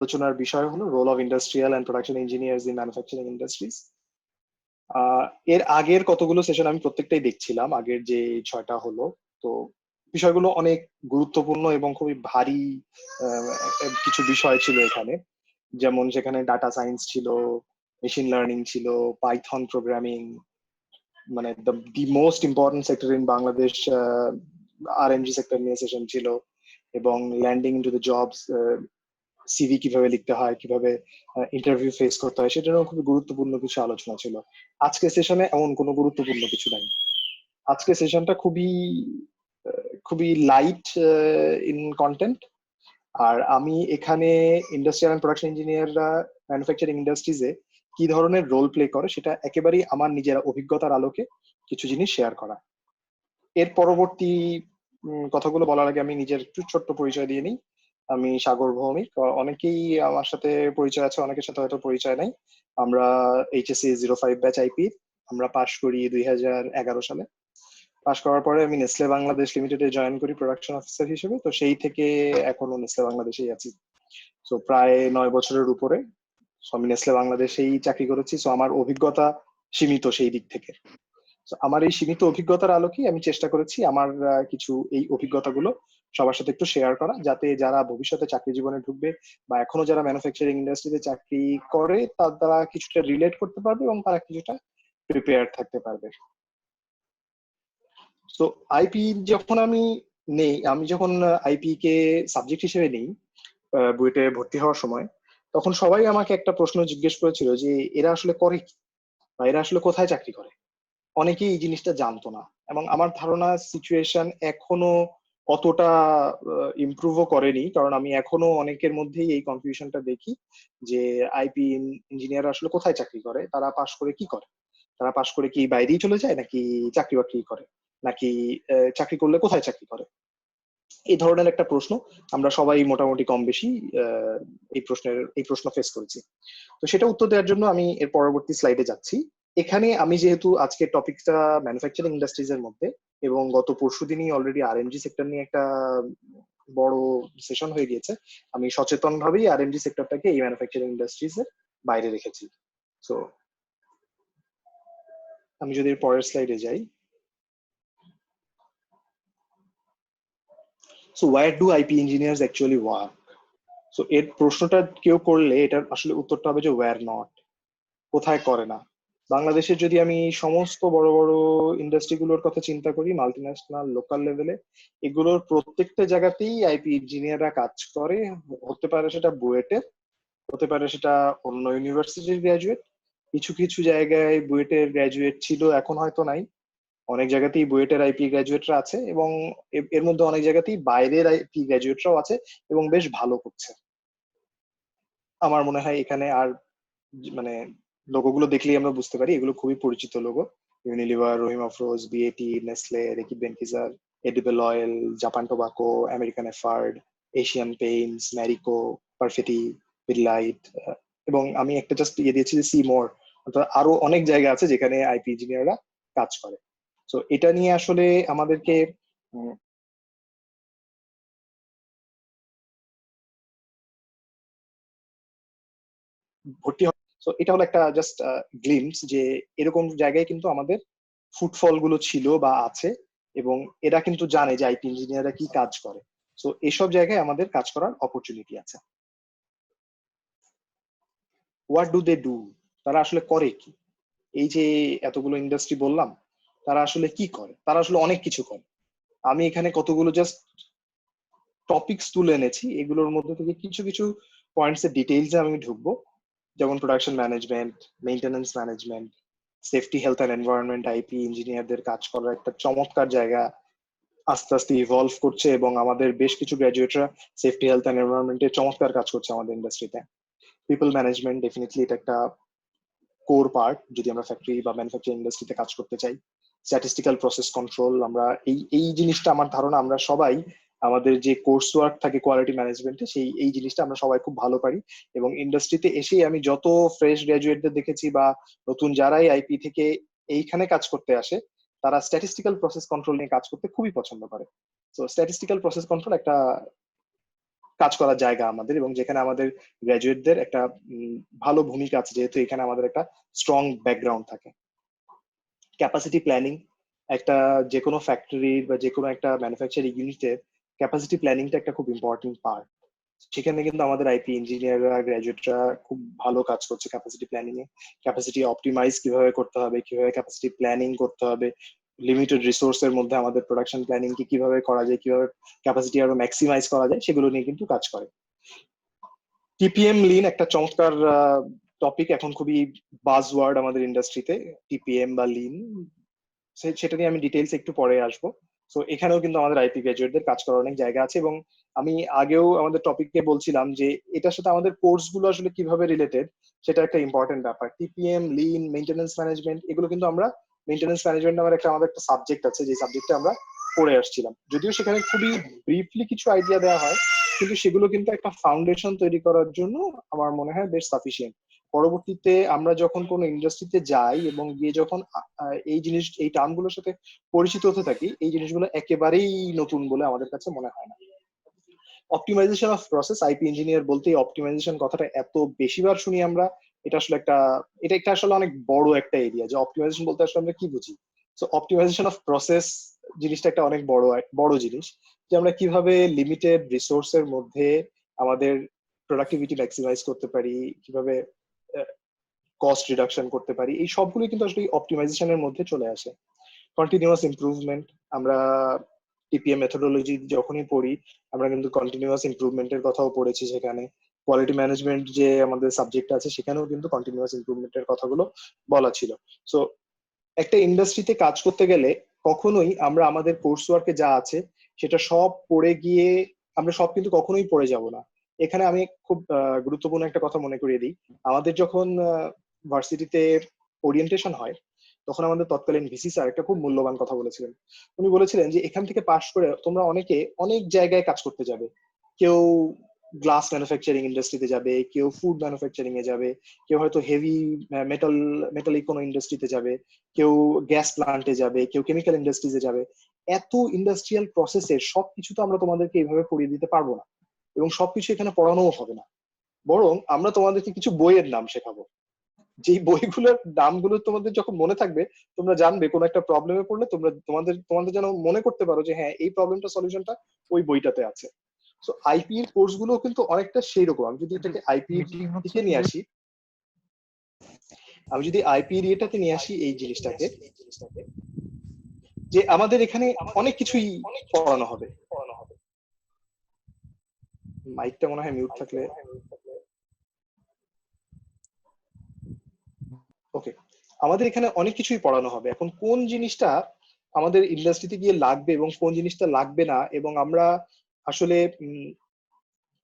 আলোচনার বিষয় হলো role of industrial and production engineers in manufacturing industries. এর আগের কতগুলো সেশন আমি প্রত্যেকটাই দেখছিলাম, আগের যে 6টা হলো। তো বিষয়গুলো অনেক গুরুত্বপূর্ণ এবং খুবই ভারী কিছু বিষয় ছিল এখানে। যেমন সেখানে ডাটা সায়েন্স ছিল, মেশিন লার্নিং ছিল, পাইথন প্রোগ্রামিং, মানে the most important sector in Bangladesh RMG sector নিয়ে সেশন ছিল, এবং landing into the jobs, CV কিভাবে লিখতে হয়, কিভাবে ইন্টারভিউ ফেস করতে হয়, সেটারও খুবই গুরুত্বপূর্ণ কিছু আলোচনা ছিল। আজকে সেশনে এমন কোনো গুরুত্বপূর্ণ কিছু নাই। আজকে সেশনটা খুবই খুবই লাইট ইন কন্টেন্ট। আর আমি এখানে ইন্ডাস্ট্রিয়াল অ্যান্ড প্রোডাকশন ইঞ্জিনিয়াররা ম্যানুফ্যাকচারিং ইন্ডাস্ট্রিজে কি ধরনের রোল প্লে করে সেটা একেবারেই আমার নিজের অভিজ্ঞতার আলোকে কিছু জিনিস শেয়ার করা। এর পরবর্তী কথাগুলো বলার আগে আমি নিজের একটু ছোট্ট পরিচয় দিয়ে নিই। আমি সাগর ভৌমিক। অনেকেই আমার সাথে পরিচয় আছে, অনেকের সাথে হয়তো পরিচয় নাই। আমরা এইচএসসি 05 ব্যাচ আইপি, আমরা পাশ করি 2011 সালে। পাশ করার পরে আমি নেসলে বাংলাদেশ লিমিটেডে জয়েন করি প্রোডাকশন অফিসার হিসেবে। তো সেই থেকে এখনো নেসলে বাংলাদেশেই আছি। তো প্রায় 9 বছরের উপরে আমি নেসলে বাংলাদেশেই চাকরি করেছি। তো আমার অভিজ্ঞতা সীমিত সেই দিক থেকে। আমার এই সীমিত অভিজ্ঞতার আলোকে আমি চেষ্টা করেছি আমার কিছু এই অভিজ্ঞতাগুলো সবার সাথে একটু শেয়ার করা, যাতে যারা ভবিষ্যতে চাকরি জীবনে ঢুকবে বা এখনো যারা ম্যানুফ্যাকচারিং ইন্ডাস্ট্রিতে চাকরি করে তারা কিছুটা রিলেট করতে পারবে এবং তারা কিছুটা প্রিপেয়ার থাকতে পারবে। তো আইপি যখন আমি যখন আইপি কে সাবজেক্ট হিসেবে নেই বুয়েটে ভর্তি হওয়ার সময়, তখন সবাই আমাকে একটা প্রশ্ন জিজ্ঞেস করেছিল যে এরা আসলে করে কি, বা এরা আসলে কোথায় চাকরি করে। অনেকেই এই জিনিসটা জানতো না, এবং আমার ধারণা সিচুয়েশন এখনো অতটা ইমপ্রুভও করেনি, কারণ আমি এখনো অনেকের মধ্যেই এই কনফিউশনটা দেখি যে আইপি ইঞ্জিনিয়ার আসলে কোথায় চাকরি করে, তারা পাশ করে কি করে, তারা পাশ করে কি বাইরেই চলে যায়, নাকি চাকরি বাকরি করে, নাকি চাকরি করলে কোথায় চাকরি করে। এই ধরনের একটা প্রশ্ন আমরা সবাই মোটামুটি কম বেশি এই প্রশ্ন ফেস করেছি। তো সেটা উত্তর দেওয়ার জন্য আমি এর পরবর্তী স্লাইডে যাচ্ছি। এখানে আমি যেহেতু আজকের টপিকটা ম্যানুফ্যাকচারিং ইন্ডাস্ট্রিজ এর মধ্যে, এবং গত পরশু দিনই অলরেডি আরএমজি সেক্টর নিয়ে একটা বড় সেশন হয়ে গিয়েছে, আমি সচেতন ভাবেই আরএমজি সেক্টরটাকে এই ম্যানুফ্যাকচারিং ইন্ডাস্ট্রিজ এর বাইরে রেখেছি। তো আমি যদি পরের স্লাইডে যাই, so where do IP engineers actually work. So এর প্রশ্নটা কেউ করলে এটার আসলে উত্তরটা হবে যে ওয়্যার নট, কোথায় করে না। বাংলাদেশের যদি আমি সমস্ত বড় বড় ইন্ডাস্ট্রিগুলোর কথা চিন্তা করি, মাল্টি ন্যাশনাল, লোকাল লেভেলে, এগুলোর প্রত্যেকটা জায়গাতেই আইপি ইঞ্জিনিয়াররা কাজ করে। হতে পারে সেটা বুয়েটের, হতে পারে সেটা অন্য ইউনিভার্সিটির গ্র্যাজুয়েট। কিছু কিছু জায়গায় বুয়েটের গ্র্যাজুয়েট ছিল, এখন হয়তো নাই। অনেক জায়গাতেই বুয়েটের আইপি গ্র্যাজুয়েটরা আছে, এবং এর মধ্যে অনেক জায়গাতেই বাইরের আইপি গ্র্যাজুয়েটরাও আছে এবং বেশ ভালো করছে। আমার মনে হয় এখানে আর মানে লোগোগুলো দেখলেই আমরা বুঝতে পারি এগুলো খুবই পরিচিত logo. Unilever, Rahim Afroz, BAT, Nestle, Reckitt Benckiser, edible oil, Japan Tobacco, American Efird, Asian Paints, Marico, Perfetti, Pidilite, এবং আমি একটা জাস্ট দিয়েছি যে সিমোর। অর্থাৎ আরো অনেক জায়গা আছে যেখানে আইপি ইঞ্জিনিয়াররা কাজ করে। তো এটা নিয়ে আসলে আমাদেরকে ভর্তি হয়। তো এটা হলো একটা জাস্ট গ্লিমস যে এরকম জায়গায় কিন্তু আমাদের ফুটফল গুলো ছিল বা আছে, এবং এরা কিন্তু জানে যে আইটি ইঞ্জিনিয়াররা কি কাজ করে। তো এসব জায়গায় আমাদের কাজ করার অপরচুনিটি আছে। হোয়াট ডু দে ডু, তারা আসলে করে কি। এই যে এতগুলো ইন্ডাস্ট্রি বললাম, তারা আসলে কি করে, তারা আসলে অনেক কিছু করে। আমি এখানে কতগুলো জাস্ট টপিকস তুলে এনেছি, এগুলোর মধ্যে থেকে কিছু কিছু পয়েন্টস এর ডিটেইলসে আমি ঢুকবো। যেমন production management, maintenance management, safety, health and environment IP ইঞ্জিনিয়ারদের কাজ করার একটা চমৎকার জায়গা, আস্তে আস্তে ইভলভ করছে, এবং আমাদের বেশ কিছু গ্র্যাজুয়েটরা সেফটি, হেলথ অ্যান্ড এনভায়রনমেন্টে চমৎকার কাজ করছে আমাদের ইন্ডাস্ট্রিতে। পিপল ম্যানেজমেন্ট ডেফিনেটলি এটা একটা কোর পার্ট যদি আমরা ফ্যাক্টরি বা ম্যানুফ্যাকচারিং ইন্ডাস্ট্রিতে কাজ করতে চাই। স্ট্যাটিস্টিক্যাল প্রসেস কন্ট্রোল, আমরা এই জিনিসটা আমার ধারণা আমরা সবাই আমাদের যে কোর্স ওয়ার্ক থাকে কোয়ালিটি ম্যানেজমেন্টে, এই জিনিসটা আমরা সবাই খুব ভালো পারি। এবং ইন্ডাস্ট্রিতে এসে আমি যত ফ্রেশ গ্র্যাজুয়েটদের দেখেছি বা নতুন যারাই আইপি থেকে এইখানে কাজ করতে আসে, তারা স্ট্যাটিস্টিক্যাল প্রসেস কন্ট্রোল নিয়ে কাজ করতে খুবই পছন্দ করে। তো স্ট্যাটিস্টিক্যাল প্রসেস কন্ট্রোল একটা কাজ করার জায়গা আমাদের, এবং যেখানে আমাদের গ্রাজুয়েটদের একটা ভালো ভূমিকা আছে, যেহেতু এখানে আমাদের একটা স্ট্রং ব্যাকগ্রাউন্ড থাকে। ক্যাপাসিটি প্ল্যানিং, একটা যে কোনো ফ্যাক্টরির বা যে কোনো একটা ম্যানুফ্যাকচারিং ইউনিটের ক্যাপাসিটি প্ল্যানিংটা একটা খুব ইম্পর্টেন্ট পার্ট। সেখানে কিন্তু আমাদের আইপি ইঞ্জিনিয়াররা, গ্রাজুয়েটরা খুব ভালো কাজ করছে ক্যাপাসিটি প্ল্যানিং এ। ক্যাপাসিটি অপটিমাইজ কিভাবে করতে হবে, কিভাবে ক্যাপাসিটি প্ল্যানিং করতে হবে, লিমিটেড রিসোর্সের মধ্যে আমাদের প্রোডাকশন প্ল্যানিং কি কিভাবে করা যায়, কিভাবে ক্যাপাসিটি আরো ম্যাক্সিমাইজ করা যায়, সেগুলো নিয়ে কিন্তু কাজ করে। টিপিএম লিন একটা চমৎকার টপিক, এখন খুবই বাজওয়ার্ড আমাদের ইন্ডাস্ট্রিতে, টিপিএম বা লিন। সেটা নিয়ে আমি ডিটেলস একটু পরে আসবো। তো এখানেও কিন্তু আমাদের আইপি গ্রাজুয়েটদের কাজ করার অনেক জায়গা আছে, এবং আমি আগেও আমাদের টপিকে বলছিলাম যে এটার সাথে আমাদের কোর্স গুলো আসলে কিভাবে রিলেটেড, সেটা একটা ইম্পর্টেন্ট ব্যাপার। টিপিএম, লিন, মেইনটেনেন্স ম্যানেজমেন্ট, এগুলো কিন্তু আমরা, মেইনটেনেন্স ম্যানেজমেন্ট নামের আমাদের একটা সাবজেক্ট আছে, যে সাবজেক্টে আমরা পড়ে আসছিলাম। যদিও সেখানে খুবই ব্রিফলি কিছু আইডিয়া দেওয়া হয়, কিন্তু সেগুলো কিন্তু একটা ফাউন্ডেশন তৈরি করার জন্য আমার মনে হয় বেশ সাফিসিয়েন্ট। পরবর্তীতে আমরা যখন কোনো ইন্ডাস্ট্রিতে যাই এবং গিয়ে যখন এই জিনিস, এই টার্মগুলোর সাথে পরিচিত হতে থাকি, এই জিনিসগুলো একেবারেই নতুন বলে আমাদের কাছে মনে হয় না। Optimization of process, IP engineer বলতেই অপটিমাইজেশন কথাটা এত বেশিবার শুনি আমরা, এটা আসলে এটা আসলে অনেক বড় একটা এরিয়া। যে অপটিমাইজেশন বলতে আসলে আমরা কি বুঝি? সো অপটিমাইজেশন অফ প্রসেস জিনিসটা একটা অনেক বড় জিনিস, যে আমরা কিভাবে লিমিটেড রিসোর্সের মধ্যে আমাদের প্রোডাক্টিভিটি ম্যাক্সিমাইজ করতে পারি, কিভাবে কস্ট রিডাকশন করতে পারি, এই সবগুলো কিন্তু আসলে অপটিমাইজেশনের মধ্যে চলে আসে। কন্টিনিউয়াস ইমপ্রুভমেন্ট, আমরা টিপিএম মেথোডোলজি যখনই পড়ি, আমরা কিন্তু কন্টিনিউয়াস ইমপ্রুভমেন্টের কথাও পড়েছি সেখানে। কোয়ালিটি ম্যানেজমেন্ট যে আমাদের সাবজেক্ট আছে, সেখানেও কিন্তু কন্টিনিউয়াস ইমপ্রুভমেন্টের কথাগুলো বলা ছিল। সো একটা ইন্ডাস্ট্রিতে কাজ করতে গেলে কখনোই আমরা আমাদের কোর্স ওয়ার্কে যা আছে সেটা সব পড়ে গিয়ে আমরা সব কিন্তু কখনোই পড়ে যাব না। এখানে আমি খুব গুরুত্বপূর্ণ একটা কথা মনে করিয়ে দিই। আমাদের যখন ভার্সিটিতে ওরিয়েন্টেশন হয়, তখন আমাদের তৎকালীন ভিসি স্যার একটা খুব মূল্যবান কথা বলেছিলেন। উনি বলেছিলেন যে এখান থেকে পাশ করে তোমরা অনেকে অনেক জায়গায় কাজ করতে যাবে। কেউ গ্লাস ম্যানুফ্যাকচারিং ইন্ডাস্ট্রিতে যাবে, কেউ ফুড ম্যানুফ্যাকচারিং এ যাবে, কেউ হয়তো হেভি মেটালিক কোনো ইন্ডাস্ট্রিতে যাবে, কেউ গ্যাস প্লান্টে যাবে, কেউ কেমিক্যাল ইন্ডাস্ট্রিজে যাবে। এত ইন্ডাস্ট্রিয়াল প্রসেসের সবকিছু তো আমরা তোমাদেরকে এইভাবে পড়িয়ে দিতে পারবো না, এবং সবকিছু এখানে পড়ানোও হবে না। বরং আমরা তোমাদেরকে কিছু বইয়ের নাম শেখাবো, যে বইগুলোর নামগুলো তোমাদের যখন মনে থাকবে, তোমরা জানবে কোন একটা প্রবলেমে পড়লে তোমরা তোমাদের তোমাদের যেন মনে করতে পারো যে হ্যাঁ, এই প্রবলেমটা সলিউশনটা ওই বইটাতে আছে। সো আইপি এর কোর্স গুলো কিন্তু অনেকটা সেই রকম। আমি যদি এটাকে আইপি দিকে নিয়ে আসি, আমি যদি আইপি এরিয়াটাতে নিয়ে আসি এই জিনিসটাকে, যে আমাদের এখানে অনেক কিছুই পড়ানো হবে। মাইকটা মনে হয় মিউট থাকলে, ওকে। আমাদের এখানে অনেক কিছুই পড়ানো হবে। এখন কোন জিনিসটা আমাদের ইন্ডাস্ট্রিতে গিয়ে লাগবে এবং কোন জিনিসটা লাগবে না, এবং আমরা আসলে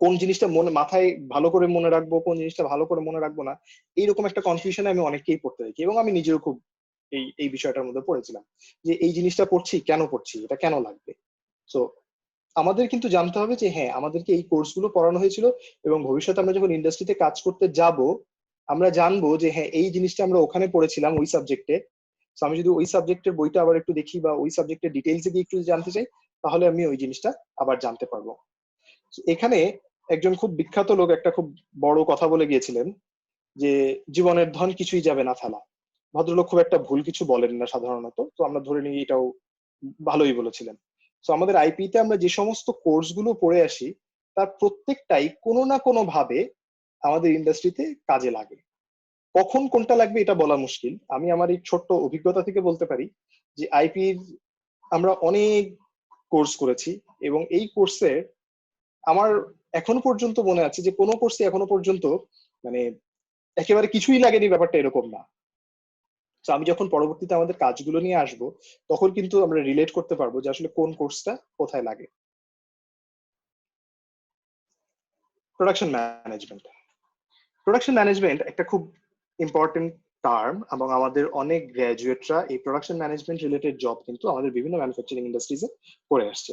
কোন জিনিসটা মনে মাথায় ভালো করে মনে রাখবো, কোন জিনিসটা ভালো করে মনে রাখবো না, এইরকম একটা কনফিউশনে আমি অনেককেই পড়তে দেখি, এবং আমি নিজেও খুব এই বিষয়টার মধ্যে পড়েছিলাম, যে এই জিনিসটা পড়ছি কেন পড়ছি, এটা কেন লাগবে। সো আমাদের কিন্তু জানতে হবে যে হ্যাঁ, আমাদেরকে এই কোর্সগুলো পড়ানো হয়েছিল, এবং ভবিষ্যতে আমরা যখন ইন্ডাস্ট্রিতে কাজ করতে যাব, আমরা জানবো যে হ্যাঁ, এই জিনিসটা আমরা ওখানে পড়েছিলাম ওই সাবজেক্টে। তো আমি যদি ওই সাবজেক্টের বইটা আবার একটু দেখি বা ওই সাবজেক্টের ডিটেইলসে গিয়ে একটু জানতে চাই, তাহলে আমি ওই জিনিসটা আবার জানতে পারবো। এখানে একজন খুব বিখ্যাত লোক একটা খুব বড় কথা বলে গিয়েছিলেন, যে জীবনের ধন কিছুই যাবে না ফেলা। ভদ্রলোক খুব একটা ভুল কিছু বলেন না সাধারণত, তো আমরা ধরে নিই এটাও ভালোই বলেছিলেন। তো আমাদের আইপি তে আমরা যে সমস্ত কোর্স গুলো পড়ে আসি, তার প্রত্যেকটাই কোনো না কোনো ভাবে আমাদের ইন্ডাস্ট্রিতে কাজে লাগে। কখন কোনটা লাগবে এটা বলা মুশকিল। আমি আমার এই ছোট্ট অভিজ্ঞতা থেকে বলতে পারি যে আইপি আমরা অনেক কোর্স করেছি, এবং এই কোর্সে আমার এখনো পর্যন্ত মনে আছে যে কোনো কোর্সে এখনো পর্যন্ত মানে একেবারে কিছুই লাগেনি, ব্যাপারটা এরকম না। তো আমি যখন পরবর্তীতে আমাদের কাজগুলো নিয়ে আসব, তখন কিন্তু আমরা রিলেট করতে পারবো যে আসলে কোন কোর্সটা কোথায় লাগে। প্রোডাকশন ম্যানেজমেন্ট, প্রোডাকশন ম্যানেজমেন্ট একটা খুব ইম্পর্টেন্ট টার্ম, এবং আমাদের অনেক গ্র্যাজুয়েটরা এই প্রোডাকশন ম্যানেজমেন্ট রিলেটেড জব কিন্তু আমাদের বিভিন্ন ম্যানুফ্যাকচারিং ইন্ডাস্ট্রিজে করে আসছে।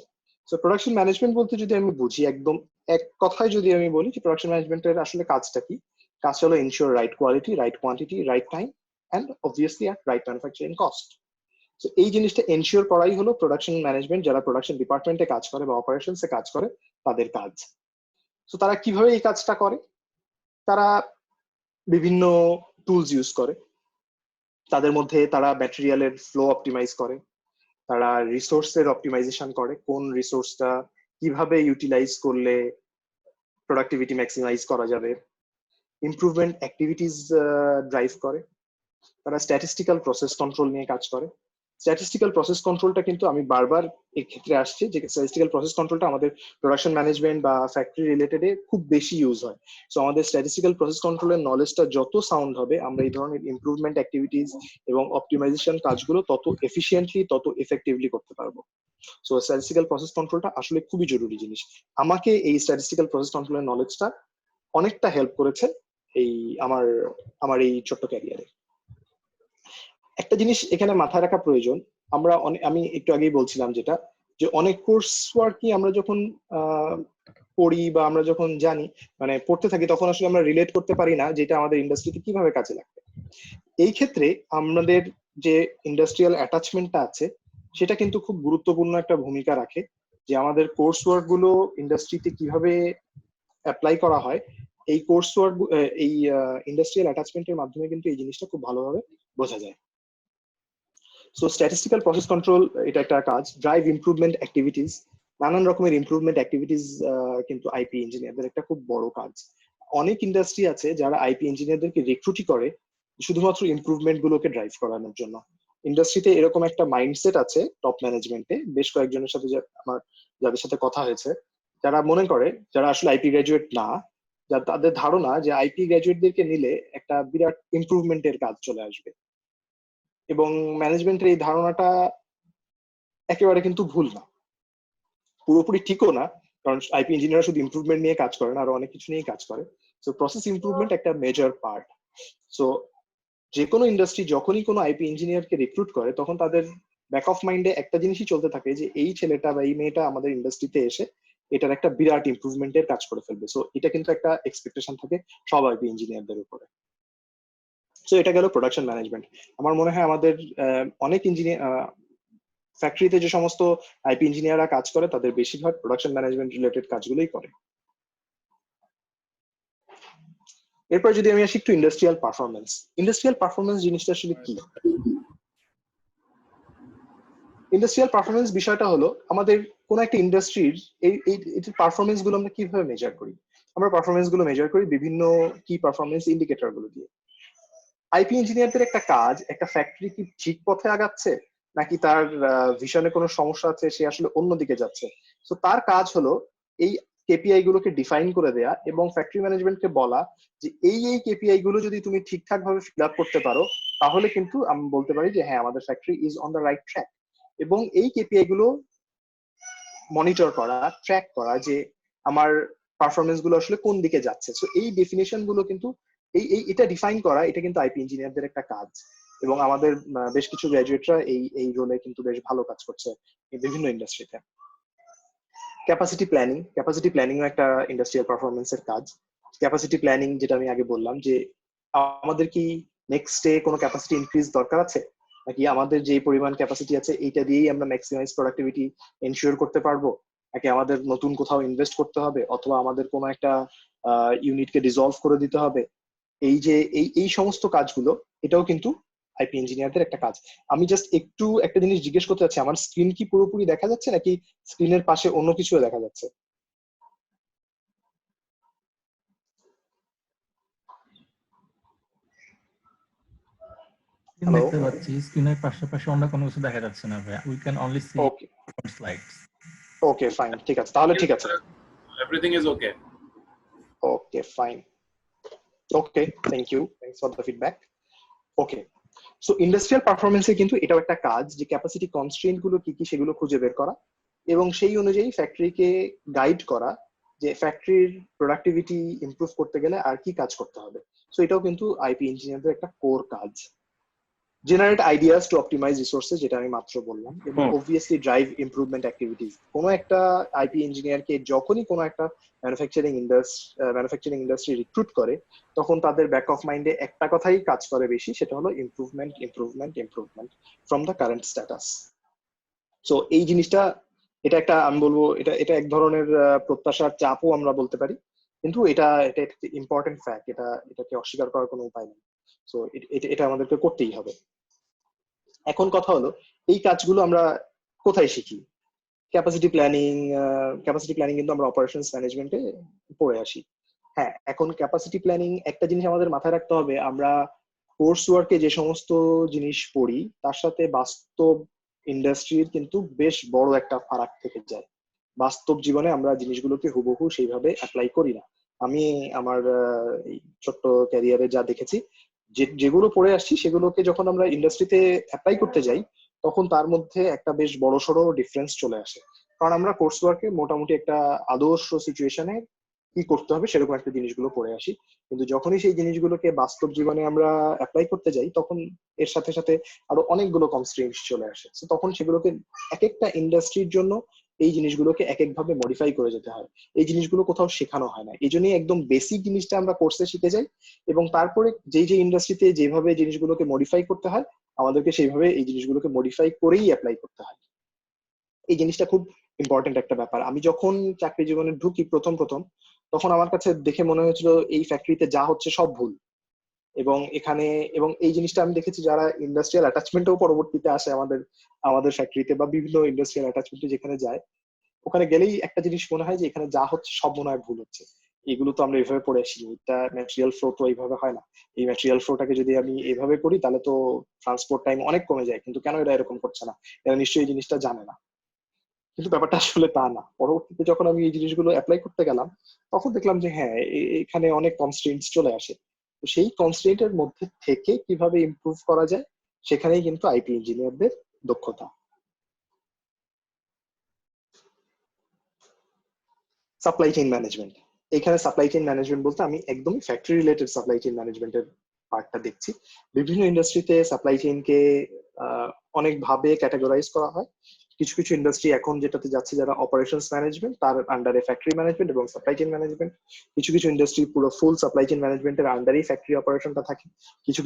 সো প্রোডাকশন ম্যানেজমেন্ট বলতে যদি আমি বুঝি, একদম এক কথায় যদি আমি বলি যে প্রোডাকশন ম্যানেজমেন্টের আসলে কাজটা কি, কাজটা হলো ensure right quality, right quantity, right time, and obviously at right manufacturing cost. তো এই জিনিসটা এনশিওর করাই হলো প্রোডাকশন ম্যানেজমেন্ট, যারা প্রোডাকশন ডিপার্টমেন্টে কাজ করে বা অপারেশনসে কাজ করে তাদের কাজ। তো তারা কিভাবে এই কাজটা করে? তারা বিভিন্ন টুলস ইউজ করে। তাদের মধ্যে তারা ম্যাটেরিয়ালের ফ্লো অপটিমাইজ করে, তারা রিসোর্সের অপটিমাইজেশন করে, কোন রিসোর্সটা কিভাবে ইউটিলাইজ করলে প্রোডাক্টিভিটি ম্যাক্সিমাইজ করা যাবে, ইমপ্রুভমেন্ট অ্যাক্টিভিটিস ড্রাইভ করে, তারা স্ট্যাটিস্টিক্যাল প্রসেস কন্ট্রোল নিয়ে কাজ করে। স্ট্যাটিস্টিক্যাল প্রসেস কন্ট্রোলটা কিন্তু আমি বারবার এই ক্ষেত্রে আসছি যে স্ট্যাটিস্টিক্যাল প্রসেস কন্ট্রোলটা আমাদের প্রোডাকশন ম্যানেজমেন্ট বা ফ্যাক্টরি রিলেটেডে খুব বেশি ইউজ হয়। সো আমাদের স্ট্যাটিস্টিক্যাল প্রসেস কন্ট্রোলের নলেজটা যত সাউন্ড হবে, আমরা এই ধরনের ইমপ্রুভমেন্ট অ্যাক্টিভিটিস এবং অপটিমাইজেশন কাজগুলো তত এফিসিয়েন্টলি, তত এফেক্টিভলি করতে পারবো। সো স্ট্যাটিস্টিক্যাল প্রসেস কন্ট্রোলটা আসলে খুবই জরুরি জিনিস। আমাকে এই স্ট্যাটিস্টিক্যাল প্রসেস কন্ট্রোলের নলেজটা অনেকটা হেল্প করেছে এই আমার আমার এই ছোট্ট ক্যারিয়ারে। একটা জিনিস এখানে মাথায় রাখা প্রয়োজন, আমি একটু আগেই বলছিলাম যেটা, যে অনেক কোর্স ওয়ার্কই আমরা যখন পড়ি বা আমরা যখন জানি, মানে পড়তে থাকি, তখন আসলে আমরা রিলেট করতে পারি না যেটা আমাদের ইন্ডাস্ট্রিতে কিভাবে কাজে লাগবে। এই ক্ষেত্রে আমাদের যে ইন্ডাস্ট্রিয়াল অ্যাটাচমেন্টটা আছে, সেটা কিন্তু খুব গুরুত্বপূর্ণ একটা ভূমিকা রাখে, যে আমাদের কোর্স ওয়ার্ক গুলো ইন্ডাস্ট্রিতে কিভাবে অ্যাপ্লাই করা হয়। এই কোর্স ওয়ার্ক, এই ইন্ডাস্ট্রিয়াল অ্যাটাচমেন্টের মাধ্যমে কিন্তু এই জিনিসটা খুব ভালোভাবে বোঝা যায়। সো স্ট্যাটিস্টিক্যাল প্রসেস কন্ট্রোল এটা একটা কাজ। ড্রাইভ ইমপ্রুভমেন্ট অ্যাক্টিভিটিস, নানান রকমের ইমপ্রুভমেন্ট অ্যাক্টিভিটিস কিন্তু আইপি ইঞ্জিনিয়ারদের একটা খুব বড় কাজ। অনেক ইন্ডাস্ট্রি আছে যারা আইপি ইঞ্জিনিয়ারদেরকে রিক্রুটই করে শুধুমাত্র ইমপ্রুভমেন্ট গুলোকে ড্রাইভ করানোর জন্য। ইন্ডাস্ট্রিতে এরকম একটা মাইন্ডসেট আছে টপ ম্যানেজমেন্টে, বেশ কয়েকজনের সাথে আমার যাদের সাথে কথা হয়েছে, যারা মনে করে, যারা আসলে আইপি গ্রাজুয়েট না, তাদের ধারণা যে আইপি গ্রাজুয়েটদেরকে নিলে একটা বিরাট ইমপ্রুভমেন্টের কাজ চলে আসবে। এবং ম্যানেজমেন্টের এই ধারণাটা একেবারে কিন্তু ভুল না, পুরোপুরি ঠিকও না, কারণ আইপি ইঞ্জিনিয়ার শুধু ইমপ্রুভমেন্ট নিয়ে কাজ করে না, আরো অনেক কিছু নিয়ে কাজ করে। সো প্রসেস ইমপ্রুভমেন্ট একটা মেজর পার্ট। সো যে কোনো ইন্ডাস্ট্রি যখনই কোনো আইপি ইঞ্জিনিয়ারকে রিক্রুট করে, তখন তাদের ব্যাক অফ মাইন্ডে একটা জিনিসই চলতে থাকে, যে এই ছেলেটা বা এই মেয়েটা আমাদের ইন্ডাস্ট্রিতে এসে এটার একটা বিরাট ইমপ্রুভমেন্টের কাজ করে ফেলবে। সো এটা কিন্তু একটা এক্সপেকটেশন থাকে সব আইপি ইঞ্জিনিয়ারদের উপরে। সো এটা গেল প্রোডাকশন ম্যানেজমেন্ট। আমার মনে হয় আমাদের অনেক ইঞ্জিনিয়ার, ফ্যাক্টরিতে যে সমস্ত আইপি ইঞ্জিনিয়াররা কাজ করে, তাদের বেশিরভাগ প্রোডাকশন ম্যানেজমেন্ট রিলেটেড কাজগুলোই করে। এরপর যদি আমি আসি একটু ইন্ডাস্ট্রিয়াল পারফরমেন্স। ইন্ডাস্ট্রিয়াল পারফরমেন্স জিনিসটা আসলে কি? ইন্ডাস্ট্রিয়াল পারফরমেন্স বিষয়টা হলো আমাদের কোন একটা ইন্ডাস্ট্রির এই পারফরমেন্স গুলো আমরা কিভাবে মেজার করি। আমরা পারফরমেন্স গুলো মেজার করি বিভিন্ন কি পারফরমেন্স ইন্ডিকেটর গুলো দিয়ে। আইপি ইঞ্জিনিয়ারদের একটা কাজ, একটা ফ্যাক্টরি কি ঠিক পথে আগাচ্ছে নাকি তার ভিশনে কোনো সমস্যা আছে, সে আসলে অন্যদিকে যাচ্ছে। তো তার কাজ হলো এই কেপিআই গুলোকে ডিফাইন করে দেয়া এবং ফ্যাক্টরি ম্যানেজমেন্টকে বলা যে এই কেপিআই গুলো যদি তুমি ঠিকঠাক ভাবে ফিল আপ করতে পারো, তাহলে কিন্তু আমি বলতে পারি যে হ্যাঁ, আমাদের factory is on the right track. এবং এই কেপিআই গুলো মনিটর করা, ট্র্যাক করা, যে আমার পারফরমেন্স গুলো আসলে কোন দিকে যাচ্ছে। সো এই ডেফিনেশন গুলো কিন্তু এটা ডিফাইন করা, এটা কিন্তু আইপি ইঞ্জিনিয়ারদের একটা কাজ। এবং আমাদের বেশ কিছু গ্রাজুয়েটরা এই রোলে কিন্তু বেশ ভালো কাজ করছে বিভিন্ন ইন্ডাস্ট্রিতে। ক্যাপাসিটি প্ল্যানিং একটা ইন্ডাস্ট্রিয়াল পারফরমেন্সের কাজ। ক্যাপাসিটি প্ল্যানিং যেটা আমি আগে বললাম, যে আমাদের কি নেক্সট ডে কোনো ক্যাপাসিটি ইনক্রিজ দরকার আছে, নাকি আমাদের যে পরিমাণ ক্যাপাসিটি আছে এইটা দিয়েই আমরা ম্যাক্সিমাইজ প্রোডাক্টিভিটি এনশিওর করতে পারবো, নাকি আমাদের নতুন কোথাও ইনভেস্ট করতে হবে, অথবা আমাদের কোনো একটা ইউনিটকে ডিসলভ করে দিতে হবে। এই যে এই সমস্ত কাজগুলো, এটাও কিন্তু আইপি ইঞ্জিনিয়ারদের একটা কাজ। আমি জাস্ট একটু একটা জিনিস জিজ্ঞেস করতে চাচ্ছি, আমার স্ক্রিন কি পুরোপুরি দেখা যাচ্ছে নাকি স্ক্রিনের পাশে অন্য কিছু দেখা যাচ্ছে? Screen hello? দেখতে পাচ্ছি, স্ক্রিনের পাশাপাশি অন্য কোনো কিছু দেখা যাচ্ছে না ভাই। We can only see okay, slides. Okay, fine, ঠিক আছে, তাহলে ঠিক আছে। Everything is okay. Okay, fine, okay, thank you, thanks for the feedback. Okay, so industrial পারফরমেন্সে কিন্তু এটাও একটা কাজ, যে ক্যাপাসিটি কনস্ট্রেইন্ট গুলো কি কি সেগুলো খুঁজে বের করা এবং সেই অনুযায়ী ফ্যাক্টরিকে গাইড করা, যে ফ্যাক্টরির প্রোডাক্টিভিটি ইমপ্রুভ করতে গেলে আর কি কাজ করতে হবে। সো এটাও কিন্তু আইপি ইঞ্জিনিয়ারদের একটা কোর কাজ। Generate ideas to optimize resources, যেটা আমি মাত্র বললাম, এবং অবভিয়াসলি ড্রাইভ ইমপ্রুভমেন্ট অ্যাক্টিভিটিস। কোনো একটা আইপি ইঞ্জিনিয়ারকে যখনই কোনো একটা ম্যানুফ্যাকচারিং ইন্ডাস্ট্রি রিক্রুট করে, তখন তাদের ব্যাক অফ মাইন্ডে একটা কথাই কাজ করে বেশি, সেটা হলো improvement, improvement, improvement from the current status. So এই জিনিসটা, এটা একটা, আমি বলবো এটা এটা এক ধরনের প্রত্যাশার চাপও আমরা বলতে পারি, কিন্তু এটা এটা একটা ইম্পর্টেন্ট ফ্যাক্ট, এটাকে অস্বীকার করার কোনো উপায় নেই। সো এটা আমাদেরকে করতেই হবে। এখন কথা হলো, এই কাজগুলো আমরা কোথায় শিখি? ক্যাপাসিটি প্ল্যানিং কিন্তু আমরা অপারেশনস ম্যানেজমেন্টে পড়ে আসি। হ্যাঁ, এখন ক্যাপাসিটি প্ল্যানিং একটা জিনিস আমাদের মাথায় রাখতে হবে, আমরা কোর্স ওয়ার্কে যে সমস্ত জিনিস পড়ি তার সাথে বাস্তব ইন্ডাস্ট্রির কিন্তু বেশ বড় একটা ফারাক থেকে যায়। বাস্তব জীবনে আমরা জিনিসগুলোকে হুবহু সেইভাবে অ্যাপ্লাই করি না। আমি আমার এই ছোট্ট ক্যারিয়ারে যা দেখেছি, যেগুলো পড়ে আসছি সেগুলোকে যখন আমরা ইন্ডাস্ট্রিতে অ্যাপ্লাই করতে যাই তখন তার মধ্যে একটা বেশ বড়সড় ডিফারেন্স চলে আসে। কারণ আমরা কোর্স ওয়ার্কে মোটামুটি একটা আদর্শ সিচুয়েশনে কি করতে হবে সেরকম একটা জিনিসগুলো পড়ে আসি, কিন্তু যখনই সেই জিনিসগুলোকে বাস্তব জীবনে আমরা অ্যাপ্লাই করতে যাই তখন এর সাথে সাথে আরো অনেকগুলো কনস্ট্রেইনটস চলে আসে। তো তখন সেগুলোকে এক একটা ইন্ডাস্ট্রির জন্য এই জিনিসগুলোকে এক একভাবে মডিফাই করে যেতে হয়। এই জিনিসগুলো কোথাও শেখানো হয় না, এই জন্যই একদম বেসিক জিনিসটা আমরা কোর্সে শিখে যাই, এবং তারপরে যেই যে ইন্ডাস্ট্রিতে যেভাবে জিনিসগুলোকে মডিফাই করতে হয় আমাদেরকে সেইভাবে এই জিনিসগুলোকে মডিফাই করেই অ্যাপ্লাই করতে হয়। এই জিনিসটা খুব ইম্পর্টেন্ট একটা ব্যাপার। আমি যখন চাকরি জীবনে ঢুকি প্রথম প্রথম, তখন আমার কাছে দেখে মনে হয়েছিল এই ফ্যাক্টরিতে যা হচ্ছে সব ভুল। এবং এখানে এবং এই জিনিসটা আমি দেখেছি যারা ইন্ডাস্ট্রিয়াল অ্যাটাচমেন্টও পরবর্তীতে আসে আমাদের আমাদের ফ্যাক্টরিতে বা বিভিন্ন ইন্ডাস্ট্রিয়াল অ্যাটাচমেন্টে যেখানে যায়, ওখানে গেলেই একটা জিনিস মনে হয় যে এখানে যা হচ্ছে সব মনে হয় ভুল হচ্ছে। এগুলো তো আমরা এইভাবে পড়ে আসি, এটা ম্যাটেরিয়াল ফ্লো তো এইভাবে হয় না। এই ম্যাটেরিয়াল ফ্লোটাকে যদি আমি এইভাবে করি তাহলে তো ট্রান্সপোর্ট টাইম অনেক কমে যায়, কিন্তু কেন এরা এরকম করছে না? এরা নিশ্চয়ই এই জিনিসটা জানে না। কিন্তু ব্যাপারটা আসলে তা না। পরবর্তীতে যখন আমি এই জিনিসগুলো অ্যাপ্লাই করতে গেলাম তখন দেখলাম যে হ্যাঁ, এখানে অনেক কনস্ট্রেন্টস চলে আসে। তো সেই কনস্ট্রেন্টের মধ্যে থেকে কিভাবে ইমপ্রুভ করা যায় সেখানেই কিন্তু আইটি ইঞ্জিনিয়ারদের দক্ষতা। সাপ্লাই চেইন ম্যানেজমেন্ট, এখানে সাপ্লাই চেইন ম্যানেজমেন্ট বলতে আমি একদমই ফ্যাক্টরি রিলেটেড সাপ্লাই চেইন ম্যানেজমেন্টের পার্টটা দেখছি। বিভিন্ন ইন্ডাস্ট্রিতে সাপ্লাই চেইনকে অনেক ভাবে ক্যাটাগরাইজ করা হয়। কিছু কিছু ইন্ডাস্ট্রি এখন যেটাতে যাচ্ছে যারা অপারেশনস ম্যানেজমেন্ট তার আন্ডারে ফ্যাক্টরি ম্যানেজমেন্ট এবং সাপ্লাই চেইন ম্যানেজমেন্ট। কিছু কিছু ইন্ডাস্ট্রি পুরো ফুল সাপ্লাই চেইন ম্যানেজমেন্টের আন্ডারেই ফ্যাক্টরি অপারেশনটা থাকে। কিছু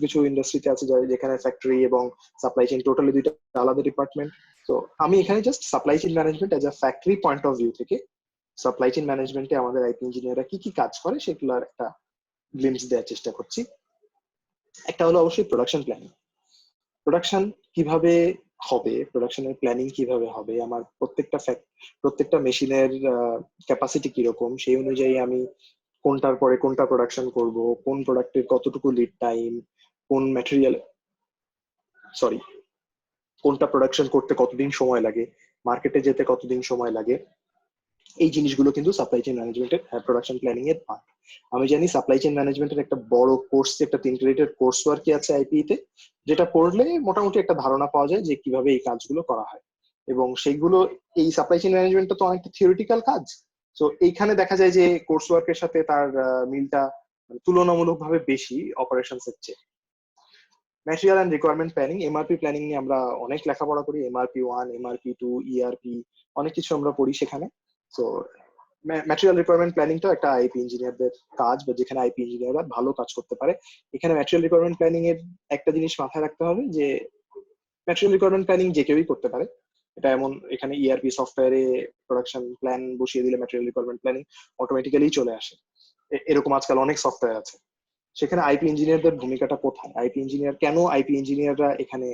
কিছু ইন্ডাস্ট্রিতে আছে যেখানে ফ্যাক্টরি এবং সাপ্লাই চেইন টোটালি দুইটা আলাদা ডিপার্টমেন্ট। তো আমি এখানে just supply chain management as a factory point of view থেকে সাপ্লাই চেইন ম্যানেজমেন্টে আমাদের আইটি ইঞ্জিনিয়াররা কি কি কাজ করে সেগুলোর একটা গ্লিমস দেওয়ার চেষ্টা করছি। একটা হলো অবশ্যই প্রোডাকশন প্ল্যানিং। প্রোডাকশন কিভাবে হবে, প্রোডাকশনের প্ল্যানিং কিভাবে হবে, আমার প্রত্যেকটা মেশিনের ক্যাপাসিটি কিরকম, সেই অনুযায়ী আমি কোনটার পরে কোনটা প্রোডাকশন করব, কোন প্রোডাক্টের কতটুকু লিড টাইম, কোন ম্যাটেরিয়াল সরি কোনটা প্রোডাকশন করতে কতদিন সময় লাগে, মার্কেটে যেতে কতদিন সময় লাগে, এই জিনিসগুলো কিন্তু সাপ্লাই চেইন ম্যানেজমেন্টের প্রোডাকশন প্ল্যানিং এর পার্ট। আমি জানি সাপ্লাই চেইন ম্যানেজমেন্টের একটা বড় কোর্স, একটা 3 ক্রেডিটের কোর্স ওয়ার্কই আছে আইপিই তে, যেটা পড়লে মোটামুটি একটা ধারণা পাওয়া যায় যে কিভাবে এই কাজগুলো করা হয়। এবং সেইগুলো, এই সাপ্লাই চেইন ম্যানেজমেন্টটা তো অনেকটা থিওরিটিক্যাল কাজ। তো এইখানে দেখা যায় যে কোর্স ওয়ার্কের সাথে তার মিলটা তুলনামূলকভাবে বেশি অপারেশনস এর চেয়ে। Material and requirement planning, MRP planning নিয়ে আমরা অনেক লেখাপড়া করি। এমআরপি 1, এমআরপি 2, ইআরপি, অনেক কিছু আমরা পড়ি সেখানে। তো ম্যাটেরিয়াল রিকোয়ারমেন্ট প্ল্যানিংটা একটা আইপি ইঞ্জিনিয়ারদের কাজ, বা যেখানে আইপি ইঞ্জিনিয়াররা ভালো কাজ করতে পারে। এখানে ম্যাটেরিয়াল রিকোয়ারমেন্ট প্ল্যানিং এর একটা জিনিস মাথায় রাখতে হবে যে ম্যাটেরিয়াল রিকোয়ারমেন্ট প্ল্যানিং যে কেউই করতে পারে। এটা এমন, এখানে ইআরপি সফটওয়্যারে প্রোডাকশন প্ল্যান বসিয়ে দিলে ম্যাটেরিয়াল রিকোয়ারমেন্ট প্ল্যানিং অটোমেটিক্যালি চলে আসে। এরকম আজকাল অনেক সফটওয়্যার আছে। সেখানে আইপি ইঞ্জিনিয়ারদের ভূমিকাটা কোথায়? আইপি ইঞ্জিনিয়ার কেন, আইপি ইঞ্জিনিয়াররা এখানে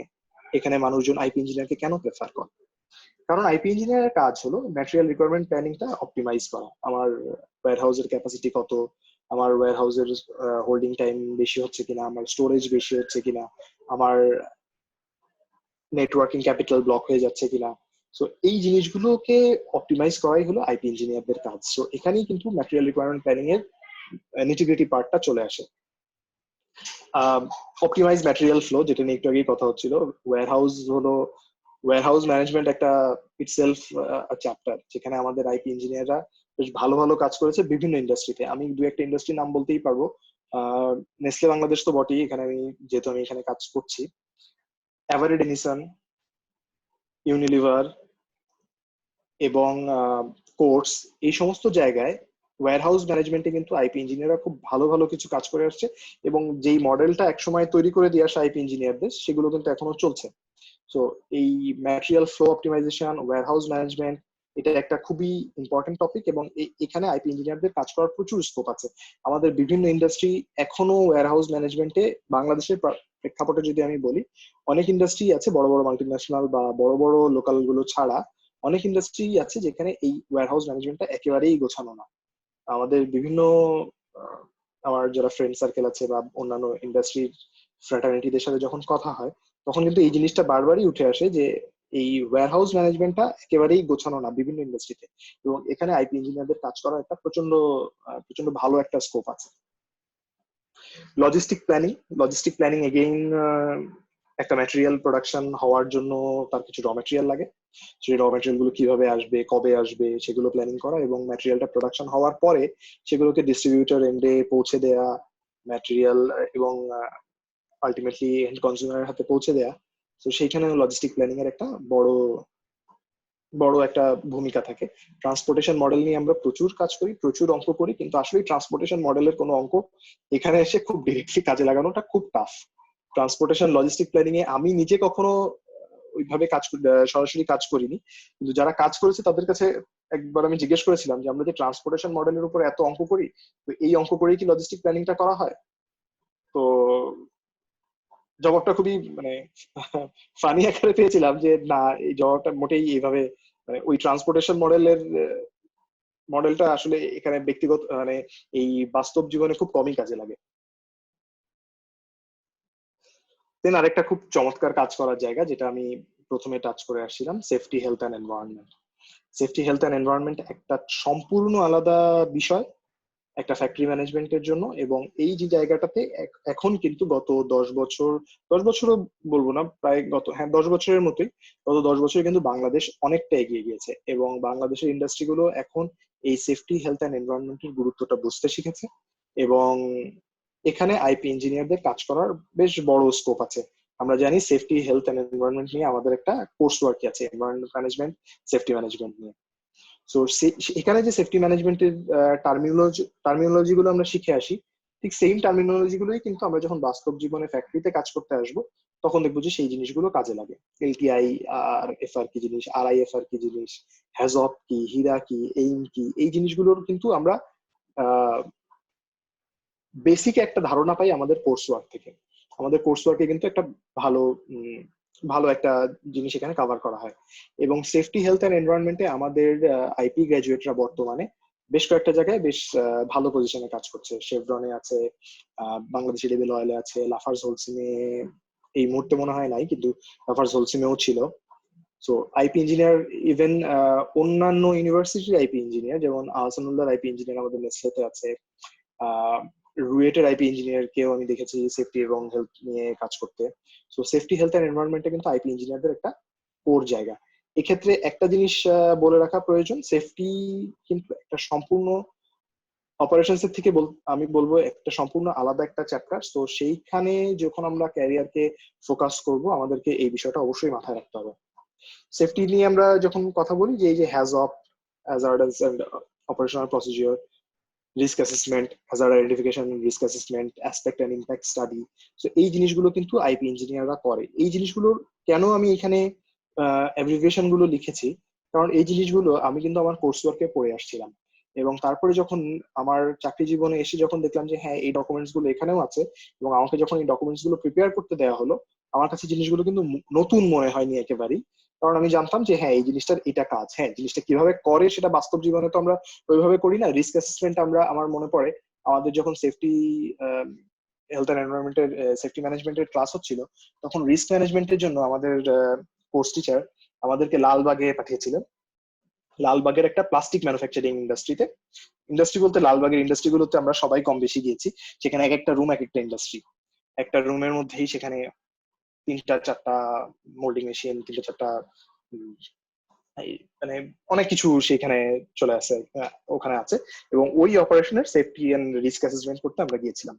এখানে মানুষজন আইপি ইঞ্জিনিয়ারকে কেন প্রেফার করে? কারণ আইপি ইঞ্জিনিয়ারের কাজ হলো ম্যাটেরিয়াল রিকোয়ারমেন্ট প্ল্যানিংটা অপটিমাইজ করা। আমার ওয়্যার হাউসের ক্যাপাসিটি কত, আমার ওয়্যার হাউসের হোল্ডিং টাইম বেশি হচ্ছে কিনা, আমার স্টোরেজ বেশি হচ্ছে কিনা, আমার নেটওয়ার্কিং ক্যাপিটাল ব্লক হয়ে যাচ্ছে কিনা। সো এই জিনিসগুলোকে অপটিমাইজ করাই হলো আইপি ইঞ্জিনিয়ারদের কাজ। সো এখানেই কিন্তু ম্যাটেরিয়াল রিকোয়ারমেন্ট প্ল্যানিং এর নিটিগ্রিটি পার্টটা চলে আসে। অপটিমাইজ ম্যাটেরিয়াল ফ্লো, যেটা নিয়ে একটু আগেই কথা হচ্ছিল, ওয়্যার হাউস ম্যানেজমেন্ট একটা ইটসেলফ চ্যাপ্টার, যেখানে আমাদের আইপি ইঞ্জিনিয়াররা বেশ ভালো ভালো কাজ করেছে বিভিন্ন ইন্ডাস্ট্রিতে। আমি দু একটা ইন্ডাস্ট্রির নাম বলতেই পারবো। নেসলে বাংলাদেশ তো বটেই, এখানে আমি যেহেতু আমি এখানে কাজ করছি। এভারেড এনিসন, ইউনিলিভার এবং কোর্স, এই সমস্ত জায়গায় ওয়্যার হাউস ম্যানেজমেন্টে কিন্তু আইপি ইঞ্জিনিয়াররা খুব ভালো ভালো কিছু কাজ করে আসছে। এবং যেই মডেলটা একসময় তৈরি করে দিয়ে আসা আইপি ইঞ্জিনিয়ারদের, সেগুলো কিন্তু এখনো চলছে। সো এই material flow optimization, warehouse management, এটা একটা খুবই ইম্পর্টেন্ট টপিক, এবং এখানে আইপি ইঞ্জিনিয়ারদের কাজ করার প্রচুর স্কোপ আছে। আমাদের বিভিন্ন ইন্ডাস্ট্রি এখনো ওয়্যারহাউস ম্যানেজমেন্টে, বাংলাদেশের প্রেক্ষাপটে যদি আমি বলি, অনেক ইন্ডাস্ট্রি আছে বড় বড় মাল্টিন্যাশনাল বা বড় বড় লোকাল গুলো ছাড়া, অনেক ইন্ডাস্ট্রি আছে যেখানে এই ওয়্যারহাউস ম্যানেজমেন্টটা একেবারেই গোছানো না। আমাদের বিভিন্ন আমার যারা ফ্রেন্ড সার্কেল আছে বা অন্যান্য ইন্ডাস্ট্রির ফ্র্যাটার্নিটিদের সাথে যখন কথা হয়, তখন কিন্তু এই জিনিসটা বারবারই উঠে আসে যে এই ওয়্যারহাউস ম্যানেজমেন্টটা একেবারেই গোছানো না বিভিন্ন ইন্ডাস্ট্রিতে। এবং এখানে আইপি ইঞ্জিনিয়ারদের কাজ করার একটা প্রচন্ড প্রচন্ড ভালো একটা স্কোপ আছে। লজিস্টিক প্ল্যানিং এগেইন, একটা ম্যাটেরিয়াল প্রোডাকশন হওয়ার জন্য তার কিছু র ম্যাটেরিয়াল লাগে। সেই র ম্যাটেরিয়াল গুলো কিভাবে আসবে, কবে আসবে, সেগুলো প্ল্যানিং করা, এবং ম্যাটেরিয়ালটা প্রোডাকশন হওয়ার পরে সেগুলোকে ডিস্ট্রিবিউটর এন্ডে পৌঁছে দেয়া ম্যাটেরিয়াল, এবং আলটিমেটলি এন্ড কনজিউমারের হাতে পৌঁছে দেয়া। তো সেইখানে লজিস্টিক প্ল্যানিং এর একটা বড় বড় একটা ভূমিকা থাকে। ট্রান্সপোর্টেশন মডেল নিয়ে আমরা প্রচুর কাজ করি, প্রচুর অঙ্ক করি, কিন্তু আসলে ট্রান্সপোর্টেশন মডেলের কোনো অঙ্ক এখানে এসে খুব ডিরেক্টলি কাজে লাগানোটা খুব টাফ। ট্রান্সপোর্টেশন লজিস্টিক প্ল্যানিং এ আমি নিজে কখনো ওইভাবে সরাসরি কাজ করিনি, কিন্তু যারা কাজ করেছে তাদের কাছে একবার আমি জিজ্ঞেস করেছিলাম যে আমরা যে ট্রান্সপোর্টেশন মডেলের উপর এত অঙ্ক করি, তো এই অঙ্ক করেই কি লজিস্টিক প্ল্যানিংটা করা হয়? তো জবাবটা খুবই মানে ফানি আকারে পেয়েছিলাম যে না, এই জবাবটা মোটেই এইভাবে, মানে ওই ট্রান্সপোর্টেশন মডেলটা আসলে এখানে ব্যক্তিগত মানে এই বাস্তব জীবনে খুব কমই কাজে লাগে। দেন আরেকটা খুব চমৎকার কাজ করার জায়গা যেটা আমি প্রথমে টাচ করে আসছিলাম, safety health and environment. Safety health and environment একটা সম্পূর্ণ আলাদা বিষয় একটা ফ্যাক্টরি ম্যানেজমেন্টের জন্য। এবং এই যে জায়গাটাতে এখন কিন্তু গত 10 বছর, 10 বছরও বলবো না, প্রায় হ্যাঁ 10 বছরের মতোই, গত 10 বছরে কিন্তু বাংলাদেশ অনেকটা এগিয়ে গিয়েছে, এবং বাংলাদেশের ইন্ডাস্ট্রি গুলো এখন এই সেফটি হেলথ অ্যান্ড এনভায়রনমেন্টের গুরুত্বটা বুঝতে শিখেছে। এবং এখানে আইপি ইঞ্জিনিয়ারদের কাজ করার বেশ বড় স্কোপ আছে। আমরা জানি সেফটি হেলথ অ্যান্ড এনভায়রনমেন্ট নিয়ে আমাদের একটা কোর্স ওয়ার্ক আছে, এনভায়রনমেন্ট ম্যানেজমেন্ট, সেফটি ম্যানেজমেন্ট নিয়ে। সো এখানে যে সেফটি ম্যানেজমেন্টের টার্মিনোলজি গুলো আমরা শিখে আসি, ঠিক সেম টার্মিনোলজি গুলোই কিন্তু আমরা যখন বাস্তব জীবনে ফ্যাক্টরিতে কাজ করতে আসবো, তখন দেখবো যে সেই জিনিসগুলো কাজে লাগে। এলটিআই আর এফআর কি জিনিস, আরআইএফআর কি জিনিস, হ্যাজপ কি, হিরা কি, এইম কি, এই জিনিসগুলোর কিন্তু আমরা বেসিক একটা ধারণা পাই আমাদের কোর্স ওয়ার্ক থেকে। আমাদের কোর্স ওয়ার্কে কিন্তু একটা ভালো ভালো একটা জিনিস এখানে কভার করা হয়। এবং সেফটি হেলথ অ্যান্ড এনভায়রনমেন্টে আমাদের আইপি গ্রাজুয়েটরা বর্তমানে বেশ কয়েকটা জায়গায় বেশ ভালো পজিশনে কাজ করছে। শেভরনে আছে, বাংলাদেশি লেভেল অয়েলে আছে, লাফার্জ হোলসিমে এই মুহূর্তে মনে হয় নাই, কিন্তু লাফার্জ হোলসিমেও ছিল। সো আইপি ইঞ্জিনিয়ার ইভেন অন্যান্য ইউনিভার্সিটির আইপি ইঞ্জিনিয়ার, যেমন আহসানুল্লাহর আইপি ইঞ্জিনিয়ার আমাদের নেসলেতে আছে, রুয়েটের আইপি ইঞ্জিনিয়ার কেও আমি দেখেছি সেফটি এবং হেলথ নিয়ে কাজ করতে। সো সেফটি হেলথ অ্যান্ড এনভায়রনমেন্টে কিন্তু আইপি ইঞ্জিনিয়ারদের একটা কোর জায়গা। এক্ষেত্রে একটা জিনিস বলে রাখা প্রয়োজন, সেফটি কিন্তু একটা সম্পূর্ণ অপারেশনস এর থেকে আমি বলবো একটা সম্পূর্ণ আলাদা একটা চ্যাপ্টার। তো সেইখানে যখন আমরা ক্যারিয়ারকে ফোকাস করব, আমাদেরকে এই বিষয়টা অবশ্যই মাথায় রাখতে হবে। সেফটি নিয়ে আমরা যখন কথা বলি যে এই যে HAZOP, hazards and operational procedure, risk assessment, hazard identification, risk assessment, aspect and impact study, তো এই জিনিসগুলো কিন্তু আইপি ইঞ্জিনিয়াররা করে। এই জিনিসগুলোর কেন আমি এখানে অ্যাব্রিভিয়েশন গুলো লিখেছি, কারণ এই জিনিসগুলো আমি কিন্তু আমার কোর্স ওয়ার্কে পড়ে আসছিলাম, এবং তারপরে যখন আমার চাকরি জীবনে এসে যখন দেখলাম যে হ্যাঁ এই ডকুমেন্টস গুলো এখানেও আছে, এবং আমাকে যখন এই ডকুমেন্টস গুলো প্রিপেয়ার করতে দেওয়া হলো, আমার কাছে জিনিসগুলো কিন্তু নতুন মনে হয়নি একেবারেই। কারণ আমি জানতাম যে হ্যাঁ এই জিনিসটার এটা কাজ, হ্যাঁ জিনিসটা কিভাবে করে সেটা বাস্তব জীবনে তো আমরা ওইভাবে করি না। রিস্ক অ্যাসেসমেন্ট আমার মনে পড়ে আমাদের যখন সেফটি হেলথ অ্যান্ড এনভায়রনমেন্টের সেফটি ম্যানেজমেন্টের ক্লাস হচ্ছিল, তখন রিস্ক ম্যানেজমেন্টের জন্য আমাদের কোর্স টিচার আমাদেরকে লালবাগে পাঠিয়েছিলেন। লালবাগের একটা প্লাস্টিক ম্যানুফ্যাকচারিং ইন্ডাস্ট্রি বলতে লালবাগের ইন্ডাস্ট্রি গুলোতে আমরা সবাই কম বেশি গিয়েছি। সেখানে এক একটা রুম এক একটা ইন্ডাস্ট্রি, একটা রুমের মধ্যেই সেখানে 3-4টা মোল্ডিং মেশিন, 3-4টা মানে অনেক কিছু সেখানে চলে আসে, ওখানে আছে। এবং ওই অপারেশনের সেফটি এন্ড রিস্ক অ্যাসেসমেন্ট করতে আমরা গিয়েছিলাম,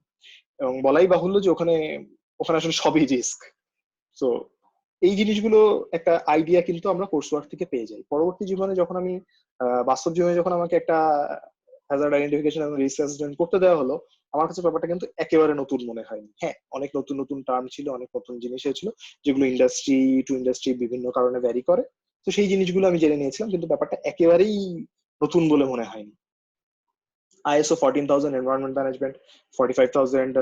এবং বলাই বাহুল্য যে ওখানে ওখানে আসলে সবই রিস্ক। তো এই জিনিসগুলো একটা আইডিয়া কিন্তু আমরা কোর্স ওয়ার্ক থেকে পেয়ে যাই। পরবর্তী জীবনে যখন আমি বাস্তব জীবনে যখন আমাকে একটা হ্যাজার্ড আইডেন্টিফিকেশন এবং রিস্ক অ্যাসেসমেন্ট করতে দেওয়া হলো, আমার কাছে ব্যাপারটা কিন্তু একেবারে নতুন মনে হয়নি। হ্যাঁ অনেক নতুন নতুন টার্ম ছিল, অনেক নতুন জিনিস হয়েছিল, যেগুলো ইন্ডাস্ট্রি টু ইন্ডাস্ট্রি বিভিন্ন কারণে ভ্যারি করে। তো সেই জিনিসগুলো আমি জেনে নিয়েছিলাম, কিন্তু ব্যাপারটা একেবারেই নতুন বলে মনে হয়নি। ISO 14000 এনভায়রনমেন্ট ম্যানেজমেন্ট, 45000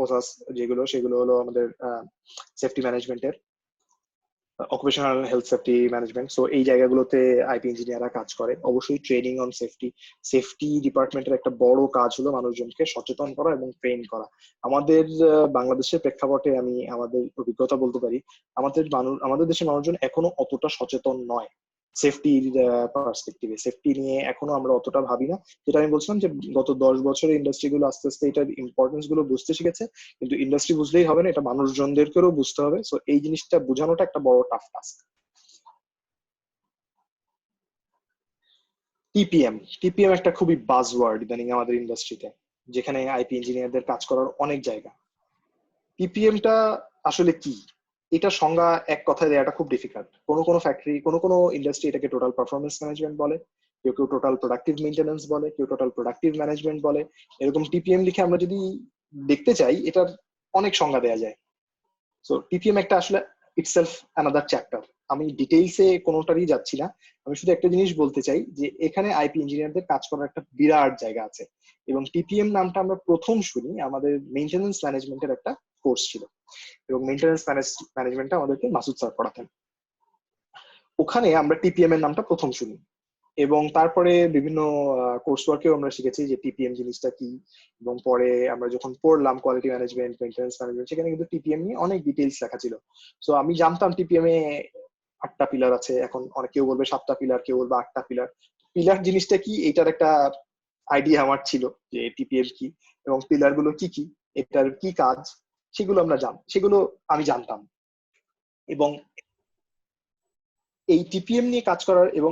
ওসাস, যেগুলো সেগুলো হলো আমাদের সেফটি ম্যানেজমেন্টের, occupational health safety management. So এই জায়গাগুলোতে আইপি ইঞ্জিনিয়াররা কাজ করে। অবশ্যই ট্রেনিং অন সেফটি, সেফটি ডিপার্টমেন্টের একটা বড় কাজ হলো মানুষজনকে সচেতন করা এবং ট্রেন করা। আমাদের বাংলাদেশের প্রেক্ষাপটে আমি আমাদের অভিজ্ঞতা বলতে পারি, আমাদের দেশের মানুষজন এখনো অতটা সচেতন নয় সেফটির পার্সপেক্টিভে। সেফটি নিয়ে এখনো আমরা অতটা ভাবি না। যেটা আমি বলছিলাম যে গত 10 বছরে ইন্ডাস্ট্রি গুলো আস্তে আস্তে এটার ইম্পর্টেন্স গুলো বুঝতে শিখেছে, কিন্তু ইন্ডাস্ট্রি বুঝলেই হবে না, এটা মানুষজনদেরকেও বুঝতে হবে। সো এই জিনিসটা বোঝানোটা একটা বড় টাফ টাস্ক। টিপিএম, টিপিএম একটা খুবই বাজওয়ার্ড ইদানিং আমাদের ইন্ডাস্ট্রিতে, যেখানে আইপি ইঞ্জিনিয়ারদের কাজ করার অনেক জায়গা। টিপিএমটা আসলে কি, এটা সংজ্ঞা এক কথায় দেওয়াটা খুব ডিফিকাল্ট। কোনো কোনো ফ্যাক্টরি, কোনো কোনো ইন্ডাস্ট্রি এটাকে টোটাল পারফরমেন্স ম্যানেজমেন্ট বলে, কেউ কেউ টোটাল প্রোডাক্টিভ মেইনটেনেন্স বলে, কেউ টোটাল প্রোডাক্টিভ ম্যানেজমেন্ট বলে। এরকম টিপিএম লিখে আমরা যদি দেখতে চাই, এটার অনেক সংজ্ঞা দেওয়া যায়। সো টিপিএম একটা আসলে ইটসেলফ অ্যানাদার চ্যাপ্টার। আমি ডিটেইলসে কোনোটারই যাচ্ছি না, আমি শুধু একটা জিনিস বলতে চাই যে এখানে আইপি ইঞ্জিনিয়ারদের কাজ করার একটা বিরাট জায়গা আছে। এবং টিপিএম নামটা আমরা প্রথম শুনি আমাদের মেইনটেনেন্স ম্যানেজমেন্টের একটা কোর্স ছিল, এবং মেইনটেনেন্স ম্যানেজমেন্টটা আমাদেরকে মাসুদ স্যার পড়াতেন। ওখানে আমরা টিপিএম এর নামটা প্রথম শুনি, এবং তারপরে বিভিন্ন কোর্স ওয়ার্কেও আমরা শিখেছি যে টিপিএম জিনিসটা কি। এবং পরে আমরা যখন পড়লাম কোয়ালিটি ম্যানেজমেন্ট, মেইনটেনেন্স ম্যানেজমেন্ট, সেখানে কিন্তু টিপিএম নিয়ে অনেক ডিটেইলস লেখা ছিল। সো আমি জানতাম টিপিএম এ 8টা পিলার আছে, এখন অনেক কেউ বলবে 7টা পিলার, কেউ বলবে 8টা পিলার। পিলার জিনিসটা কি এটার একটা আইডিয়া আমার ছিল যে টিপিএম কি এবং পিলার গুলো কি কি, এটার কি কাজ, সেগুলো আমি জানতাম। এবং এই টিপিএম নিয়ে কাজ করার এবং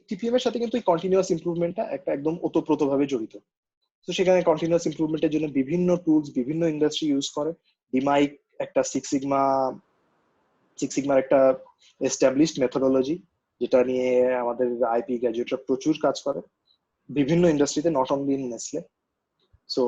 টিপিএম এর সাথে কিন্তু এই কন্টিনিউয়াস ইমপ্রুভমেন্টটা একটা একদম ওতপ্রোতভাবে জড়িত। তো সেখানে কন্টিনিউয়াস ইমপ্রুভমেন্টের জন্য বিভিন্ন টুলস বিভিন্ন ইন্ডাস্ট্রি ইউজ করে। ডিমাইক একটা সিক্স সিগমার একটা এস্টাবলিশড মেথোডোলজি, যেটা নিয়ে আমাদের আইপি গ্রাজুয়েটরা প্রচুর কাজ করে বিভিন্ন ইন্ডাস্ট্রিতে, not only in Nestle. So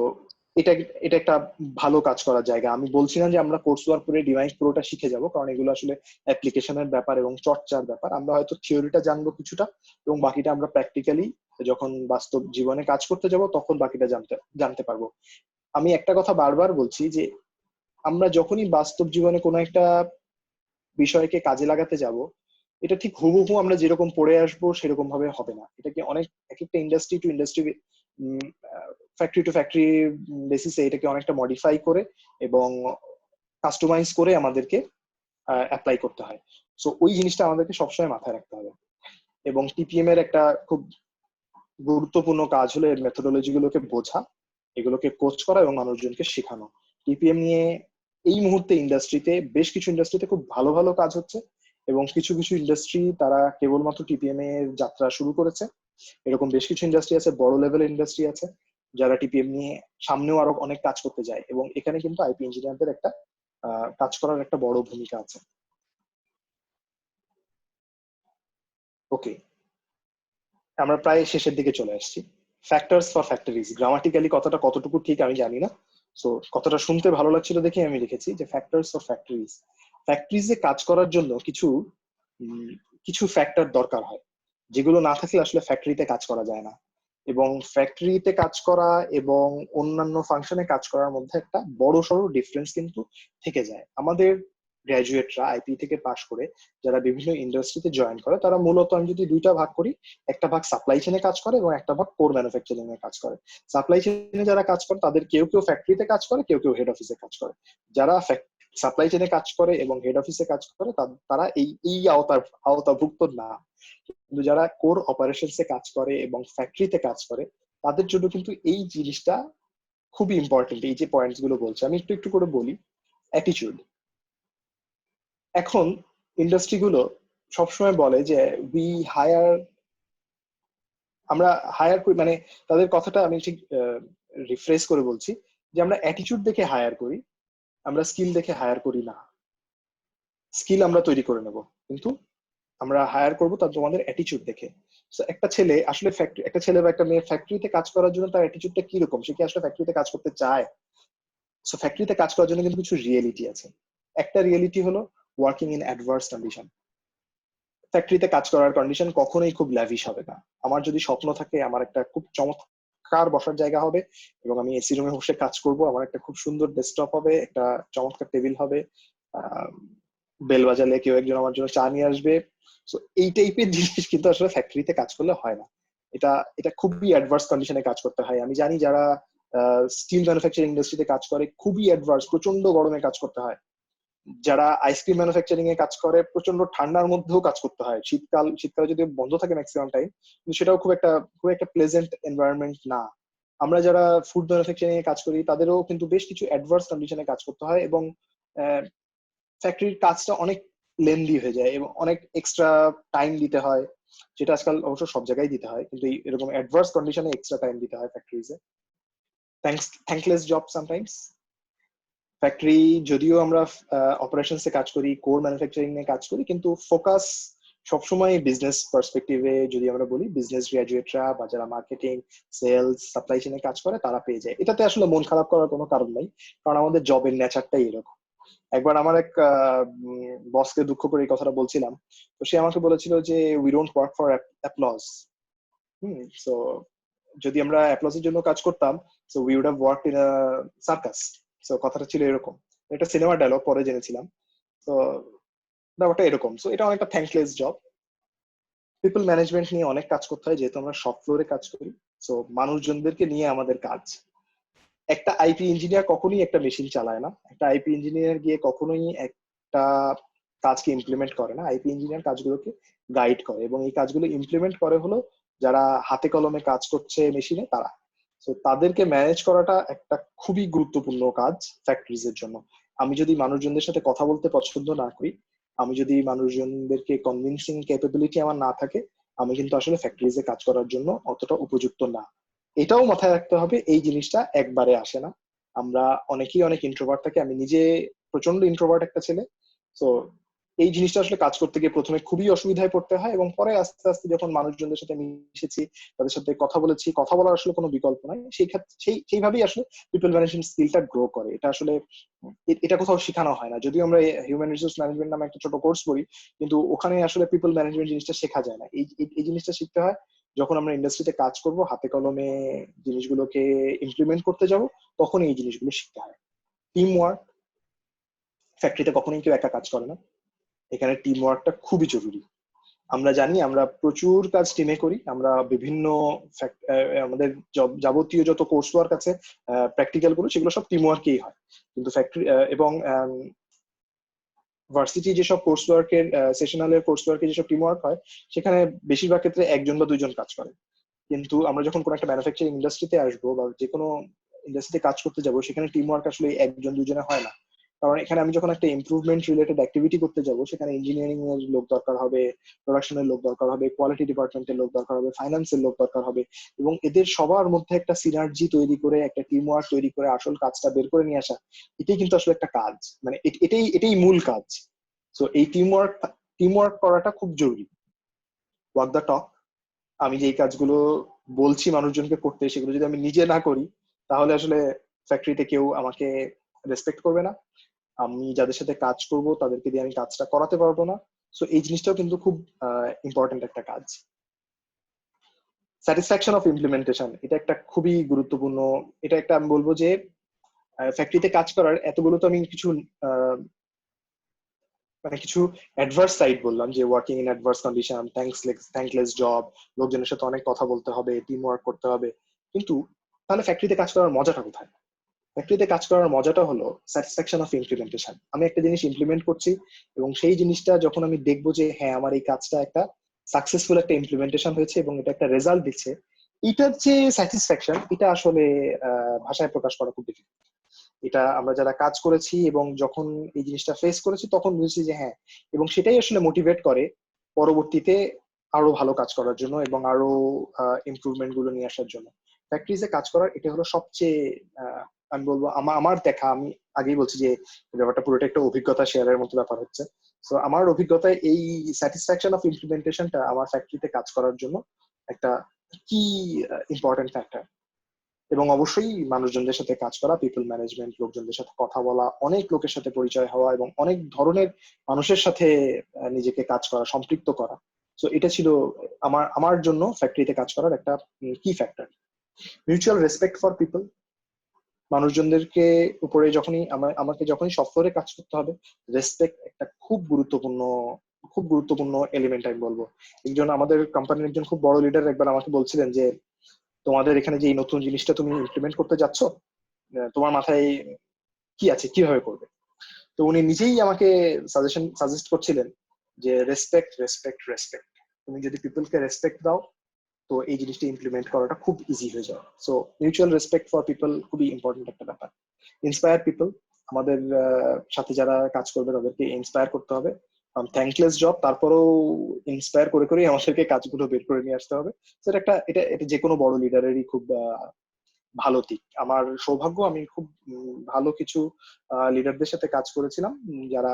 এটা এটা একটা ভালো কাজ করার জায়গা। আমি বলছি না যে আমরা কোর্স ওয়ার্ক করে ডিভাইস পুরোটা শিখে যাব, কারণ এগুলো আসলে অ্যাপ্লিকেশনের ব্যাপার এবং চর্চার ব্যাপার। আমরা হয়তো থিওরিটা জানবো কিছুটা, এবং বাকিটা আমরা প্র্যাকটিক্যালি যখন বাস্তব জীবনে কাজ করতে যাব তখন বাকিটা জানতে জানতে পারবো। আমি একটা কথা বারবার বলছি যে আমরা যখনই বাস্তব জীবনে কোনো একটা বিষয়কে কাজে লাগাতে যাব, এটা ঠিক হুবহু আমরা যেরকম পড়ে আসবো সেরকম ভাবে হবে না। এটাকে অনেক, এক একটা industry to industry, factory to factory বেসিসে এটাকে অনেকটা মডিফাই করে এবং কাস্টমাইজ করে আমাদেরকে অ্যাপ্লাই করতে হয়। সো ওই জিনিসটা আমাদেরকে সবসময় মাথায় রাখতে হবে। এবং টিপিএম এর একটা খুব গুরুত্বপূর্ণ কাজ হলো এর মেথোডোলজি গুলোকে বোঝা, এগুলোকে কোচ করা এবং মানুষজনকে শেখানো। টিপিএম নিয়ে এই মুহূর্তে ইন্ডাস্ট্রিতে, বেশ কিছু ইন্ডাস্ট্রিতে খুব ভালো ভালো কাজ হচ্ছে, এবং কিছু কিছু ইন্ডাস্ট্রি তারা কেবলমাত্র টিপিএম এর যাত্রা শুরু করেছে। এরকম বেশ কিছু ইন্ডাস্ট্রি আছে, বড় লেভেলের ইন্ডাস্ট্রি আছে, যারা টিপিএম নিয়ে সামনেও আরো অনেক কাজ করতে যায়, এবং এখানে কিন্তু আইপি ইঞ্জিনিয়ারদের একটা কাজ করার একটা বড় ভূমিকা আছে। ওকে, আমরা প্রায় শেষের দিকে চলে আসছি। ফ্যাক্টরস ফর ফ্যাক্টরিজ, গ্রামাটিক্যালি কথাটা কতটুকু ঠিক আমি জানি না। সো কথাটা শুনতে ভালো লাগছিল দেখে আমি লিখেছি যে ফ্যাক্টরস ফর ফ্যাক্টরিজ। ফ্যাক্টরিজে কাজ করার জন্য কিছু কিছু ফ্যাক্টর দরকার হয়, যেগুলো না থাকলে আসলে ফ্যাক্টরিতে কাজ করা যায় না। এবং ফ্যাক্টরিতে কাজ করা এবং অন্যান্য ফাংশনে কাজ করার মধ্যে একটা বড় সড়ো ডিফারেন্স কিন্তু থেকে যায়। আমাদের গ্র্যাজুয়েটরা আইপি থেকে পাশ করে যারা বিভিন্ন ইন্ডাস্ট্রিতে জয়েন করে, তারা মূলত, আমি যদি দুইটা ভাগ করি, একটা ভাগ সাপ্লাই চেনে কাজ করে এবং একটা ভাগ কোর ম্যানুফ্যাকচারিং এ কাজ করে। সাপ্লাই চেনে যারা কাজ করে তাদের কেউ কেউ ফ্যাক্টরিতে কাজ করে, কেউ কেউ হেড অফিসে কাজ করে। যারা সাপ্লাই চেনে কাজ করে এবং হেড অফিসে কাজ করে তারা এই এই আওতাভুক্ত না। কিন্তু যারা কোর অপারেশনসে কাজ করে এবং ফ্যাক্টরিতে কাজ করে, তাদের জন্য কিন্তু এই জিনিসটা খুবই ইম্পর্টেন্ট। এই যে পয়েন্টস গুলো বলছে, আমি একটু একটু করে বলি। অ্যাটিটিউড, এখন ইন্ডাস্ট্রি গুলো সবসময় বলে যে উই হায়ার, আমরা হায়ার করি, মানে তাদের কথাটা আমি ঠিক রিফ্রেশ করে বলছি, যে আমরা অ্যাটিটিউড দেখে হায়ার করি, আমরা স্কিল দেখে হায়ার করি না। স্কিল আমরা তৈরি করে নেব, কিন্তু আমরা হায়ার করবো তার তোমাদের অ্যাটিটিউড দেখে। একটা ছেলে আসলে একটা ছেলে বা একটা মেয়ে ফ্যাক্টরিতে কাজ করার জন্য তার অ্যাটিটিউডটা কিরকম, সে কি আসলে ফ্যাক্টরিতে কাজ করতে চায়? সো ফ্যাক্টরিতে কাজ করার জন্য কিন্তু কিছু রিয়েলিটি আছে। একটা রিয়েলিটি হলো ওয়ার্কিং ইন অ্যাডভার্স কন্ডিশন। ফ্যাক্টরিতে কাজ করার কন্ডিশন কখনোই খুব ল্যাভিশ হবে না। আমার যদি স্বপ্ন থাকে আমার একটা খুব চমৎকার বসার জায়গা হবে এবং আমি এসি রুমে বসে কাজ করব, আমার একটা খুব সুন্দর ডেস্কটপ হবে, একটা চমৎকার টেবিল হবে, বেল বাজালে কেউ একজন আমার জন্য চা নিয়ে আসবে। তো এই টাইপের জিনিস কিন্তু আসলে ফ্যাক্টরিতে কাজ করলে হয় না। এটা এটা খুবই অ্যাডভার্স কন্ডিশনে কাজ করতে হয়। আমি জানি যারা স্টিল ম্যানুফ্যাকচারিং ইন্ডাস্ট্রিতে কাজ করে খুবই অ্যাডভার্স, প্রচন্ড গরমে কাজ করতে হয়। যারা আইসক্রিম ম্যানুফ্যাকচারিং এ কাজ করে প্রচন্ড ঠান্ডার মধ্যেও কাজ করতে হয়। শীতকালে যদি বন্ধ থাকে ম্যাক্সিমাম টাইম, কিন্তু সেটাও খুব একটা প্লেজেন্ট এনভায়রনমেন্ট না। আমরা যারা ফুড ম্যানুফ্যাকচারিং এ কাজ করি তাদেরও কিন্তু বেশ কিছু অ্যাডভার্স কন্ডিশনে কাজ করতে হয় এবং ফ্যাক্টরির কাজটা অনেক লেন্দি হয়ে যায় এবং অনেক এক্সট্রা টাইম দিতে হয়, যেটা আজকাল অবশ্য সব জায়গায় দিতে হয়, কিন্তু এরকম অ্যাডভার্স কন্ডিশনে এক্সট্রা টাইম দিতে হয় ফ্যাক্টরিজে। Thankless job sometimes. ফ্যাক্টরি যদিও আমরা অপারেশনসে কাজ করি, কোর ম্যানুফ্যাকচারিং এ কাজ করি, কিন্তু ফোকাস সবসময় বিজনেস পার্সপেক্টিভে। যদি আমরা বলি বিজনেস গ্রাজুয়েটরা বা যারা মার্কেটিং, সেলস, সাপ্লাই চেইনে কাজ করে তারা পেয়ে যায়। এটাতে আসলে মন খারাপ করার কোনো কারণ নাই, কারণ আমাদের জবের নেচারটাই এরকম। একবার আমার এক বসকে দুঃখ করে এই কথাটা বলছিলাম, তো সে আমাকে বলেছিল যে we don't work for applause. So যদি আমরা অ্যাপ্লজের জন্য কাজ করতাম, so we would have worked in a circus. So কথাটা ছিল এরকম। এটা সিনেমার ডায়লগ, পরে জেনেছিলাম। তো ব্যাপারটা এরকম। সো এটা অনেকটা থ্যাঙ্কলেস জব। পিপল ম্যানেজমেন্ট নিয়ে অনেক কাজ করতে হয় যেহেতু আমরা শপ ফ্লোরে কাজ করি। সো মানুষজনদেরকে নিয়ে আমাদের কাজ। একটা আইপি ইঞ্জিনিয়ার কখনোই একটা মেশিন চালায় না, একটা আইপি ইঞ্জিনিয়ার গিয়ে কখনোই একটা কাজকে ইমপ্লিমেন্ট করে না। আইপি ইঞ্জিনিয়ার কাজগুলোকে গাইড করে এবং এই কাজগুলো ইমপ্লিমেন্ট করে হলো যারা হাতে কলমে কাজ করছে মেশিনে তারা। তো তাদেরকে ম্যানেজ করাটা একটা খুবই গুরুত্বপূর্ণ কাজ ফ্যাক্টরিজ এর জন্য। আমি যদি মানুষজনদের সাথে কথা বলতে পছন্দ না করি, আমি যদি মানুষজনদেরকে কনভিন্সিং ক্যাপাবিলিটি আমার না থাকে, আমি কিন্তু আসলে ফ্যাক্টরিজে কাজ করার জন্য অতটা উপযুক্ত না। এটাও মাথায় রাখতে হবে, এই জিনিসটা একবারে আসে না। আমরা অনেকেই অনেক ইন্ট্রোভার্ট থাকি, আমি নিজে প্রচন্ড ইন্ট্রোভার্ট একটা ছেলে। তো এই জিনিসটা আসলে কাজ করতে গিয়ে প্রথমে খুবই অসুবিধায় পড়তে হয় এবং পরে আস্তে আস্তে যখন মানুষজনদের সাথে মিশেছি, তাদের সাথে কথা বলেছি, কথা বলার আসলে কোনো বিকল্প নাই, সেই ক্ষেত্রে সেইভাবেই আসলে পিপল ম্যানেজমেন্ট স্কিলটা গ্রো করে। এটা আসলে এটা কোথাও শেখানো হয় না, যদিও আমরা হিউম্যান রিসোর্স ম্যানেজমেন্ট নামে একটা ছোট কোর্স করি, কিন্তু ওখানে আসলে পিপল ম্যানেজমেন্ট জিনিসটা শেখা যায় না। এই জিনিসটা শিখতে হয় যখন আমরা ইন্ডাস্ট্রিতে কাজ করব, হাতে কলমে জিনিসগুলোকে ইমপ্লিমেন্ট করতে যাব, তখন এই জিনিসগুলো শিখতে হয়। টিম ওয়ার্ক, ফ্যাক্টরিতে কখনোই কেউ একা কাজ করে না, এখানে টিম ওয়ার্কটা খুবই জরুরি। আমরা জানি আমরা প্রচুর কাজ টিমে করি, আমরা বিভিন্ন আমাদের যাবতীয় যত কোর্স ওয়ার্ক আছে, প্র্যাকটিক্যাল গুলো, সেগুলো সব টিম ওয়ার্কেই হয়। কিন্তু ফ্যাক্টরি এবং ভার্সিটি যেসব কোর্স ওয়ার্কের সেশনালের কোর্স ওয়ার্কে যেসব টিম ওয়ার্ক হয়, সেখানে বেশিরভাগ ক্ষেত্রে একজন বা দুইজন কাজ করে। কিন্তু আমরা যখন কোনো একটা ম্যানুফ্যাকচারিং ইন্ডাস্ট্রিতে আসবো বা যে কোনো ইন্ডাস্ট্রিতে কাজ করতে যাবো, সেখানে টিম ওয়ার্ক আসলে একজন দুজনে হয় না। কারণ এখানে আমি যখন একটা ইমপ্রুভমেন্ট রিলেটেড অ্যাক্টিভিটি করতে যাব, সেখানে ইঞ্জিনিয়ারিং এর লোক দরকার হবে, প্রোডাকশনের লোক দরকার হবে, কোয়ালিটি ডিপার্টমেন্টের লোক দরকার হবে, ফাইন্যান্সের লোক দরকার হবে, এবং এদের সবার মধ্যে একটা সিনার্জি তৈরি করে, একটা টিম ওয়ার্ক তৈরি করে আসল কাজটা বের করে নিয়ে আসা, এটাই কিন্তু আসলে একটা কাজ। মানে এটাই মূল কাজ। তো এই টিম ওয়ার্ক করাটা খুব জরুরি। Work the talk. আমি যে এই কাজগুলো বলছি মানুষজনকে করতে, সেগুলো যদি আমি নিজে না করি, তাহলে আসলে ফ্যাক্টরিতে কেউ আমাকে রেসপেক্ট করবে না। আমি যাদের সাথে কাজ করব তাদেরকে দিয়ে আমি কাজটা করাতে পারবো না। সো এই জিনিসটাও কিন্তু খুব ইম্পর্টেন্ট একটা কাজ। স্যাটিসফ্যাকশন অফ ইমপ্লিমেন্টেশন, এটা একটা খুবই গুরুত্বপূর্ণ। এটা একটা আমি বলবো যে ফ্যাক্টরিতে কাজ করার এতগুলো তো আমি কিছু মানে কিছু অ্যাডভার্স সাইড বললাম, যে working in adverse condition, thankless job, লোকজনের সাথে অনেক কথা বলতে হবে, টিম ওয়ার্ক করতে হবে, কিন্তু তাহলে ফ্যাক্টরিতে কাজ করার মজাটা কোথায়? ফ্যাক্টরিতে কাজ করার মজাটা হলো স্যাটিসফ্যাকশন অফ ইমপ্লিমেন্টেশন। আমি একটা জিনিস ইমপ্লিমেন্ট করছি এবং সেই জিনিসটা যখন আমি দেখবো যে হ্যাঁ আমার এই কাজটা একটা সাকসেসফুল একটা ইমপ্লিমেন্টেশন হয়েছে এবং এটা একটা রেজাল্ট দিচ্ছে, এটার যে স্যাটিসফ্যাকশন, এটা আসলে ভাষায় প্রকাশ করা খুব ডিফিকাল্ট। এটা আমরা যারা কাজ করেছি এবং যখন এই জিনিসটা ফেস করেছি তখন বুঝছি যে হ্যাঁ, এবং সেটাই আসলে মোটিভেট করে পরবর্তীতে আরো ভালো কাজ করার জন্য এবং আরো ইমপ্রুভমেন্ট গুলো নিয়ে আসার জন্য। ফ্যাক্টরিজে কাজ করার এটা হলো সবচেয়ে আমি বলবো আমার দেখা, আমি আগেই বলছি যে ব্যাপারটা পুরোটা একটা অভিজ্ঞতা শেয়ারের মতো ব্যাপার হচ্ছে। তো আমার অভিজ্ঞতায় এই স্যাটিসফ্যাকশন অফ ইমপ্লিমেন্টেশনটা আমার ফ্যাক্টরিতে কাজ করার জন্য একটা কি ইম্পর্টেন্ট ফ্যাক্টর। এবং অবশ্যই মানুষজনদের সাথে কাজ করা, পিপল ম্যানেজমেন্ট, লোকজনদের সাথে কথা বলা, অনেক লোকের সাথে পরিচয় হওয়া এবং অনেক ধরনের মানুষের সাথে নিজেকে কাজ করা, সম্পৃক্ত করা। তো এটা ছিল আমার আমার জন্য ফ্যাক্টরিতে কাজ করার একটা কি factor. Mutual respect for people, মানুষজনদেরকে উপরে যখনই আমাকে যখনই সব ফ্লোরে কাজ করতে হবে, রেসপেক্ট একটা খুব গুরুত্বপূর্ণ এলিমেন্ট আমি বলবো। একজন আমাদের কোম্পানির একজন খুব বড় লিডার একবার আমাকে বলছিলেন যে তোমাদের এখানে যে এই নতুন জিনিসটা তুমি ইমপ্লিমেন্ট করতে যাচ্ছ, তোমার মাথায় কি আছে, কিভাবে করবে? তো উনি নিজেই আমাকে সাজেস্ট করছিলেন যে রেসপেক্ট রেসপেক্ট রেসপেক্ট, তুমি যদি পিপলকে রেসপেক্ট দাও তো এই জিনিসটা ইমপ্লিমেন্ট করাটা খুব ইজি হয়ে যায়। So mutual respect for people খুবই ইম্পর্টেন্ট একটা ব্যাপার। ইন্সপায়ার পিপল, আমাদের সাথে যারা কাজ করবে তাদেরকে ইন্সপায়ার করতে হবে। থ্যাঙ্কলেস জব, তারপরেও ইন্সপায়ার করে করে আমাদেরকে কাজগুলো বের করে নিয়ে আসতে হবে। সেটা একটা এটা এটা যে কোনো বড় লিডারেরই খুব ভালো দিক। আমার সৌভাগ্য, আমি খুব ভালো কিছু লিডারদের সাথে কাজ করেছিলাম যারা